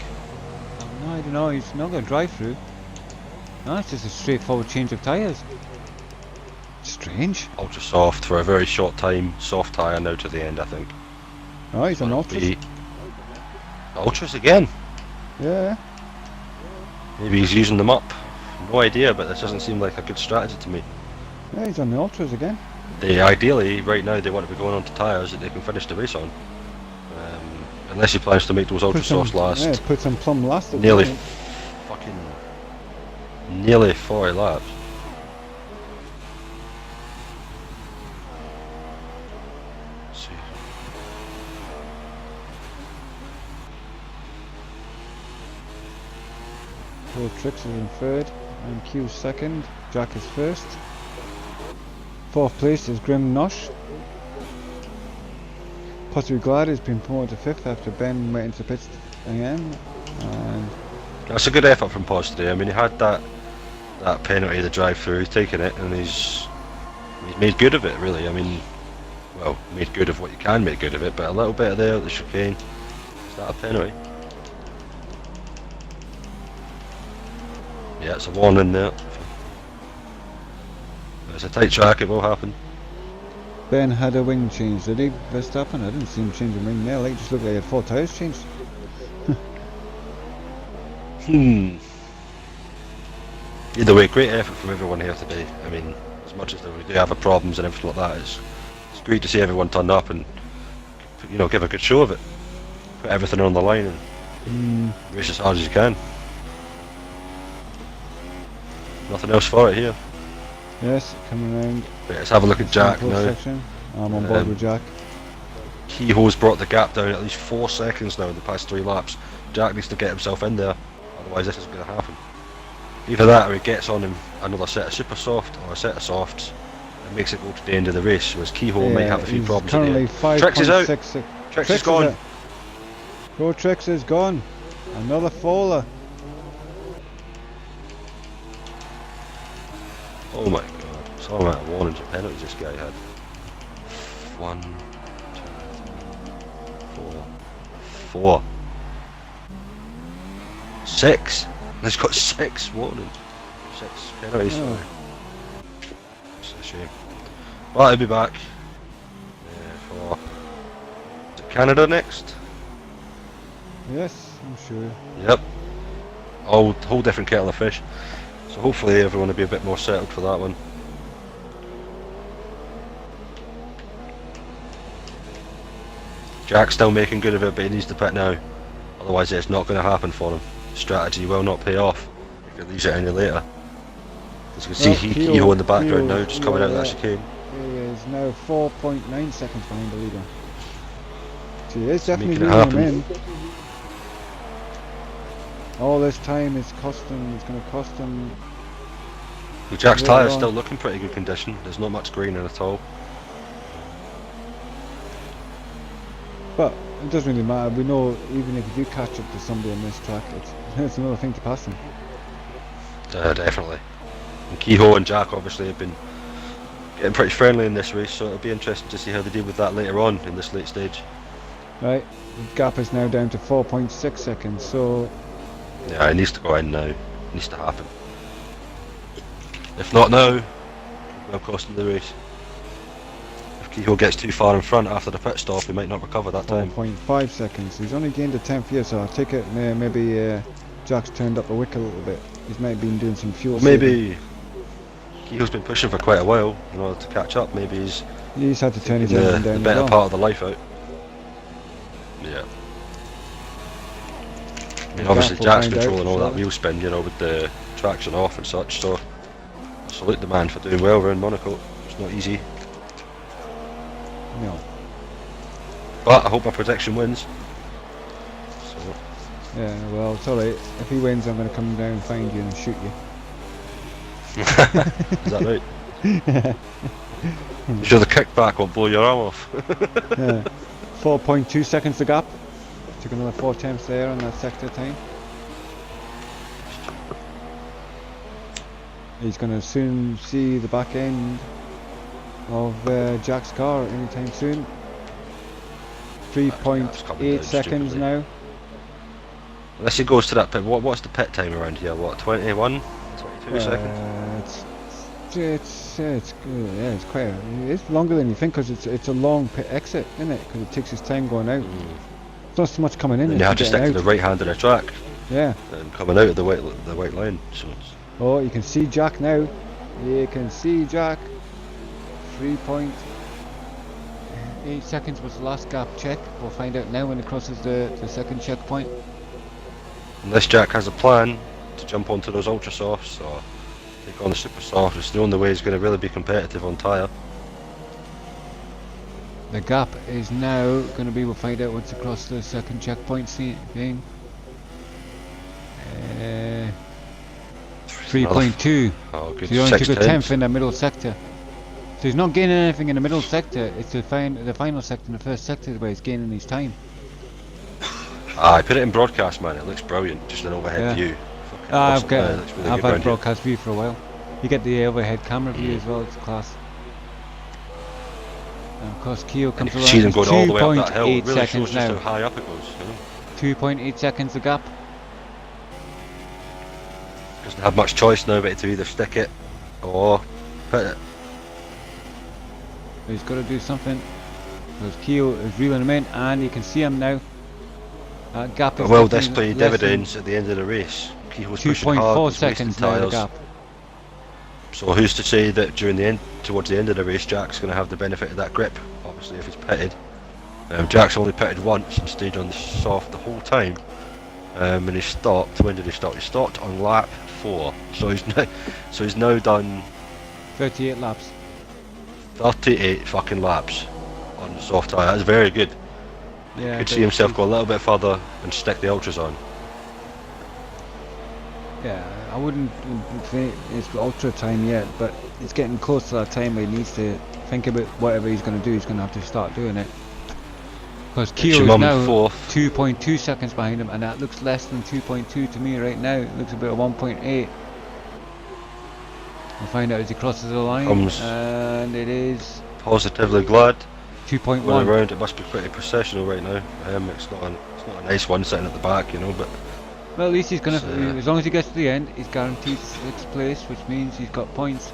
No, I don't know. He's not going to drive through. No, it's just a straightforward change of tyres. Strange. Ultra soft for a very short time. Soft tyre now to the end, I think. Oh, he's on ultras. Ultras again. Yeah. Maybe he's using them up. No idea, but this doesn't seem like a good strategy to me. Yeah, he's on the ultras again. Ideally, right now, they want to be going on to tyres that they can finish the race on. Unless he plans to make those ultra softs last. Yeah, put some plumb last. At Nearly the moment. nearly 40 laps. Let's see. Pro Tricks is in third, and Q second. Jack is first. 4th place is Grim Nosh. Possibly Glad has been promoted to 5th after Ben went into the pits again. And That's a good effort from Pos today. I mean, he had that penalty, the drive-through, he's taken it, and he's made good of it, really. I mean, well, made good of what you can make good of it, but a little bit there at the chicane. Is that a penalty? Yeah, it's a warning there. It's a tight track, it will happen. Ben had a wing change, did he? Verstappen? I didn't see him change a wing there. Like, just looked like he had 4 tyres changed. Either way, great effort from everyone here today. I mean, as much as we do have our problems and everything like that, it's great to see everyone turn up and, you know, give a good show of it. Put everything on the line and race as hard as you can. Nothing else for it here. Yes, coming around. Right, let's have a look at Jack Central now. section. I'm on board with Jack. Kehoe's brought the gap down at least 4 seconds now in the past 3 laps. Jack needs to get himself in there, otherwise this is going to happen. Either that or he gets on him another set of super soft or a set of softs and makes it go to the end of the race, so his keyhole might have a few he's problems at the currently end. 5.6. Trix is out! Trix is gone! Go Trix is gone. Another faller. Oh my god, so amount of warnings and penalties this guy had. 1, 2, 3, 4. 6! He's got 6 warnings. 6 penalties. Oh. It's a shame. But I'll be back for is it Canada next. Yes, I'm sure. Yep. Whole different kettle of fish. So hopefully everyone will be a bit more settled for that one. Jack's still making good of it, but he needs to pit now. Otherwise it's not going to happen for him. Strategy will not pay off if he leaves it any later. As you can see, Kehoe in the background now, just coming out of that chicane. He is now 4.9 seconds behind the leader. So he is definitely Making it leading him happen. in. All this time is going to cost him. Well, Jack's Later tyre's on. still looking pretty good condition. There's not much greening at all. But it doesn't really matter. We know even if you do catch up to somebody on this track, it's another thing to pass them. Definitely. And Kehoe and Jack obviously have been getting pretty friendly in this race, so it'll be interesting to see how they deal with that later on in this late stage. Right, the gap is now down to 4.6 seconds, so Yeah, it needs to go in now. It needs to happen. If not now, well costing the race. If Kehoe gets too far in front after the pit stop, he might not recover that time. 4.5 seconds. He's only gained a tenth here, so I take it maybe Jack's turned up the wick a little bit. He's maybe been doing some fuel saving. Maybe Kehoe's been pushing for quite a while in order to catch up. Maybe he's He's had to turn his taking engine the down better as well. part of the life out. Yeah. I mean, obviously We'll Jack's find out controlling all that shortly. wheel spin, you know, with the traction off and such, so I salute the man for doing well around Monaco. It's not easy, No. but I hope my prediction wins. So, Yeah, well, it's alright. If he wins, I'm going to come down and find you and shoot you. is that right? You sure the kickback won't blow your arm off? Yeah. 4.2 seconds the gap. Took another 4 attempts there on that sector time. He's going to soon see the back end of Jack's car anytime soon. That's coming down 3.8 seconds stupidly. now. Unless he goes to that pit, what's the pit time around here? What, 21? 22 seconds? It's quite. It's longer than you think because it's a long pit exit, isn't it? Because it takes its time going out. It's not so much coming in. And you have to stick to the right hand of the track Yeah. and coming out of the white line. So it's, Oh, you can see Jack now. You can see Jack. 3.8 seconds was the last gap check. We'll find out now when it crosses the second checkpoint. unless Jack has a plan to jump onto those ultra softs or take on the super softs, it's the only way he's going to really be competitive on tyre. The gap is now going to be, we'll find out once across the second checkpoint thing. 3.2. Oh, good. So he only 6 took a tenths. tenth in the middle sector. So he's not gaining anything in the middle sector. It's the final sector and the first sector where he's gaining his time. I put it in broadcast, man. It looks brilliant. Just an overhead Yeah. view. Fucking awesome. Yeah, it looks really I've good had round here. broadcast view for a while. You get the overhead camera view as well. It's class. And of course, Kehoe And comes you can around. see them going all the way up that hill. It 2.8 really shows seconds just how now. high up it goes. You know? 2.8 seconds the gap. Doesn't have much choice now but to either stick it or pit it. He's got to do something. Because Kehoe is reeling him in, and you can see him now. That gap is Well, this definitely played less than dividends at the end of the race. Kehoe's pushing hard, 2.4 he's wasting seconds now the tyres. gap. So who's to say that towards the end of the race, Jack's going to have the benefit of that grip? Obviously, if he's pitted. Jack's only pitted once and stayed on the soft the whole time. And he stopped. When did he stop? He stopped on lap 4. So he's now done 38 laps. 38 fucking laps on the soft tyre. That's very good. Yeah. Could see himself go a little bit further and stick the ultras on. Yeah, I wouldn't say it's ultra time yet, but it's getting close to that time where he needs to think about whatever he's going to do. He's going to have to start doing it. Because Keo is now 2.2 seconds behind him, and that looks less than 2.2 to me right now. It looks about 1.8. We'll find out as he crosses the line, and it is positively glad. 2.1. Going around, it must be pretty processional right now. It's not a nice one sitting at the back, you know, but. Well, at least he's gonna. As long as he gets to the end, he's guaranteed 6th place, which means he's got points.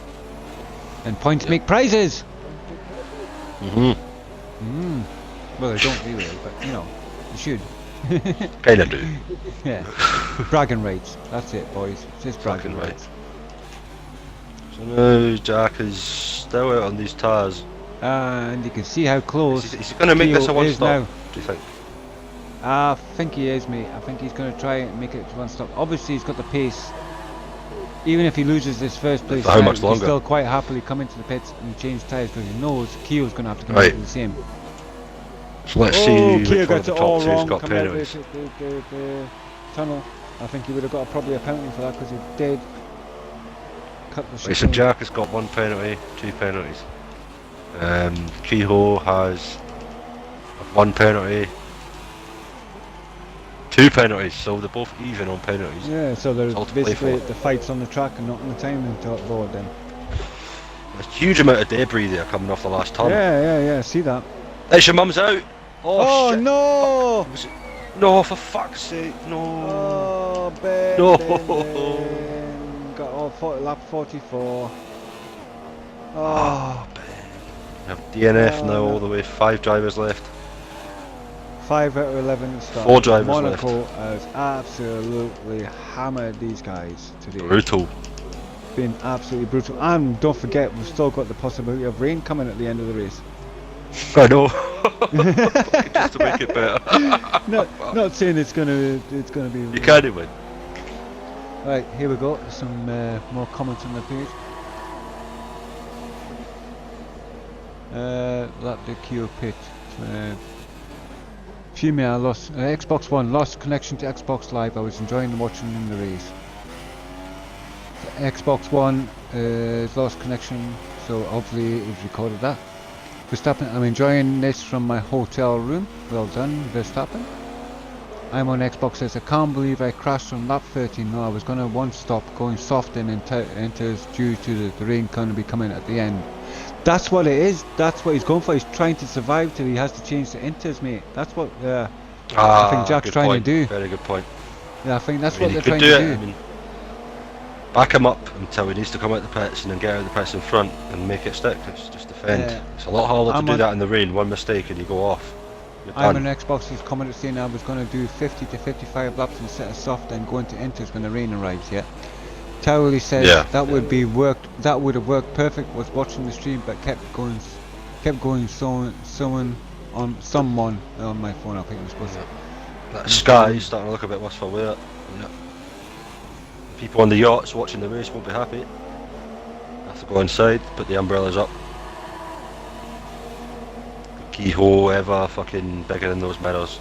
And points make prizes. Well, they don't really, but you know, you should. Kinda do. Yeah. Bragging rights. That's it, boys. It's just bragging rights. So now Jack is still out on these tires. And you can see how close. Is he going to make this a one stop? Now. Do you think? I think he is, mate. I think he's going to try and make it to one stop. Obviously, he's got the pace. Even if he loses this first place, how much longer? He'll still quite happily come into the pits and change tyres because he knows Keo's going to have to come out with the same. So let's see which Keo one of gets the it top all two's wrong. got Coming out penalties. the tunnel. I think he would have got probably a penalty for that because he did cut the shit. So Jack has got 1 penalty, 2 penalties. Kehoe has 1 penalty, 2 penalties, so they're both even on penalties. Yeah, so there's basically the fight's on the track and not on the timing board then. There's a huge amount of debris there coming off the last turn. Yeah, see that. There's your mum's out! Oh shit. no! No, for fuck's sake, no! Oh, Ben, No! Ben. Got all lap 44. Oh, Ben. We have DNF now all the way, 5 drivers left. 5 out of 11 start. 4 drivers Monaco left. has absolutely hammered these guys today. Brutal. Been absolutely brutal. And don't forget, we've still got the possibility of rain coming at the end of the race. I know. Just to make it better. not saying it's gonna be. You can't win. Right, here we go. Some more comments on the page. Lap the Keo pit. Female lost Xbox One lost connection to Xbox Live. I was enjoying watching in the race. The Xbox One has lost connection, so hopefully it's recorded that. Verstappen, I'm enjoying this from my hotel room. Well done, Verstappen. I'm on Xbox says, I can't believe I crashed on lap 13. No, I was going to one stop, going soft and enters due to the rain going to be coming at the end. That's what it is. That's what he's going for. He's trying to survive till he has to change the inters, mate. That's what I think Jack's trying to do. Very good point. Yeah, I think that's what they're trying to do. I mean, back him up until he needs to come out the pits and then get out of the pits in front and make it stick. It's just defend. Yeah. It's a lot harder to do that in the rain. One mistake and you go off. I'm on Xbox. He's commented saying I was going to do 50 to 55 laps and set a soft and go into inters when the rain arrives. Yeah. Towley says that would have worked perfect. Was watching the stream but kept going someone on my phone. I think it was supposed to. That sky is starting to look a bit worse for wear. Yeah. People on the yachts watching the race won't be happy. Have to go inside, put the umbrellas up. Keyhole ever fucking bigger than those mirrors.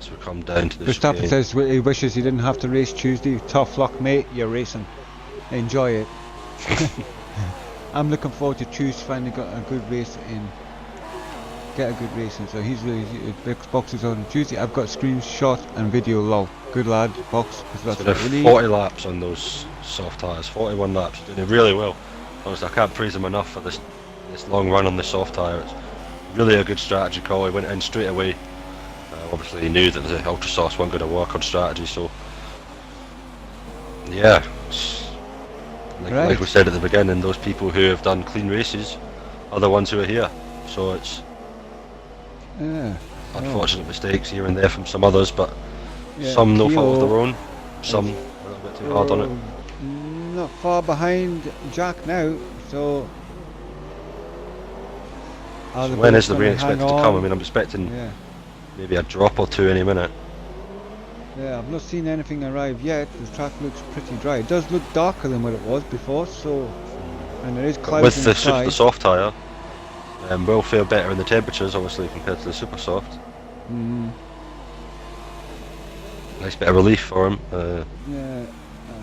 So we come down to the Verstappen says he wishes he didn't have to race Tuesday. Tough luck, mate. You're racing. Enjoy it. I'm looking forward to Tuesday. Finally got a good race in. Get a good race in. So he's really Xbox is on Tuesday. I've got screenshot and video log. Good lad, Box. So they're 40 laps on those soft tyres. 41 laps. Doing really well. Honestly, I can't praise him enough for this long run on the soft tyre. It's really a good strategy call. He went in straight away. Obviously he knew that the ultra softs weren't going to work on strategy, so yeah, like we said at the beginning, those people who have done clean races are the ones who are here, so it's unfortunate mistakes here and there from some others, but some no fault of their own, some a little bit too hard on it. Not far behind Jack now, so when is the rain expected to come? I mean, I'm expecting maybe a drop or two any minute. Yeah, I've not seen anything arrive yet. The track looks pretty dry. It does look darker than what it was before, so and there is clouds in the sky. With the soft tyre, will feel better in the temperatures, obviously, compared to the super soft. Mm. Nice bit of relief for him.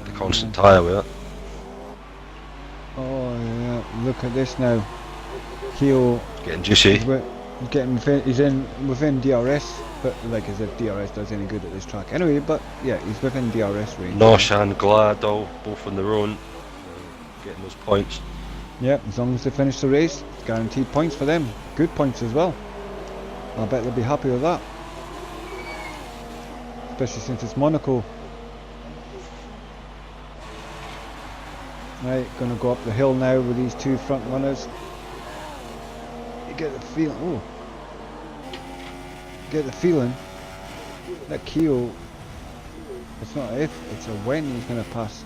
The constant tyre with it. Oh yeah, look at this now. Keo Getting juicy. he's in within DRS, but like as if DRS does any good at this track. Anyway, but yeah, he's within DRS range. Nosh and Glad all both on their own, getting those points. Yeah, as long as they finish the race, guaranteed points for them. Good points as well. I bet they'll be happy with that. Especially since it's Monaco. Right, gonna go up the hill now with these two front runners. You get the feeling, get the feeling that Keo, it's not if, it's a when he's gonna pass.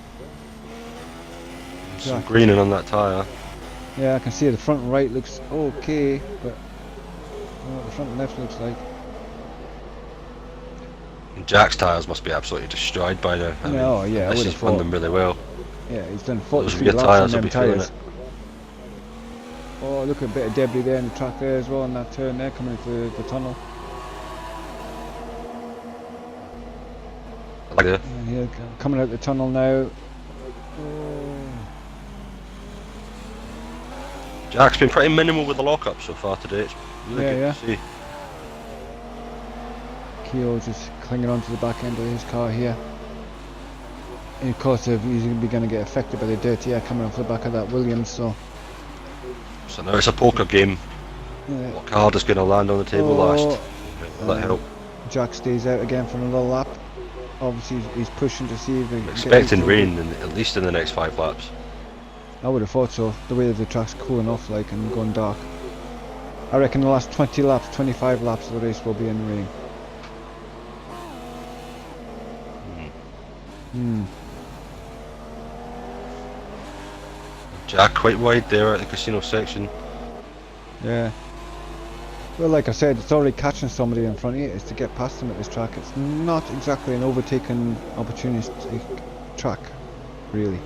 Some greening on that tyre. Yeah, I can see the front right looks okay, but I don't know what the front left looks like. Jack's tyres must be absolutely destroyed by now. I mean, I would have he's run them really well. Yeah, he's done Those 43 rear laps tyres on will them be feeling tyres. it. Oh, look at a bit of debris there in the track there as well, on that turn there coming into the tunnel. Like that. And here, coming out the tunnel now. Oh. Jack's been pretty minimal with the lockup so far today. It's really good Yeah. to see. Keo just clinging onto the back end of his car here. And of course, he's going to get affected by the dirty air coming off the back of that Williams, so... So now it's a poker game. Yeah. What card is going to land on the table last? Will that help? Jack stays out again for another lap. Obviously, he's pushing to see if he can Expecting rain at least in the next 5 laps. I would have thought so, the way that the track's cooling off like and going dark. I reckon the last 20 laps, 25 laps of the race will be in rain. Jack quite wide there at the casino section. Yeah. Well, like I said, it's already catching somebody in front of you. It's to get past them at this track. It's not exactly an overtaking opportunistic track, really.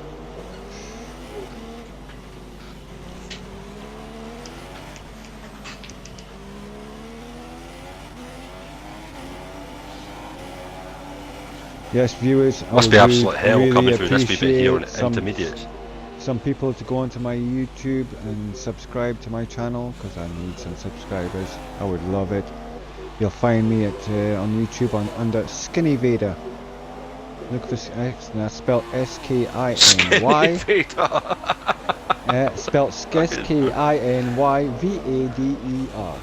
Yes, viewers, Must be absolute hell really coming through this wee bit here on appreciate intermediates. some people to go onto my YouTube and subscribe to my channel, because I need some subscribers. I would love it. You'll find me at on YouTube under Skinny Vader. Look for X, and that's spelled S-K-I-N-Y. Spelled S-K-I-N-Y-V-A-D-E-R.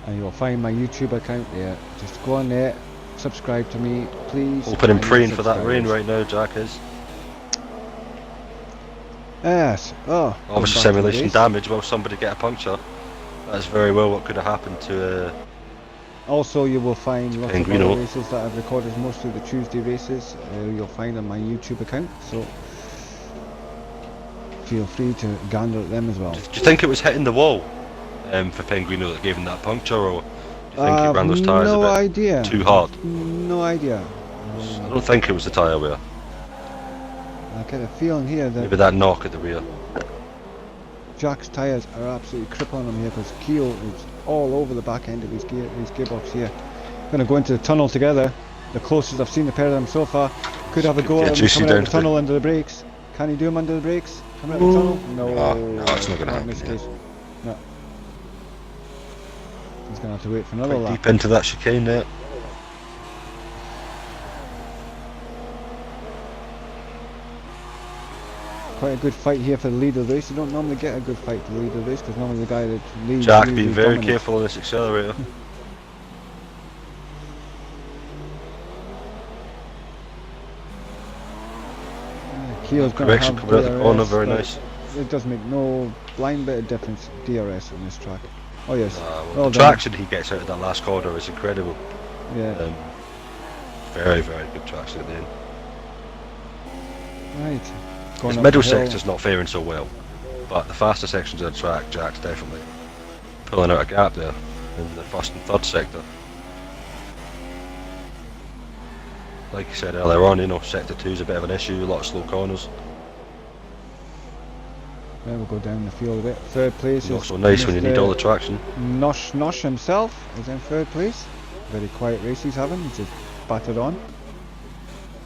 And you'll find my YouTube account there. Just go on there, subscribe to me, please. Hoping and I need praying for that rain subscribers. right now, Jack is. Yes. Oh. Obviously come back to the simulation race. damage, will somebody get a puncture? That's very well what could have happened to Also, you will find lots of Penguino. other races that I've recorded, mostly the Tuesday races. You'll find on my YouTube account, so feel free to gander at them as well. Do you think it was hitting the wall for Penguino that gave him that puncture, or do you think he ran those tyres no a bit idea. too hard? No idea. I don't think it was the tyre wear. I get a feeling here that Maybe that knock at the rear. Jack's tyres are absolutely crippling him here, because Keo is all over the back end of his gearbox here. Going to go into the tunnel together. The closest I've seen the pair of them so far. Could have a go Yeah, at him juicy coming out down the to the- tunnel under the brakes. Can he do him under the brakes? Coming out the tunnel? No, No, it's not gonna in happen, this yeah. case. No. He's going to have to wait for another Quite lap. deep into that chicane there. Quite a good fight here for the lead of the race. You don't normally get a good fight for the lead of the race, because normally the guy that leads Jack usually being very dominates. careful on this accelerator. Keo's going to Correction have coming out the corner, DRS, very but nice. It does make no blind bit of difference, DRS on this track. Oh yes, Well, well the done. traction he gets out of that last corner is incredible. Yeah, Very, very good traction at the end. right. His Going up middle the hill. sector's not faring so well, but the faster sections of the track, Jack's definitely pulling out a gap there in the first and third sector. Like you said earlier on, you know, sector 2 is a bit of an issue, a lot of slow corners. Yeah, we'll go down the field a bit. Third place Not is so nice when you need all the Mr. traction. Nosh himself is in third place. Very quiet race he's having. He's just battered on.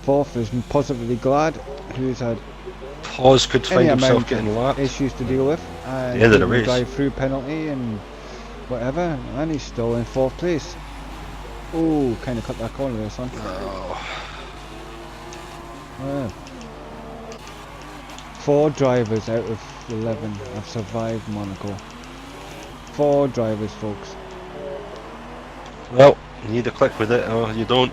Fourth is Positively Glad, who's had Pause could any find himself amount getting of lapped. issues to deal with, and The end of the given a race. drive-through penalty and whatever, and he's still in 4th place. Oh, kind of cut that corner there, son. Oh. Yeah. 4 drivers out of 11 have survived Monaco. 4 drivers, folks. Well, you either click with it or you don't.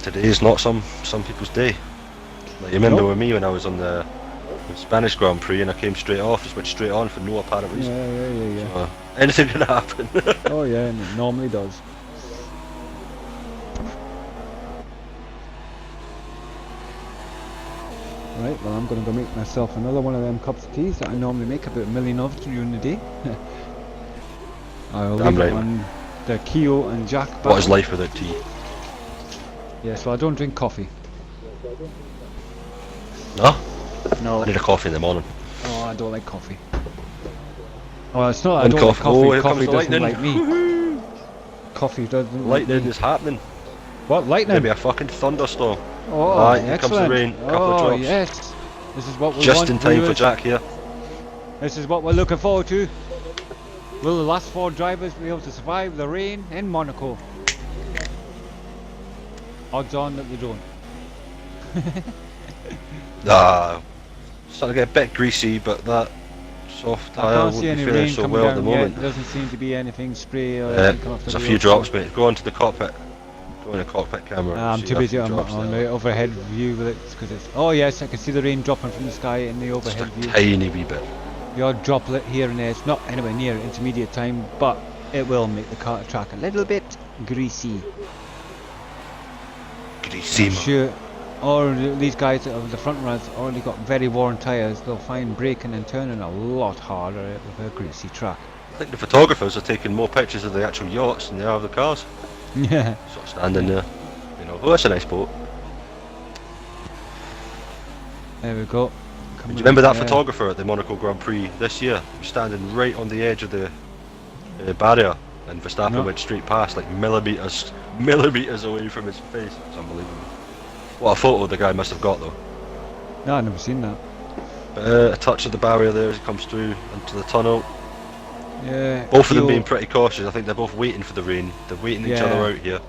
Today is not some people's day. Like, you remember Nope. with me when I was on the Spanish Grand Prix and I came straight off, just went straight on for no apparent reason. Yeah. So, anything can happen. Oh yeah, and it normally does. Right, well I'm going to go make myself another one of them cups of teas that I normally make about 1 million of during the day. I'll Damn leave it right. on the Keo and Jack What is battle. life without tea? Yes, well I don't drink coffee. No? No. I need a coffee in the morning. Oh, I don't like coffee. Well, it's not that I One don't like coffee. coffee, Oh, here coffee comes the doesn't lightning. like me. Coffee doesn't like Lightning me. is happening. What, lightning? Maybe a fucking thunderstorm. Oh, Aye, here comes excellent. the rain. Couple of Oh, drops. yes. This is what we Just want, in time for viewers. Jack here. This is what we're looking forward to. Will the last 4 drivers be able to survive the rain in Monaco? Odds on that they don't. Starting to get a bit greasy, but that soft I tire can't won't see be any feeling rain so coming well at down the yet. moment. There doesn't seem to be anything spray or anything coming off the There's a road, few drops, so- mate. Go onto the cockpit. Go in the cockpit camera. I'm See too a busy few on drops the there. overhead view with it because it's. Oh yes, I can see the rain dropping from the sky in the Just overhead a view. tiny wee bit. The odd droplet here and there. It's not anywhere near intermediate time, but it will make the car track a little bit greasy. Greasy, I'm man. sure. Or these guys that are the front runners already got very worn tyres. They'll find braking and turning a lot harder with a greasy track. I think the photographers are taking more pictures of the actual yachts than they are of the cars. Yeah. Sort of standing there. You know, oh, that's a nice boat. There we go. Do you remember that photographer at the Monaco Grand Prix this year? He was standing right on the edge of the barrier, and Verstappen No. went straight past, like millimeters away from his face. It's unbelievable. What a photo the guy must have got though. No, I've never seen that. But, a touch of the barrier there as he comes through into the tunnel. Yeah. Both of them Keo- being pretty cautious. I think they're both waiting for the rain. They're waiting each other out here.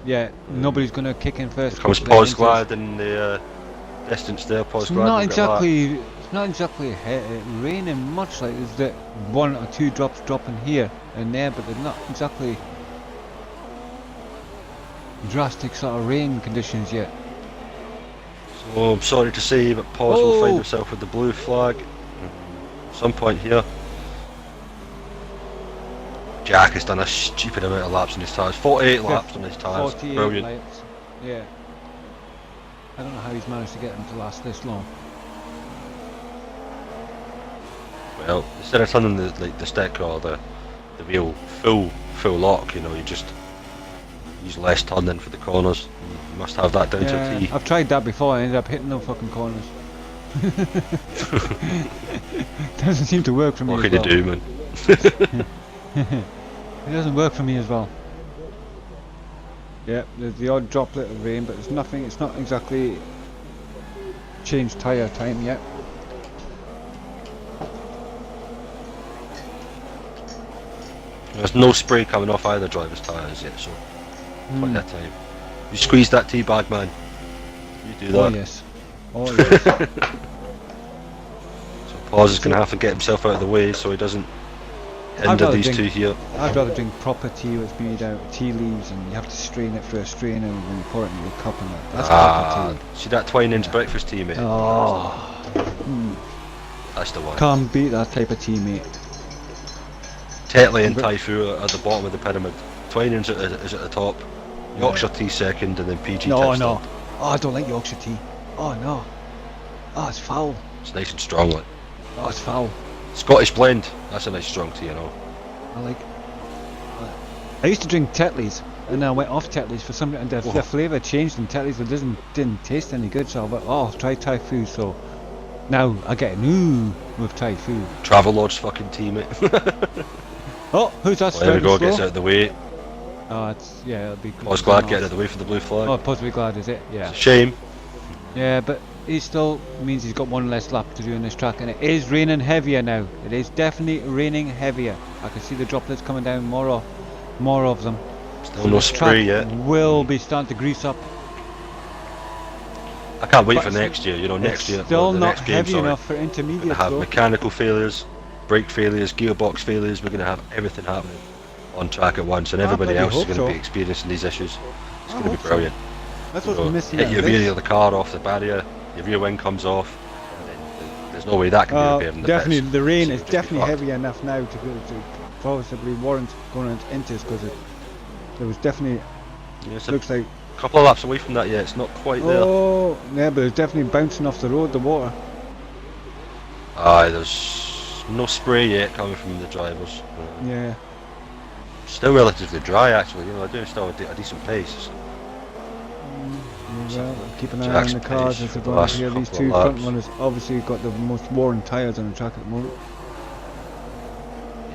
Yeah. Nobody's gonna kick in first. Comes keep their Pause engines- Glad in the distance there. Pause It's Glad. not will get that. exactly. It's not exactly raining much. Like there's that 1 or 2 drops dropping here and there, but they're not exactly drastic sort of rain conditions yet. So I'm sorry to say, but Pause will find Oh. himself with the blue flag at some point here. Jack has done a stupid amount of laps on his tyres. 48 laps on his tyres. 48 Brilliant. laps. Yeah. I don't know how he's managed to get them to last this long. Well, instead of turning the stick or the wheel full lock, you know, you just use less turning for the corners. You must have that down to a T. I've tried that before. I ended up hitting no fucking corners. Doesn't seem to work for me. What as can you well. do, man? It doesn't work for me as well. Yeah, there's the odd droplet of rain, but it's nothing. It's not exactly changed tyre time yet. There's no spray coming off either driver's tyres yet, so quite that time. You squeeze that tea bag, man. You do Oh that. yes. Oh yes. So Pause is going to have to get himself out of the way so he doesn't hinder rather these drink- two here. I'd rather drink proper tea with made out of tea leaves, and you have to strain it through a strainer and you pour it in your cup and that. That's proper tea. See that Twinings breakfast tea, mate? Oh, That's the one. can't beat that type of tea, mate. Tetley and Typhoon are at the bottom of the pyramid. Twinings is at the top. Yorkshire tea second, and then PG No, tips no. third. Oh, I don't like Yorkshire tea. Oh no. Oh, it's foul. It's nice and strong, like. Oh, it's foul. Scottish blend. That's a nice strong tea, you know. I like. I used to drink Tetleys, and then I went off Tetleys for some reason. The flavour changed in Tetleys. It didn't taste any good, so I went, oh, try Typhoon. So now I get new with Typhoon. Travelodge's fucking tea, mate. Oh, who's that? Well, there we go. Slow? Gets out of the way. Oh, it's it'll be good. I was glad getting out of the way for the blue flag. Oh, possibly glad is it? Yeah. It's a shame. Yeah, but he still means he's got one less lap to do on this track, and it is raining heavier now. It is definitely raining heavier. I can see the droplets coming down, more of them. Still So no this spray track yet. will be starting to grease up. I can't wait But for next year. You know, next year. Still the not next game, heavy sorry. enough for We're going intermediate to have though. mechanical failures, brake failures, gearbox failures. We're going to have everything happening on track at once, and everybody bloody else is hope going to so. be experiencing these issues. It's I going to be hope so. brilliant. That's You what's know, missing hit out your of rear this. of the car off the barrier, your rear wing comes off, and then there's no way that can be repaired in the Definitely, pits. the rain So is you'll just be definitely fucked. heavy enough now to possibly warrant going into this, because there was definitely Yeah, it's a looks like couple of laps away from that yet. It's not quite there. oh yeah, but it's definitely bouncing off the road, the water. Aye, there's no spray yet coming from the drivers. Yeah. Still relatively dry actually. You know, they're doing still a decent pace. Well, keep an eye Jack's on the cars pace as for they the go last on here. These couple of two front laps. runners obviously got the most worn tyres on the track at the moment.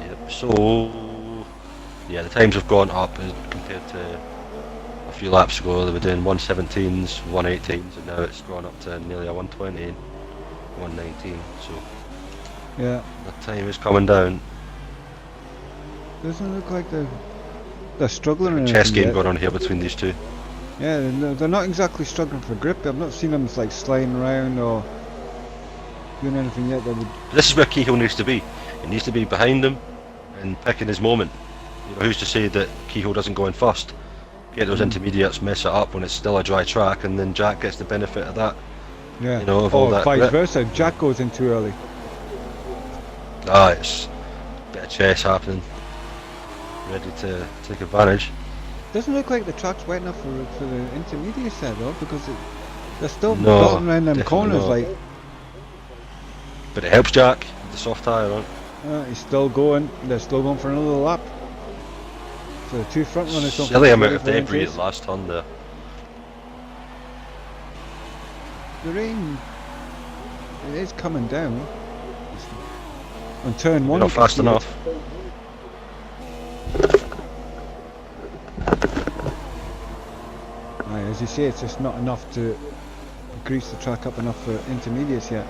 Yep. So yeah, the times have gone up compared to a few laps ago. They were doing 117s, 118s, and now it's gone up to nearly a 120 and 119. So Yeah. the time is coming down. Doesn't look like they're struggling or Chess anything game yet. going on here between these two. Yeah, they're not exactly struggling for grip. I've not seen them like sliding around or doing anything yet that would. This is where Kehoe needs to be. He needs to be behind them and picking his moment. You know, who's to say that Kehoe doesn't go in first? Get those intermediates, mess it up when it's still a dry track, and then Jack gets the benefit of that. Yeah. You know, of all or that vice grip. versa. Jack goes in too early. It's a bit of chess happening. Ready to take advantage. Doesn't look like the track's wet enough for the intermediates there though, because they're still No, dotting around them definitely corners not. like. But it helps Jack, with the soft tyre on. He's still going. They're still going for another lap. So the two front runners don't. Silly get amount ready of for the debris at chase. the last turn there. The rain, it is coming down. On turn one, Not you can fast see enough. Aye, as you say, it's just not enough to grease the track up enough for intermediates yet.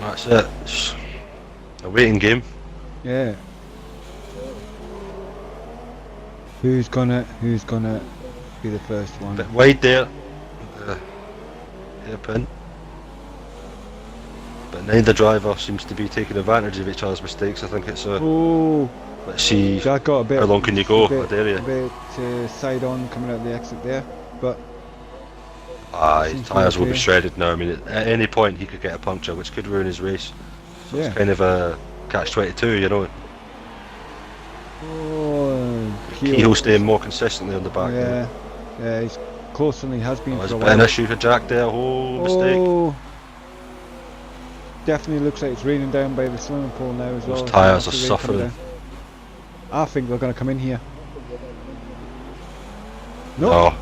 That's it. It's a waiting game. Yeah. Who's gonna be the first A one? bit wide there. Hairpin. But neither driver seems to be taking advantage of each other's mistakes. I think it's a. Oh, Let's see. Jack got a bit. How long can you go? A bit, I dare you. A bit side on coming out the exit there, but His seems to be tyres will be okay. shredded now. I mean, at any point he could get a puncture, which could ruin his race. So Yeah. it's kind of a catch-22, you know. oh, Kehoe staying more consistently on the back. Yeah, yeah, he's closer than he has been There's for a a bit of an while. issue for Jack there. Oh, mistake. Oh, definitely looks like it's raining down by the swimming pool now as well. Those tyres Lots are of rain coming suffering. down. I think they're going to come in here. No.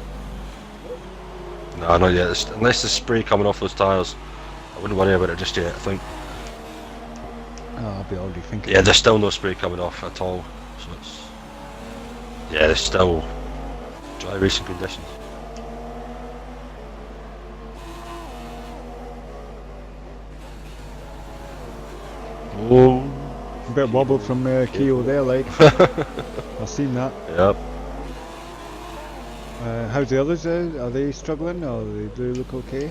No, not yet. Unless there's spray coming off those tyres, I wouldn't worry about it just yet, I think. Oh, I'll be already thinking. Yeah, there's still no spray coming off at all. So it's. Yeah, there's still dry racing conditions. Oh. A bit wobble from Kehoe there, like. I've seen that. Yep. How's the others? Are they struggling or do they look okay?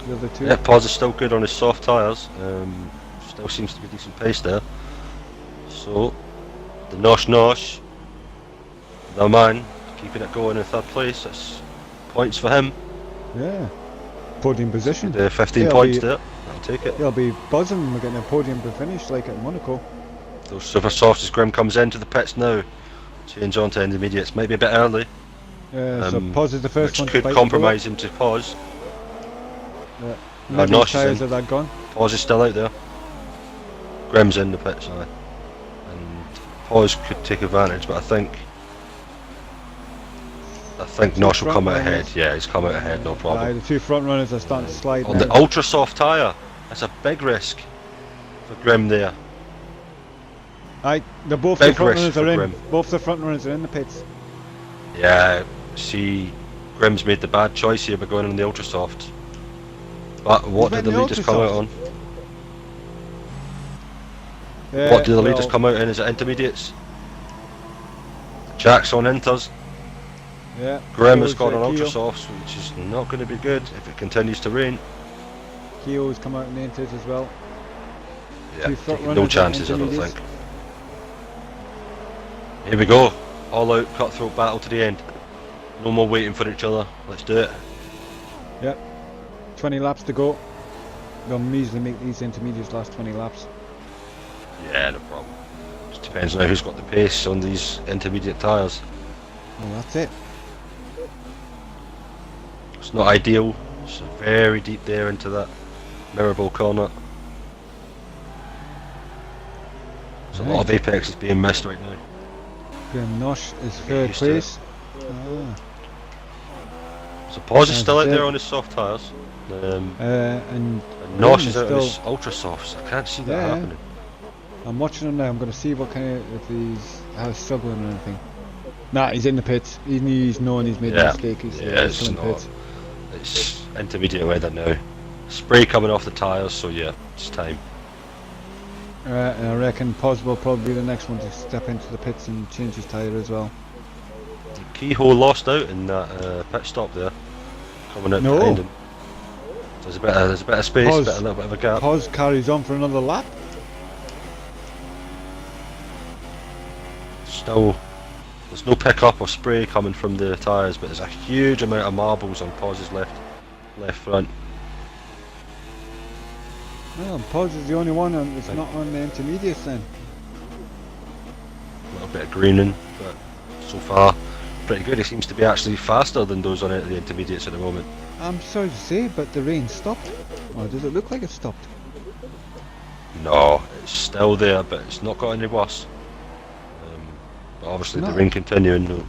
The other two? Yeah, Paz is still good on his soft tyres. Still seems to be decent pace there. So, the Nosh, the man, keeping it going in third place. That's points for him. Yeah. Podium position. 15 Yeah, points the- there. I'll take it. He'll be buzzing. We're getting a podium to finish like at Monaco. Those super softs as Grim comes into the pits now. Change on to intermediates. Might be a bit early, Yeah, so Paz is the first which one to could bite compromise him to pause. the bullet. No, Maybe Nosh his is tyres in. are that gone. Pause is still out there. Grim's in the pits, aye. And Pause could take advantage, but I think Nosh will come out ahead. Yeah, he's come out ahead, no Aye, problem. the two front runners are starting to slide On now. the ultra soft tyre, that's a big risk for Grim there. The both Big the front risk runners for are in. Grim. Both the front runners are in the pits. Yeah, see, Grim's made the bad choice here by going on the ultra soft. But what did went the in the leaders come out ultra-soft. on? What did the leaders well, come out in? Is it intermediates? Jack's on inters. Yeah. Grim has Keogh's, gone on ultra Keogh. softs, which is not going to be good if it continues to rain. Keogh's come out in the inters as well. Yeah, Two front taking no runners chances, at I don't intermediates. think. Here we go. All out cutthroat battle to the end. No more waiting for each other. Let's do it. Yep. 20 laps to go. They'll easily make these intermediates last 20 laps. Yeah, no problem. Just depends now who's got the pace on these intermediate tyres. Well, that's it. It's not ideal. It's very deep there into that Mirabel corner. There's a lot of apex is being missed right now. Graham Nosh is third used to place. So Pause is still out That's it. there on his soft tyres. And Nosh is Graham out on his ultra softs. I can't see that Yeah. happening. I'm watching him now. I'm going to see what kind of, if he's struggling or anything. Nah, he's in the pits. He's known he's made a mistake. He's it's still in not. pits. It's intermediate weather now. Spray coming off the tyres, so yeah, it's time. And I reckon Pos will probably be the next one to step into the pits and change his tyre as well. Keyhole lost out in that pit stop there, coming out No. behind him. There's a bit of space, Pos- a little bit of a gap. Pos carries on for another lap. Still, there's no pickup or spray coming from the tyres, but there's a huge amount of marbles on Pos's left front. Well, Pos is the only one that's not on the intermediates then. A little bit of greening, but so far pretty good. He seems to be actually faster than those on the intermediates at the moment. I'm sorry to say, but the rain stopped. Or does it look like it stopped? No, it's still there, but it's not got any worse. But obviously the No. rain continuing will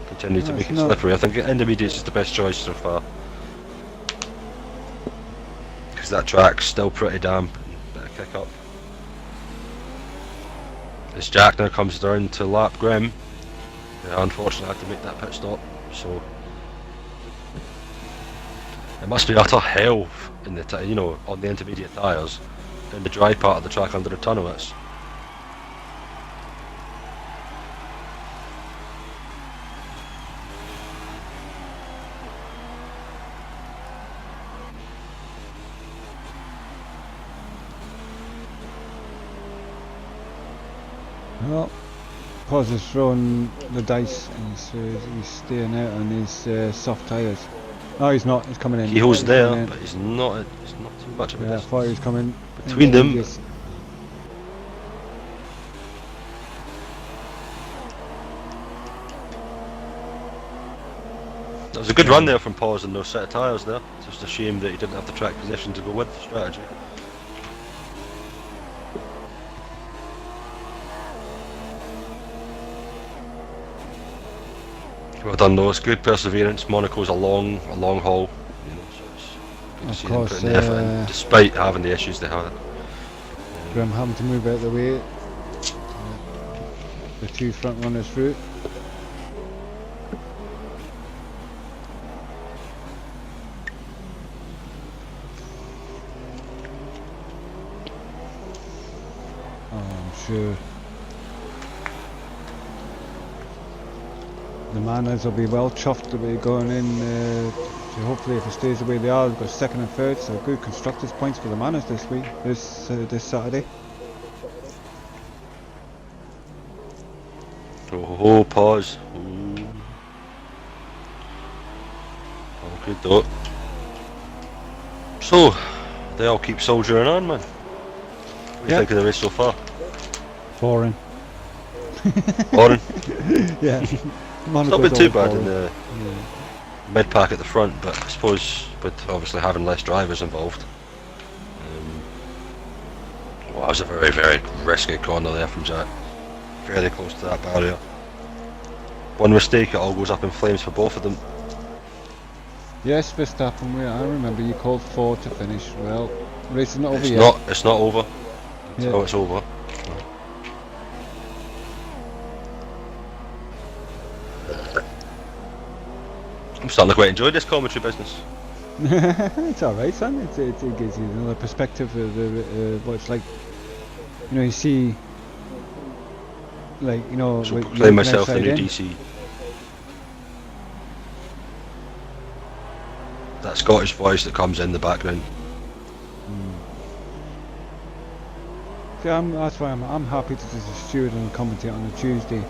continue to No, make it's it not. slippery. I think intermediates is the best choice so far. Because that track's still pretty damp, bit of kick up. As Jack now comes down to lap Grim, unfortunately had to make that pit stop, so it must be utter hell in the on the intermediate tyres in the dry part of the track under the tunnel. It's Well, Pos is throwing the dice and he's staying out on his soft tyres. No, he's not. He's coming in. he holds He's there, coming in. but he's not too much of a Yeah, I distance. thought he was coming Between them. Just- That was a good run there from Pause and those set of tyres there. It's just a shame that he didn't have the track position to go with the strategy. Well done though, it's good perseverance. Monaco's a long haul, so it's good to Of see course, them putting the effort in, despite having the issues they had. Graham having to move out of the way. The two front runners through. Oh, I'm sure the Manas will be well chuffed to be going in. Hopefully, if it stays the way they are, they've got second and third, so good constructors points for the Manas this week, this Saturday. Oh, Pause. Ooh. Oh, good though. So, they all keep soldiering on, man. What do you think of the race so far? Boring. Boring? Yeah. It's not been too bad in the mid-pack at the front, but I suppose with obviously having less drivers involved. Well, that was a very, very risky corner there from Jack. Fairly close to that barrier. One mistake, it all goes up in flames for both of them. Yes, Verstappen, I remember you called 4 to finish. Well, race is not over yet. It's not over Yeah. until it's over. I'm starting to quite enjoy this commentary business. It's alright, son. It gives you another perspective of what it's like. You know, you see, like, you know, So like, proclaim looking myself the outside new in. DC. That Scottish voice that comes in the background. See, that's why I'm happy to just steward and commentate on a Tuesday.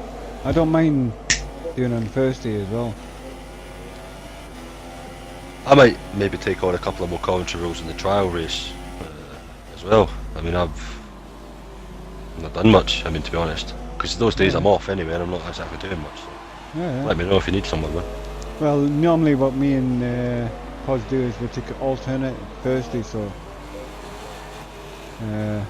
I don't mind doing it on Thursday as well. I might maybe take on a couple of more commentary roles in the trial race as well. I mean, I've not done much, I mean, to be honest. Because those days I'm off anyway and I'm not exactly doing much. So Yeah. let me know if you need someone, man. Well, normally what me and Pos do is we take alternate Thursday, so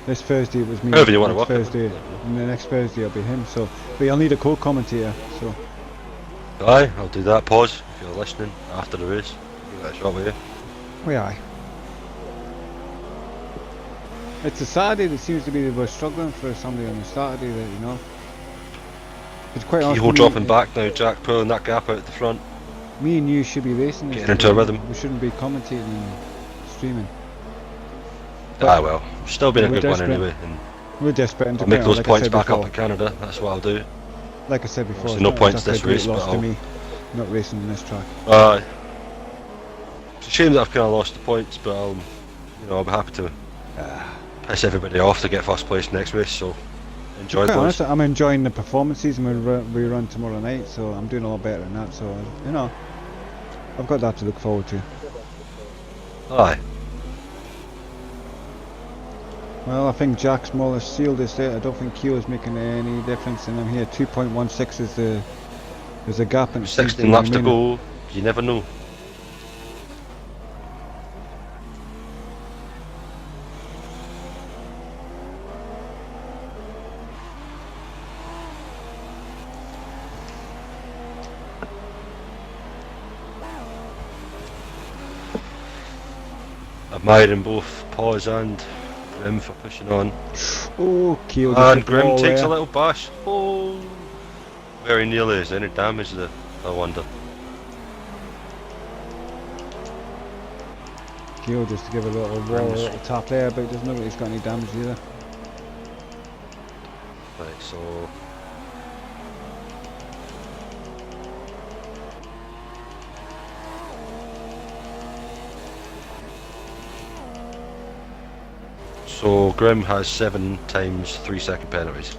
this Thursday it was me, However you want to next work it. Thursday, and the next Thursday it'll be him, so, but you'll need a co-commentator, so. Aye, I'll do that. Pause if you're listening after the race. Give that a shot with you. Oh, yeah. It's a Saturday that seems to be that we're struggling for somebody on the Saturday that, you know. It's quite honestly, Keyhole dropping back now, Jack pulling that gap out at the front. me and you should be racing this. Getting into a rhythm. We shouldn't be commentating and streaming. Ah well, still been a we're good one desperate. anyway. And We're desperate and I'll make those like I points said back before. up in Canada, that's what I'll do. Like I said before, Obviously it's no not points exactly this a great race, loss but to I'll- me, not racing on this track. It's a shame that I've kind of lost the points, but I'll be happy to piss everybody off to get first place next race. So enjoy Quite those. honest, I'm enjoying the performances and we run tomorrow night, so I'm doing a lot better than that. So you know, I've got that to look forward to. Aye. Well, I think Jack's more or less sealed this there. I don't think Kyo's making any difference, and I'm here. 2.16 is there's a gap in 16 laps to go. You never know. Admiring both Pause and Grim for pushing on. Oh, Kyo just And hit the Grim wall takes there. a little bash. Oh, very nearly. Is there any damage there? I wonder. Kyo just to give a little wall, a little tap there, but it doesn't look like he's got any damage either. Right, so Grim has 7 times 3 second penalties.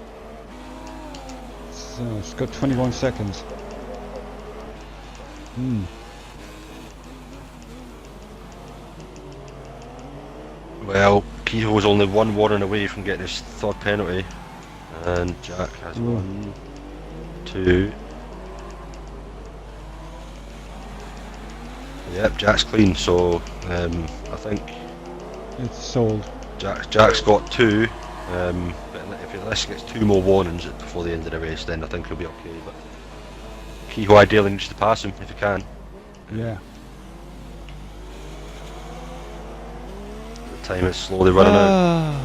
So it's got 21 seconds. Well, Kehoe was only 1 warning away from getting his 3rd penalty, and Jack has 1, 2. Yep, Jack's clean. So I think It's sold. Jack's got 2. But if Alyssa gets 2 more warnings before the end of the race, then I think he'll be okay. But Kehoe ideally needs to pass him if he can. Yeah. The time is slowly running out.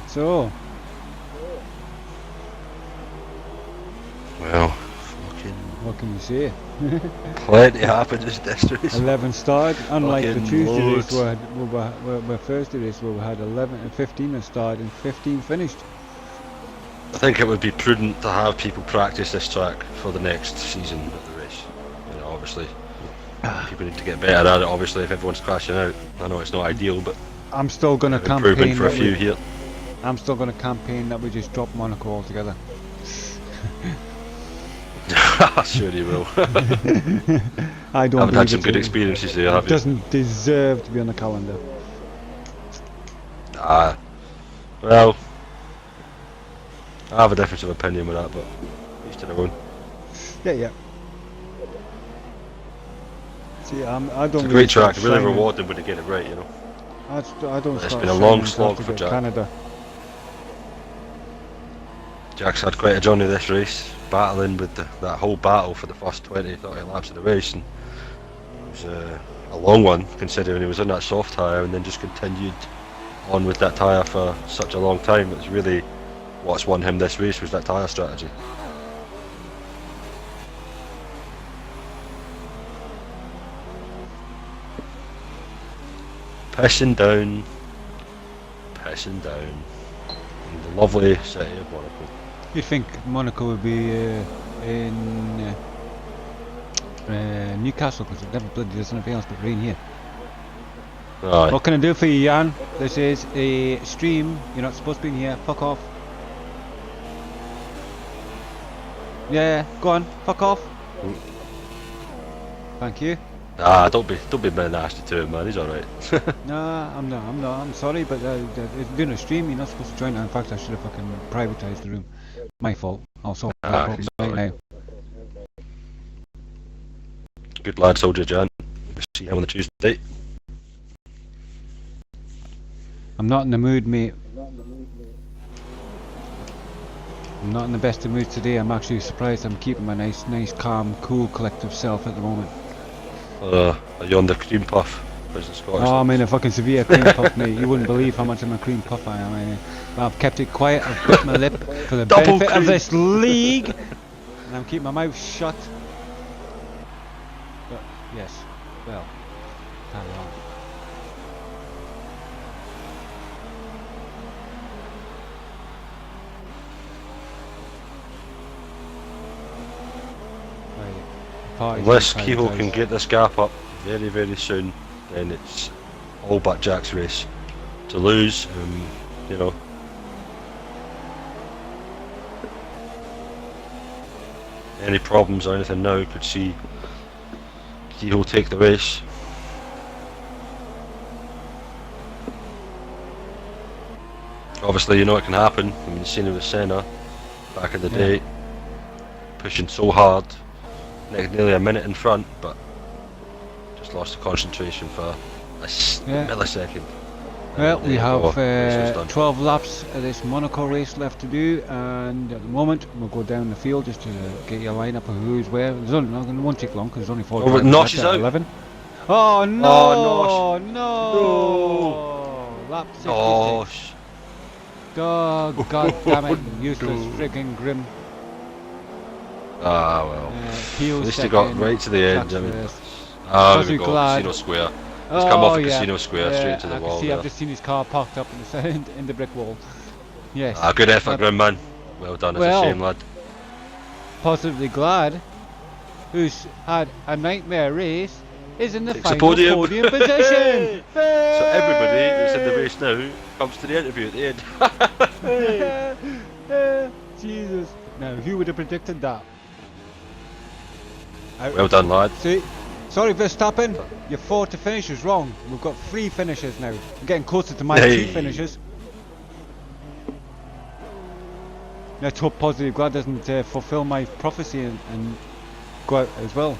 So Well, what can you say? plenty happens in this race. 11 started, unlike the Fucking Tuesday loads. race where Thursday race where we had 11 and 15 that started and 15 finished. I think it would be prudent to have people practice this track for the next season of the race. You know, obviously, people need to get better at it. Obviously, if everyone's crashing out, I know it's not ideal, but I'm still going to improvement campaign for a that few we, here. I'm still going to campaign that we just drop Monaco altogether. Sure you will. I don't Haven't had believe some it good experiences there, It have you? doesn't deserve to be on the calendar. Well, I have a difference of opinion with that, but each to their own. Yeah. See, I don't. It's a really great start track, really shining. rewarding when you get it right, you know. I don't. It's start been a long shining slog until for we get Jack. Canada. Jack's had quite a journey this race, battling with that whole battle for the first 20, 30 laps of the race, and it was a long one considering he was on that soft tyre and then just continued on with that tyre for such a long time. It's really what's won him this race was that tyre strategy. Pissing down in the lovely city of Monaco. You'd think Monaco would be in Newcastle, because it never bloody does anything else but rain here. Aye. What can I do for you, Jan? This is a stream. You're not supposed to be in here. Fuck off. Yeah, go on. Fuck off. Thank you. Ah, don't be nasty to him, man. He's alright. Nah, I'm not. I'm sorry, but it's doing a stream. You're not supposed to join it. In fact, I should have fucking privatised the room. My fault. I'll solve that problem right now. Good lad, Soldier Jan. We'll see him on the Tuesday. I'm not in the mood, mate. I'm not in the best of moods today. I'm actually surprised I'm keeping my nice, calm, cool, collective self at the moment. Are you on the cream puff? Oh, I'm in a fucking severe cream puff, mate. You wouldn't believe how much of a cream puff I am. But I've kept it quiet. I've bit my lip for the benefit of this league. And I'm keeping my mouth shut. But, yes. Well, carry on. Unless Kehoe can get this gap up very, very soon, then it's all but Jack's race to lose. You know, any problems or anything now could see Kehoe take the race. Obviously, you know it can happen. I mean, you've seen it with Senna back in the day, pushing so hard. Nearly a minute in front, but just lost the concentration for a millisecond. Well, we have 12 laps of this Monaco race left to do, and at the moment we'll go down the field just to get your line up of who's where. It won't take long because there's only 4 drivers Nosh is at out. 11. Oh no! Oh, No! Lap 66. Nosh. Oh, god damn it, useless frigging Grim. Ah well. At least he got right to the end. I mean, there we go. Casino Square. He's come off Casino Square straight to the wall. I've just seen his car parked up in the brick wall. Yes. Ah, good effort, Grim man. Well done. It's a shame, lad. Positively glad. Who's had a nightmare race is in the final podium position. So everybody that's in the race now comes to the interview at the end. Jesus. Now, who would have predicted that? Well done, lad. See, sorry Verstappen, your 4 to finish is wrong. We've got 3 finishes now. I'm getting closer to my 2 finishes. Let's hope Positive Glad doesn't fulfill my prophecy and go out as well.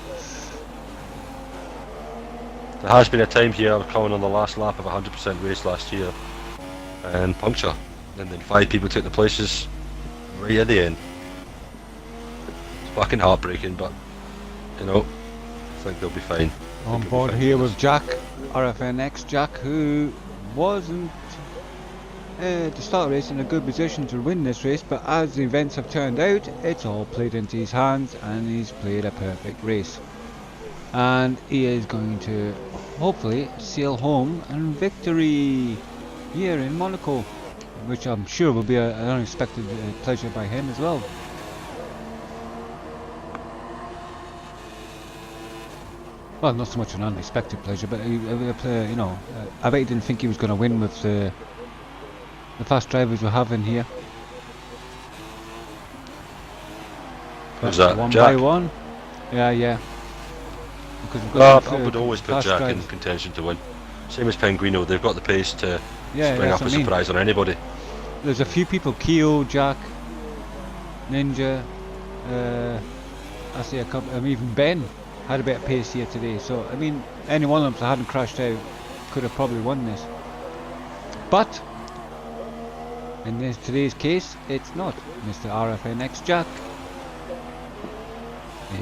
There has been a time here I was coming on the last lap of a 100% race last year and puncture, and then 5 people took the places right at the end. It's fucking heartbreaking, but you know, I think they'll be fine. On board here with Jack, RFNX Jack, who wasn't to start the race in a good position to win this race, but as the events have turned out, it's all played into his hands and he's played a perfect race. And he is going to hopefully sail home and victory here in Monaco, which I'm sure will be an unexpected pleasure by him as well. Well, not so much an unexpected pleasure, but you know, I bet he didn't think he was going to win with the fast drivers we have in here. Who's that? One Jack? by one. Yeah. Because we've got I would always put Jack in contention to win. Same as Penguino, they've got the pace to spring up a surprise on anybody. There's a few people, Keo, Jack, Ninja, I see a couple, even Ben had a bit of pace here today, so I mean any one of them that hadn't crashed out could have probably won this. But In today's case, it's not. Mr. RFNX Jack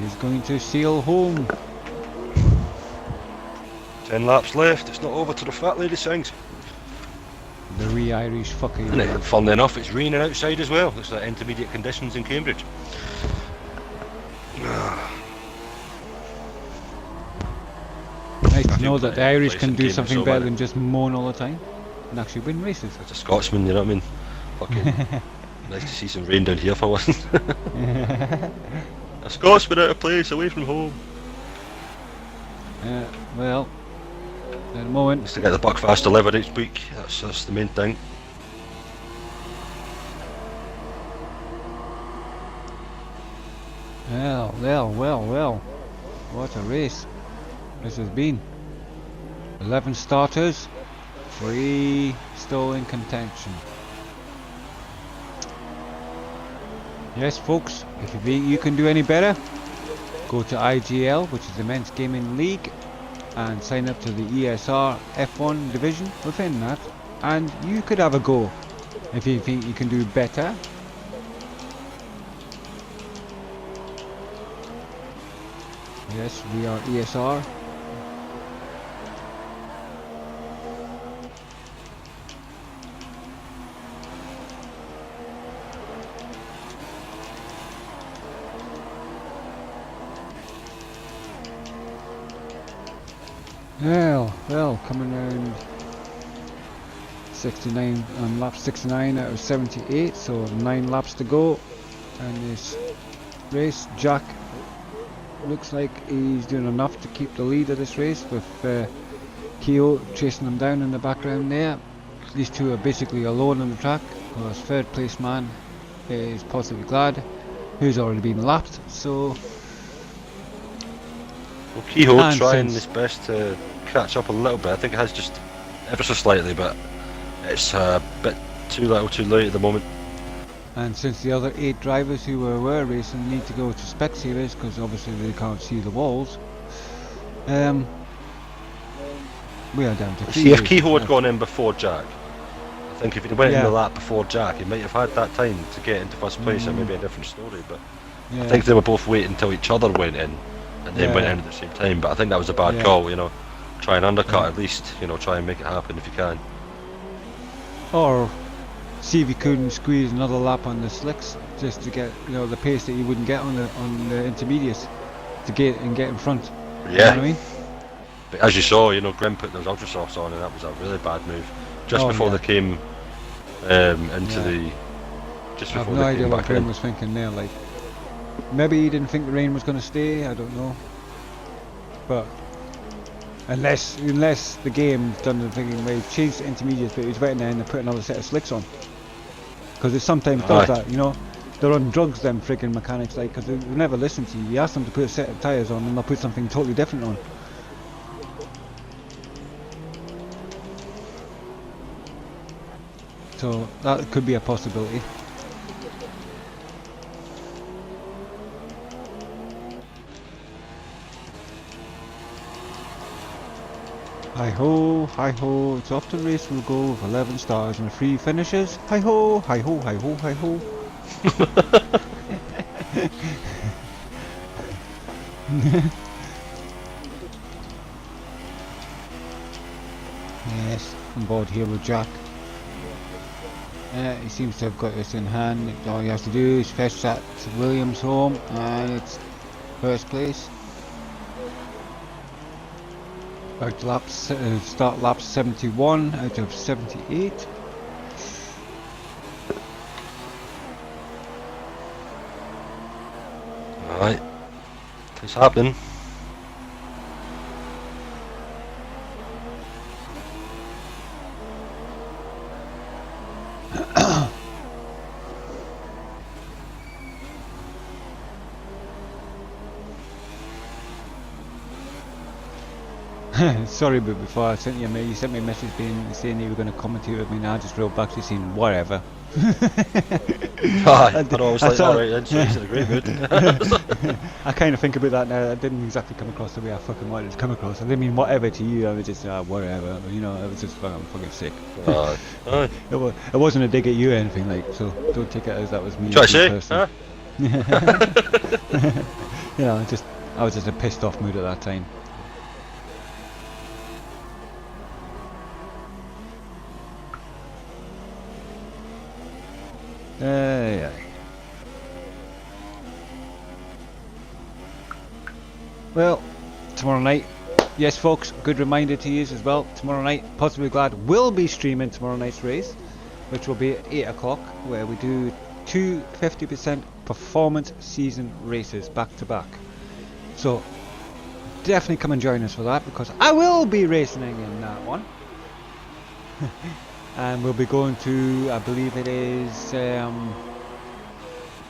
is going to sail home. 10 laps left, it's not over till the fat lady sings. The wee Irish fucker. And funnily enough, it's raining outside as well. Looks like intermediate conditions in Cambridge. Nice to know that the Irish place can in do Cambridge something so better bad. than just moan all the time and actually win races. As a Scotsman, you know what I mean? Fucking nice to see some rain down here for once. A Scotsman out of place, away from home. Well, at the moment, Just to get the Buckfast delivered each week, that's the main thing. well, what a race this has been. 11 starters, 3 still in contention. Yes folks, if you think you can do any better, go to IGL, which is the Men's Gaming League, and sign up to the ESR F1 division within that, and you could have a go if you think you can do better. Yes, we are ESR. Well, coming around 69 on lap 69 out of 78, so 9 laps to go. And this race, Jack looks like he's doing enough to keep the lead of this race, with Keogh chasing them down in the background there. These two are basically alone on the track, because third place man is possibly Glad, who's already been lapped. So Well, Kehoe And trying since- his best to catch up a little bit. I think it has just ever so slightly, but it's a bit too little too late at the moment. And since the other 8 drivers who were racing need to go to spectators because obviously they can't see the walls, we are down to 3. See, if races Kehoe had left. gone in before Jack, I think if he'd went in Yeah. the lap before Jack, he might have had that time to get into first place, and maybe a different story. But Yeah. I think they were both waiting until each other went in, and then went Yeah. in at the same time. But I think that was a bad Yeah. call, you know. Try and undercut Yeah. at least, you know, try and make it happen if you can. Or see if you couldn't squeeze another lap on the slicks just to get, you know, the pace that you wouldn't get on the intermediates to get in front. Yeah. You know what I mean? But as you saw, you know, Grim put those ultra softs on, and that was a really bad move. Just Oh, before yeah. they came into Yeah. the, just I have before no they idea came what back Graham in. was thinking there. Like, maybe he didn't think the rain was going to stay. I don't know. But unless the game's done the thinking, where he changed the intermediates, but he was waiting there and they put another set of slicks on. Because it sometimes does Aye. that, you know. They're on drugs, them freaking mechanics, like, because they never listen to you. You ask them to put a set of tyres on, and they'll put something totally different on. So that could be a possibility. Hi ho, it's off to the race we'll go with 11 stars and 3 finishes. Hi ho, hi ho, hi ho, hi ho. Yes, I'm bored here with Jack. He seems to have got this in hand. All he has to do is fetch that Williams home, and it's first place. Out to laps, start lap 71 out of 78. Alright, it's happening. Sorry, but before I sent you a mail, you sent me a message saying you were going to commentate with me, and I just wrote back to you saying whatever. I know, I was like, alright then, so he's in a great mood. I kind of think about that now. That didn't exactly come across the way I fucking wanted it to come across. I didn't mean whatever to you. I was just whatever. You know, I was just fucking sick. Aye. It wasn't a dig at you or anything, like. So don't take it as that was me. Try to say, person. huh? You know, I was just in a pissed off mood at that time. Yeah. Well, tomorrow night, yes folks, good reminder to use as well. Tomorrow night, Possibly Glad will be streaming tomorrow night's race, which will be at 8 o'clock, where we do two 50% performance season races back to back. So definitely come and join us for that, because I will be racing in that one. And we'll be going to, I believe it is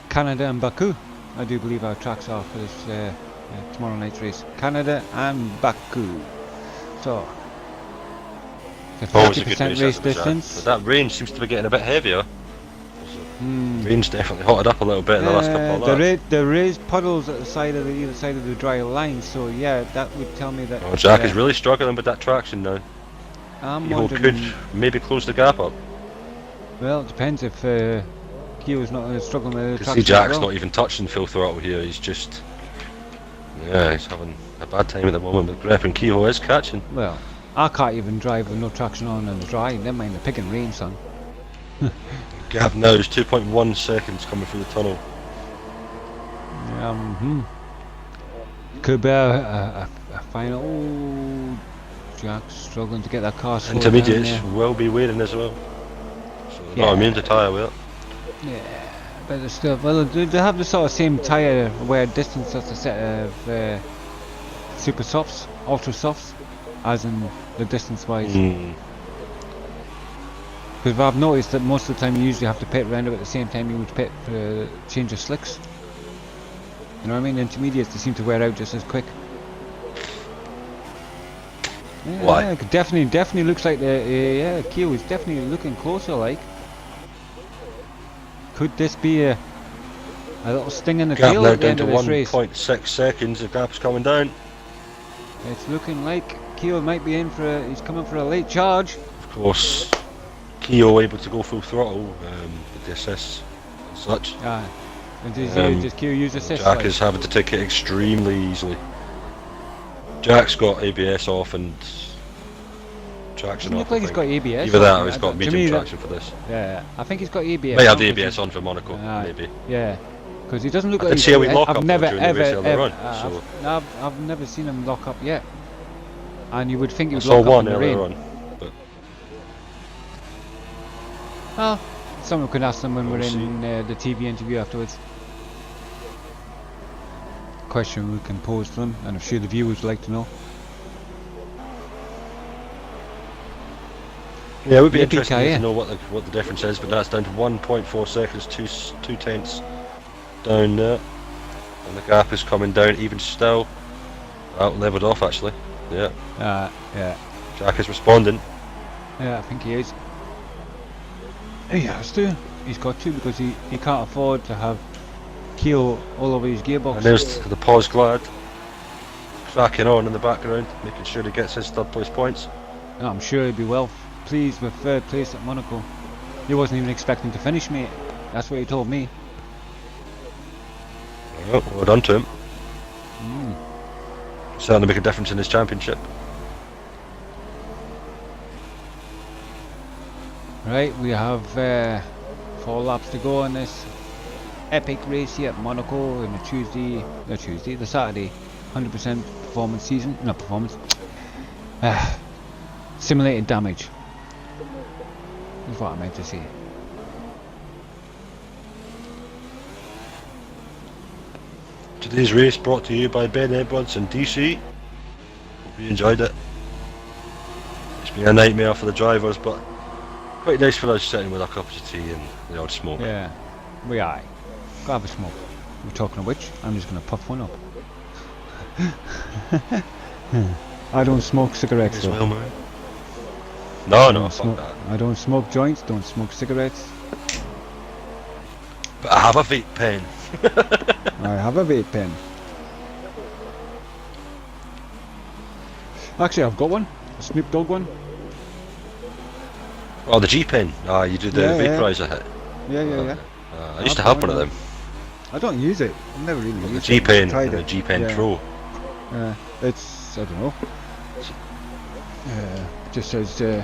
Canada and Baku. I do believe our tracks are for this tomorrow night's race. Canada and Baku. So, the 50% race distance. That rain seems to be getting a bit heavier. Rain's definitely hotted up a little bit in the last couple of laps. There is puddles at the side of either side of the dry line, so yeah, that would tell me that. Oh, Jack is really struggling with that traction now. He could maybe close the gap up. Well, it depends if Keo's not struggling with the traction. See, Jack's not even touching full throttle here. He's just, he's having a bad time at the moment. But Grep and Keogh is catching. Well, I can't even drive with no traction on in the dry. Never mind the picking rain, son. Gap now is 2.1 seconds coming through the tunnel. Could be a final. Oh, Jack's struggling to get that car slowed Intermediates down will be waiting as well. So Yeah. not immune to tyre wear. Yeah, but it's still, well, they have the sort of same tyre wear distance as a set of super softs, ultra softs, as in the distance wise. Because I've noticed that most of the time you usually have to pit round about the same time you would pit for change of slicks. You know what I mean? Intermediates, they seem to wear out just as quick. Yeah, Why? it definitely looks like the Keo is definitely looking closer. Like, could this be a little sting in the Gap tail now at the down end to of this race? 1.6 seconds. The gap's coming down. It's looking like Keo might be in for he's coming for a late charge. Of course, Keogh able to go full throttle with the assists and such. And does Keo use assist? Jack is having to take it extremely easily. Jack's got ABS off and traction Doesn't off. look like he's got ABS. Either that on. or he's got To medium me, traction for this. Yeah, I think he's got ABS. May have the on, ABS on for Monaco, maybe. Yeah, because he doesn't look I like. did see how he lock I've up never during the race ever, earlier ever on, so. I've never seen him lock up yet. And you would think he I would saw lock up one in the earlier rain. on, but Well, someone could ask them when We'll we're see. in the TV interview afterwards. Question we can pose to them, and I'm sure the viewers would like to know. yeah, it would be Yeah, interesting PK, to know what the difference is. But that's down to 1.4 seconds, two tenths down there, and the gap is coming down even still. Leveled off actually. Yeah, Yeah, Jack is responding. I think he is. He has to. He's got to, because he can't afford to have Keo all over his gearbox. And there's the pause glad cracking on in the background, making sure he gets his third place points. I'm sure he'd be well pleased with third place at Monaco. He wasn't even expecting to finish, mate. That's what he told me. Well done to him. Certainly make a difference in his championship. Right, we have 4 laps to go on this epic race here at Monaco in the Saturday 100% performance season, not performance, simulated damage is what I meant to say. Today's race brought to you by Ben Edwards and DC. Hope you enjoyed it. It's been a nightmare for the drivers, but quite nice for us sitting with our cups of tea and the odd smoke. Yeah, we are. Go have a smoke. We're talking of which, I'm just going to puff one up. I don't smoke cigarettes As though. well, man. I No, don't fuck smoke. that. I don't smoke joints, don't smoke cigarettes. But I have a vape pen. I have a vape pen. Actually, I've got one. A Snoop Dogg one. Oh, the G pen. Ah, you do the Yeah, yeah. vaporizer hit. Yeah. I used to have one of them. I don't use it. I've never really The used G it. pen I tried and the it. G pen Yeah. Pro. It's, I don't know. Just says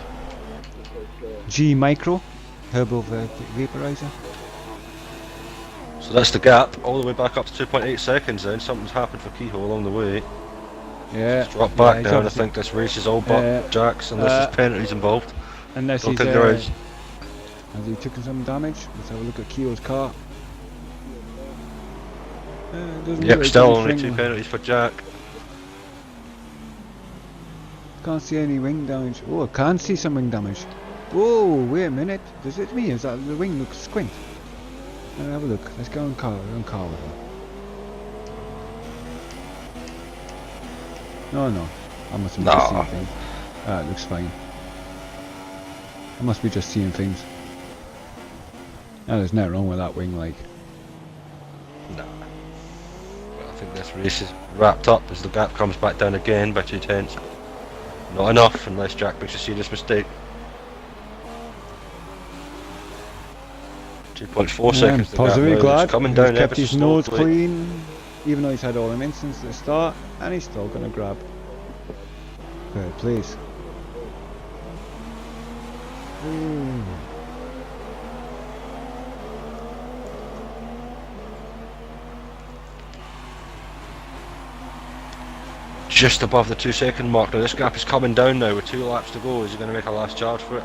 G Micro Herbal Vaporizer. So that's the gap, all the way back up to 2.8 seconds then. Something's happened for Kehoe along the way. Yeah. It's dropped back he's down. I obviously- think this race is all but Jack's, unless there's penalties involved. Unless Don't he's think there is. has he taken some damage? Let's have a look at Keogh's car. Doesn't Yep, look still like only he's 2 ring- penalties for Jack. Can't see any wing damage. Oh, I can see some wing damage. Whoa, wait a minute. Does it mean is that the wing looks squint? Have a look. Let's go on car with him. No. I must be just seeing things. It looks fine. I must be just seeing things. No, there's nothing wrong with that wing, like. Nah. Well, I think this race is wrapped up as the gap comes back down again by 2 tenths. Not enough unless Jack makes a serious mistake. 2.4 seconds. The gap Positively now. glad It's coming he's down kept ever so his nose slowly. clean, even though he's had all them incidents at the start, and he's still going to grab. Fair please. Ooh. Just above the 2 second mark. Now this gap is coming down now with 2 laps to go. Is he going to make a last charge for it?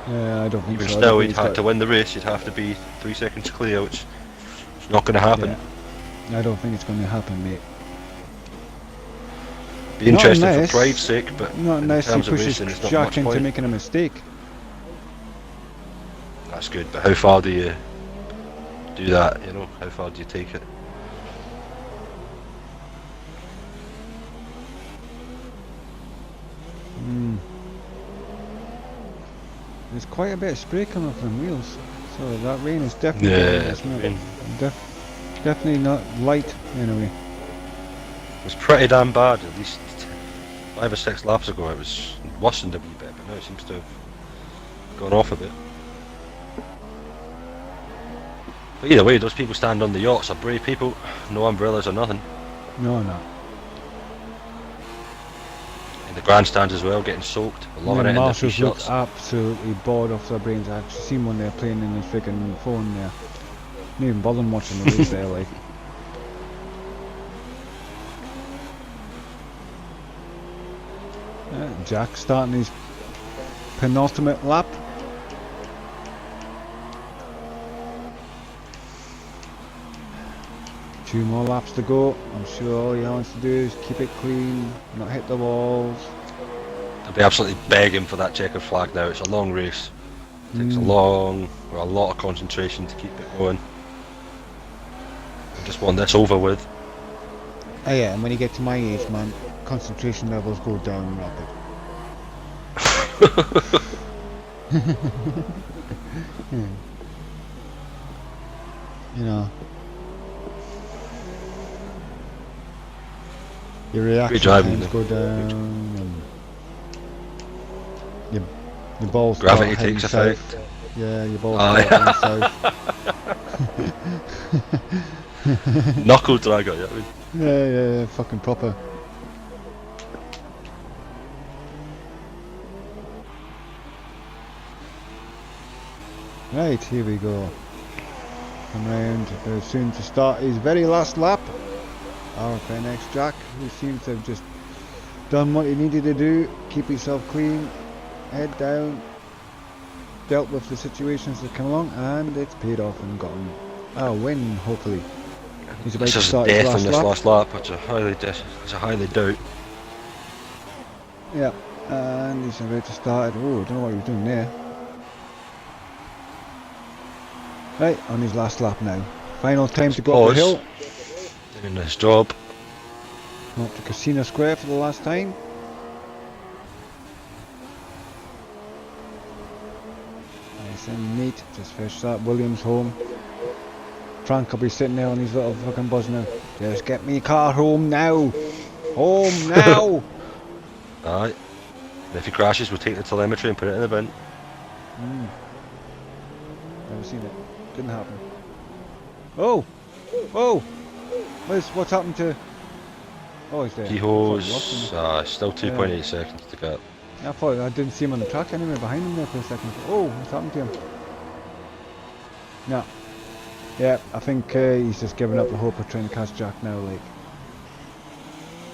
Yeah, I don't think Even so. still, he'd have to win the race. He'd have to be 3 seconds clear, which is not going to happen. Yeah. I don't think it's going to happen, mate. Be interesting unless- for pride's sake, but Not in unless he terms of pushes racing, it's not Jack much into point. making a mistake. That's good, but how far do you do that? You know, how far do you take it? There's quite a bit of spray coming from wheels, so that rain is definitely it's not- rain. definitely not light anyway. It was pretty damn bad. At least 5 or 6 laps ago, it was worsened a wee bit, but now it seems to have gone off a bit. But either way, those people stand on the yachts are brave people. No umbrellas or nothing. No. In the grandstands as well, getting soaked. Loving it in the Marshals look t-shirts. absolutely bored off their brains. I've actually seen one there playing in his freaking phone there. Not even bothering watching the race there, like. Jack starting his penultimate lap. Two more laps to go. I'm sure all he wants to do is keep it clean, not hit the walls. They'll be absolutely begging for that checkered flag now. It's a long race. It takes a lot of concentration to keep it going. I just want this over with. Oh yeah, and when you get to my age, man, concentration levels go down rapid. You know, your reaction driving, times go down, and your balls Gravity start heading takes south. effect. Yeah, your balls Oh, start heading south. Knuckle dragger, yeah. I mean, Yeah, fucking proper. Right, here we go. Come round very soon to start his very last lap. RFNX Jack, who seems to have just done what he needed to do, keep himself clean, head down, dealt with the situations that come along, and it's paid off and gotten a win, hopefully. He's about this to is start death his in this last lap. last lap, which I highly doubt. Yeah, and he's about to start. Oh, I don't know what he was doing there. Right, on his last lap now. Final time to go up the hill. Doing this job. Up to Casino Square for the last time. Nice and neat. Just finished that. Williams home. Frank will be sitting there on his little fucking buzz now. Just get me car home now. Home now. Aye. And if he crashes, we'll take the telemetry and put it in the bin. Never seen it. Didn't happen. Oh! Oh! What's happened to... Oh, he's there. Keyholes, still 2.8 Yeah. seconds to go. I thought I didn't see him on the track anyway, behind him there for a second. Oh, what's happened to him? No. Yeah, I think he's just given up the hope of trying to catch Jack now, like.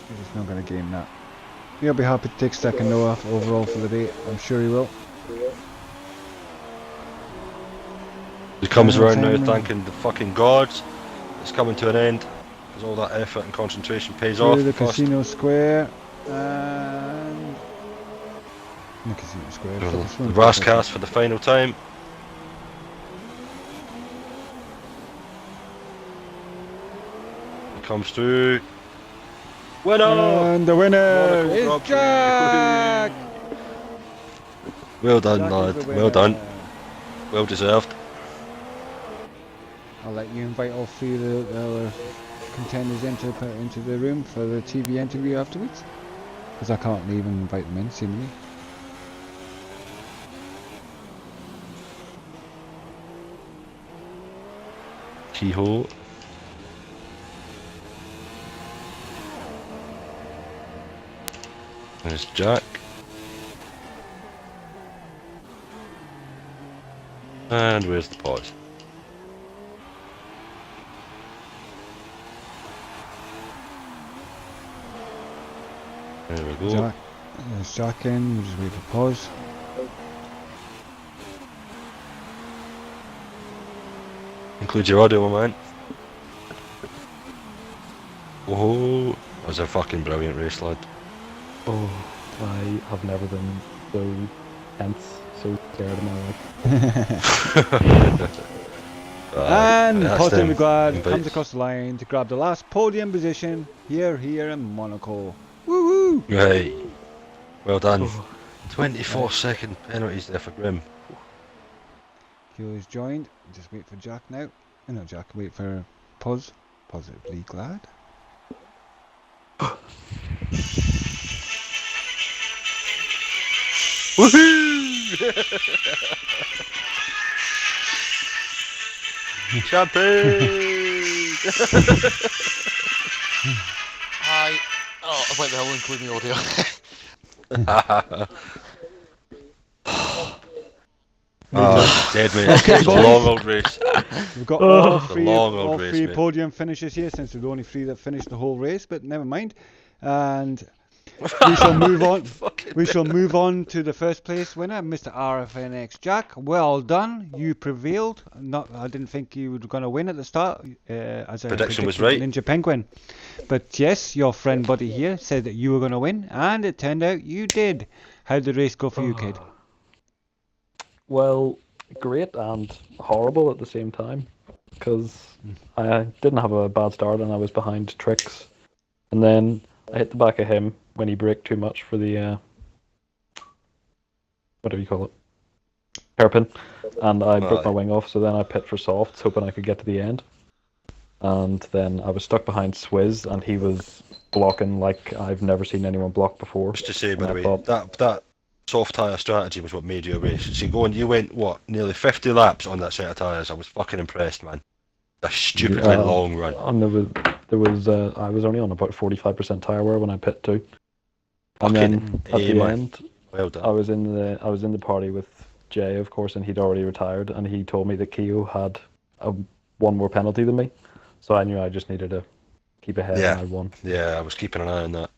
He's just not going to game that. He'll be happy to take second though overall for the day. I'm sure he will. He comes around now timing. thanking the fucking gods. It's coming to an end. Because all that effort and concentration pays off. Through the first. casino square and... The casino square. The brass cast for the final time. He comes through. Winner! And the winner Monaco is Grand Prix. Jack! Well done, Jack is lad. the Well done. winner. Well deserved. I'll let you invite all three of the contenders into the room for the TV interview afterwards. Because I can't leave and invite them in, seemingly. Keyhole. There's Jack. And where's the pause? There we go. Jack, there's Jack in, we'll just wait for pause. Include your audio, my man. Whoa, that was a fucking brilliant race, lad. Oh, I have never been so tense, so scared in my life. And that's Positive them Glad invites. comes across the line to grab the last podium position here in Monaco. Woo woo! Right. Well done. Oh. 24-second penalties there for Grim. Kyo is joined. Just wait for Jack now. No, Jack, wait for Pos. Positively Glad. Woohoo! Champagne! Hi. Oh, wait, they'll include the audio. Dead mate. Okay, It's a boys. long old race. We've got all It's a three, long old all race, three mate. podium finishes here, since we're the only three that finished the whole race, but never mind. And we shall move on. We shall move on to the first place winner, Mr. RFNX Jack. Well done, you prevailed. I didn't think you were going to win at the start, as I Prediction was predicted right. Ninja Penguin. But yes, your friend Buddy here said that you were going to win, and it turned out you did. How'd the race go for you, kid? Well, great and horrible at the same time, because I didn't have a bad start and I was behind Tricks, and then I hit the back of him when he braked too much for the what do you call it, hairpin, and I broke my wing off. So then I pit for softs, hoping I could get to the end, and then I was stuck behind Swizz, and he was blocking like I've never seen anyone block before. Just to say, by And the I way, thought, that soft tyre strategy was what made you a race. See, you went, what, nearly 50 laps on that set of tyres. I was fucking impressed, man. A stupidly long run. And there was I was only on about 45% tyre wear when I pit too. And then at the man. end, Well done. I was in the party with Jay, of course, and he'd already retired, and he told me that Keo had one more penalty than me, so I knew I just needed to keep ahead, Yeah. and I won. Yeah, I was keeping an eye on that.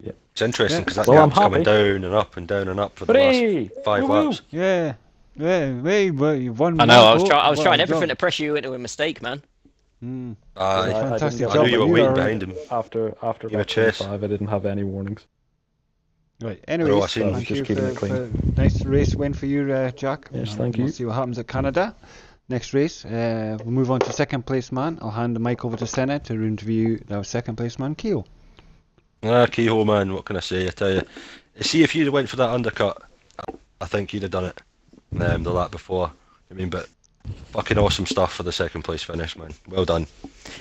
Yeah. It's interesting because that Well, I'm gap's coming happy. down and up and down and up for the Prix! last 5 Woo-woo! laps. Yeah. Well, you've won. I know, I was Monaco. trying Well everything done. to pressure you into a mistake, man. Mm. Aye. I Fantastic didn't I get knew you were but waiting are- behind him. After You were lap chess. 25, I didn't have any warnings. Right. No, I Anyways, seen thank just you keeping it for clean. nice race win for you, Jack. Yes, And thank we'll you. see what happens at Canada. Next race, we'll move on to second place man. I'll hand the mic over to Senna to interview our second place man, Keo. Keyhole man, what can I say? I tell you, see if you'd went for that undercut, I think you'd have done it. The lap before. I mean, but Fucking awesome stuff for the second place finish, man. Well done.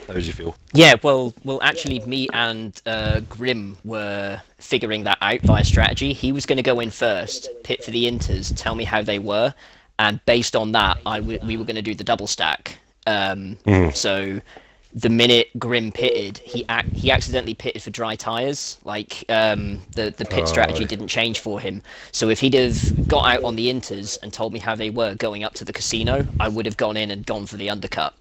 How did you feel? Yeah, well, actually, me and Grim were figuring that out via strategy. He was going to go in first, pit for the inters, tell me how they were, and based on that, we were going to do the double stack. So the minute Grim pitted, he accidentally pitted for dry tires. Like the pit strategy didn't change for him. So if he'd have got out on the inters and told me how they were going up to the casino, I would have gone in and gone for the undercut.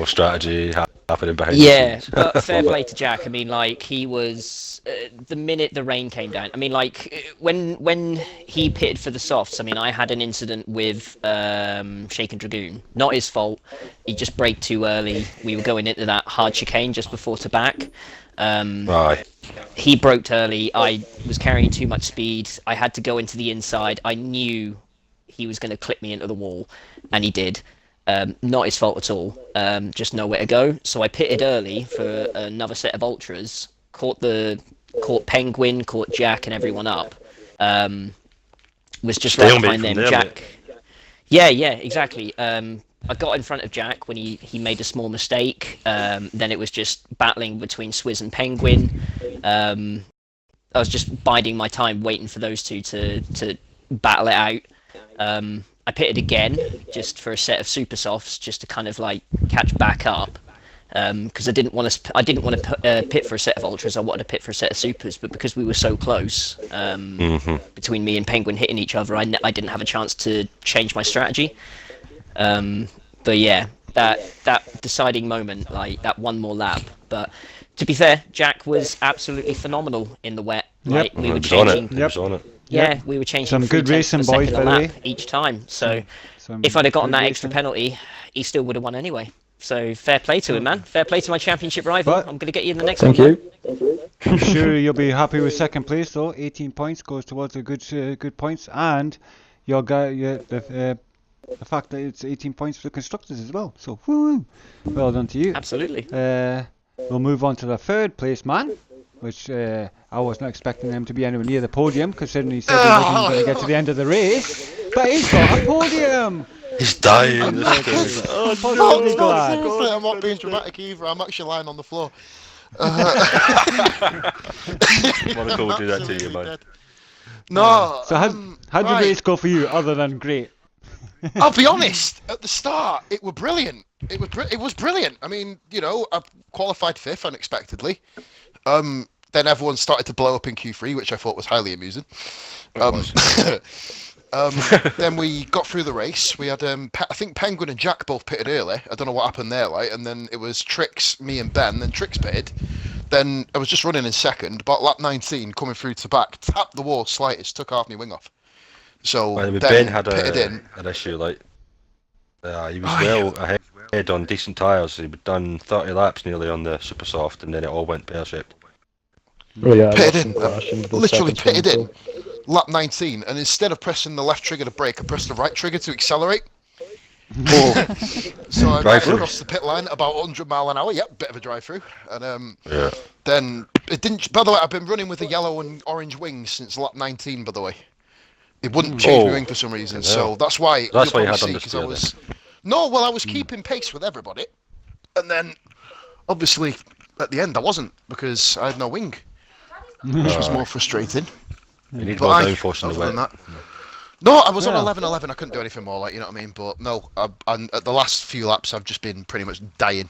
Strategy happening behind yeah, the scenes. but fair play to Jack. I mean, like, he was the minute the rain came down. I mean, like, when he pitted for the softs. I mean, I had an incident with Shaken Dragoon. Not his fault. He just braked too early. We were going into that hard chicane just before to back. Right. He braked early. I was carrying too much speed. I had to go into the inside. I knew he was going to clip me into the wall, and he did. Not his fault at all. Just nowhere to go. So I pitted early for another set of ultras. Caught Penguin, caught Jack, and everyone up. Was just right behind them. Jack. Mate. Yeah, exactly. I got in front of Jack when he made a small mistake. Then it was just battling between Swizz and Penguin. I was just biding my time, waiting for those two to battle it out. I pitted again, just for a set of super softs, just to kind of like catch back up, because I didn't want to pit for a set of ultras. I wanted to pit for a set of supers, but because we were so close, between me and Penguin hitting each other, I didn't have a chance to change my strategy. But yeah, that deciding moment, like that one more lap. But to be fair, Jack was absolutely phenomenal in the wet. Like we were changing. Yeah, we were changing some good racing, boys, by the way, each time. So if I'd have gotten that extra penalty, he still would have won anyway. So fair play to him, man. Fair play to my championship rival. I'm going to get you in the next one. Thank you. I'm sure you'll be happy with second place, though. 18 points goes towards the good points, and the fact that it's 18 points for the constructors as well. So woo, well done to you. Absolutely. We'll move on to the third place man, which I was not expecting them to be anywhere near the podium, considering he said he wasn't going to get to the end of the race. But he's got a podium! He's dying. I'm positively glad. I'm not being dramatic either, I'm actually lying on the floor. Monaco will do that to you, man. No. So how did the race go for you, other than great? I'll be honest, at the start, it was brilliant. It was brilliant. I mean, you know, I qualified 5th unexpectedly. Then everyone started to blow up in Q3, which I thought was highly amusing. Then we got through the race. We had, I think Penguin and Jack both pitted early. I don't know what happened there, like. And then it was Trix, me and Ben. Then Trix pitted. Then I was just running in second. About lap 19, coming through to back, tapped the wall slightest, took half my wing off. So then Ben had an issue, like, he was ahead on decent tyres. He'd done 30 laps nearly on the super soft, and then it all went pear-shaped. Oh yeah, pitted in, literally pitted in, lap 19, and instead of pressing the left trigger to brake, I pressed the right trigger to accelerate. So I got across the pit line about 100 mile an hour. Yep, bit of a drive-through, and then it didn't. By the way, I've been running with the yellow and orange wings since lap 19. By the way, it wouldn't change my wing for some reason, so that's why. That's why you had understeer. I was keeping pace with everybody, and then obviously at the end I wasn't, because I had no wing. Which was more frustrating. You need more downforce in the wet. No, I was on 11.11. I couldn't do anything more, like, you know what I mean. But no, at the last few laps, I've just been pretty much dying.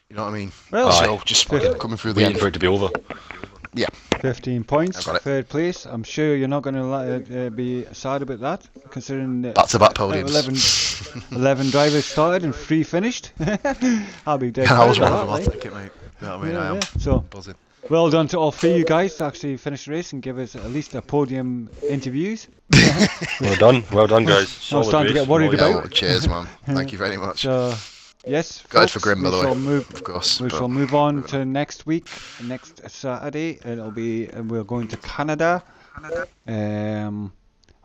You know what I mean? Well, so just coming through the end. For it to be over. Yeah. 15 points, third place. I'm sure you're not going to be sad about that, considering back-to-back podiums. 11 drivers started and 3 finished. I'll be dead. I was one of them. I'll take it, mate. You know what I mean? I am. So buzzing. Well done to all 3 of you guys to actually finish the race and give us at least a podium interviews. Well done guys. I was starting to get worried about. Cheers, man. Thank you very much. So, yes, guys, folks, for Grim, by the way. Of course. We shall move on to next week, next Saturday. We're going to Canada.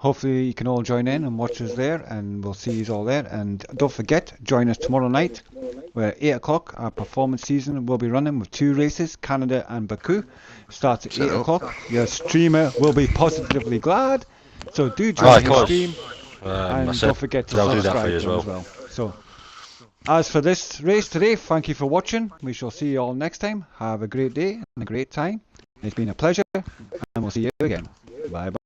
Hopefully you can all join in and watch us there, and we'll see you all there. And don't forget, join us tomorrow night, where at 8 o'clock our performance season will be running with 2 races, Canada and Baku. Starts at 8 o'clock. Your streamer will be positively glad, so do join the stream. And That's don't it. forget to I'll do that subscribe for you as to them well. as well. So, as for this race today, thank you for watching. We shall see you all next time. Have a great day and a great time. It's been a pleasure, and we'll see you again. Bye bye.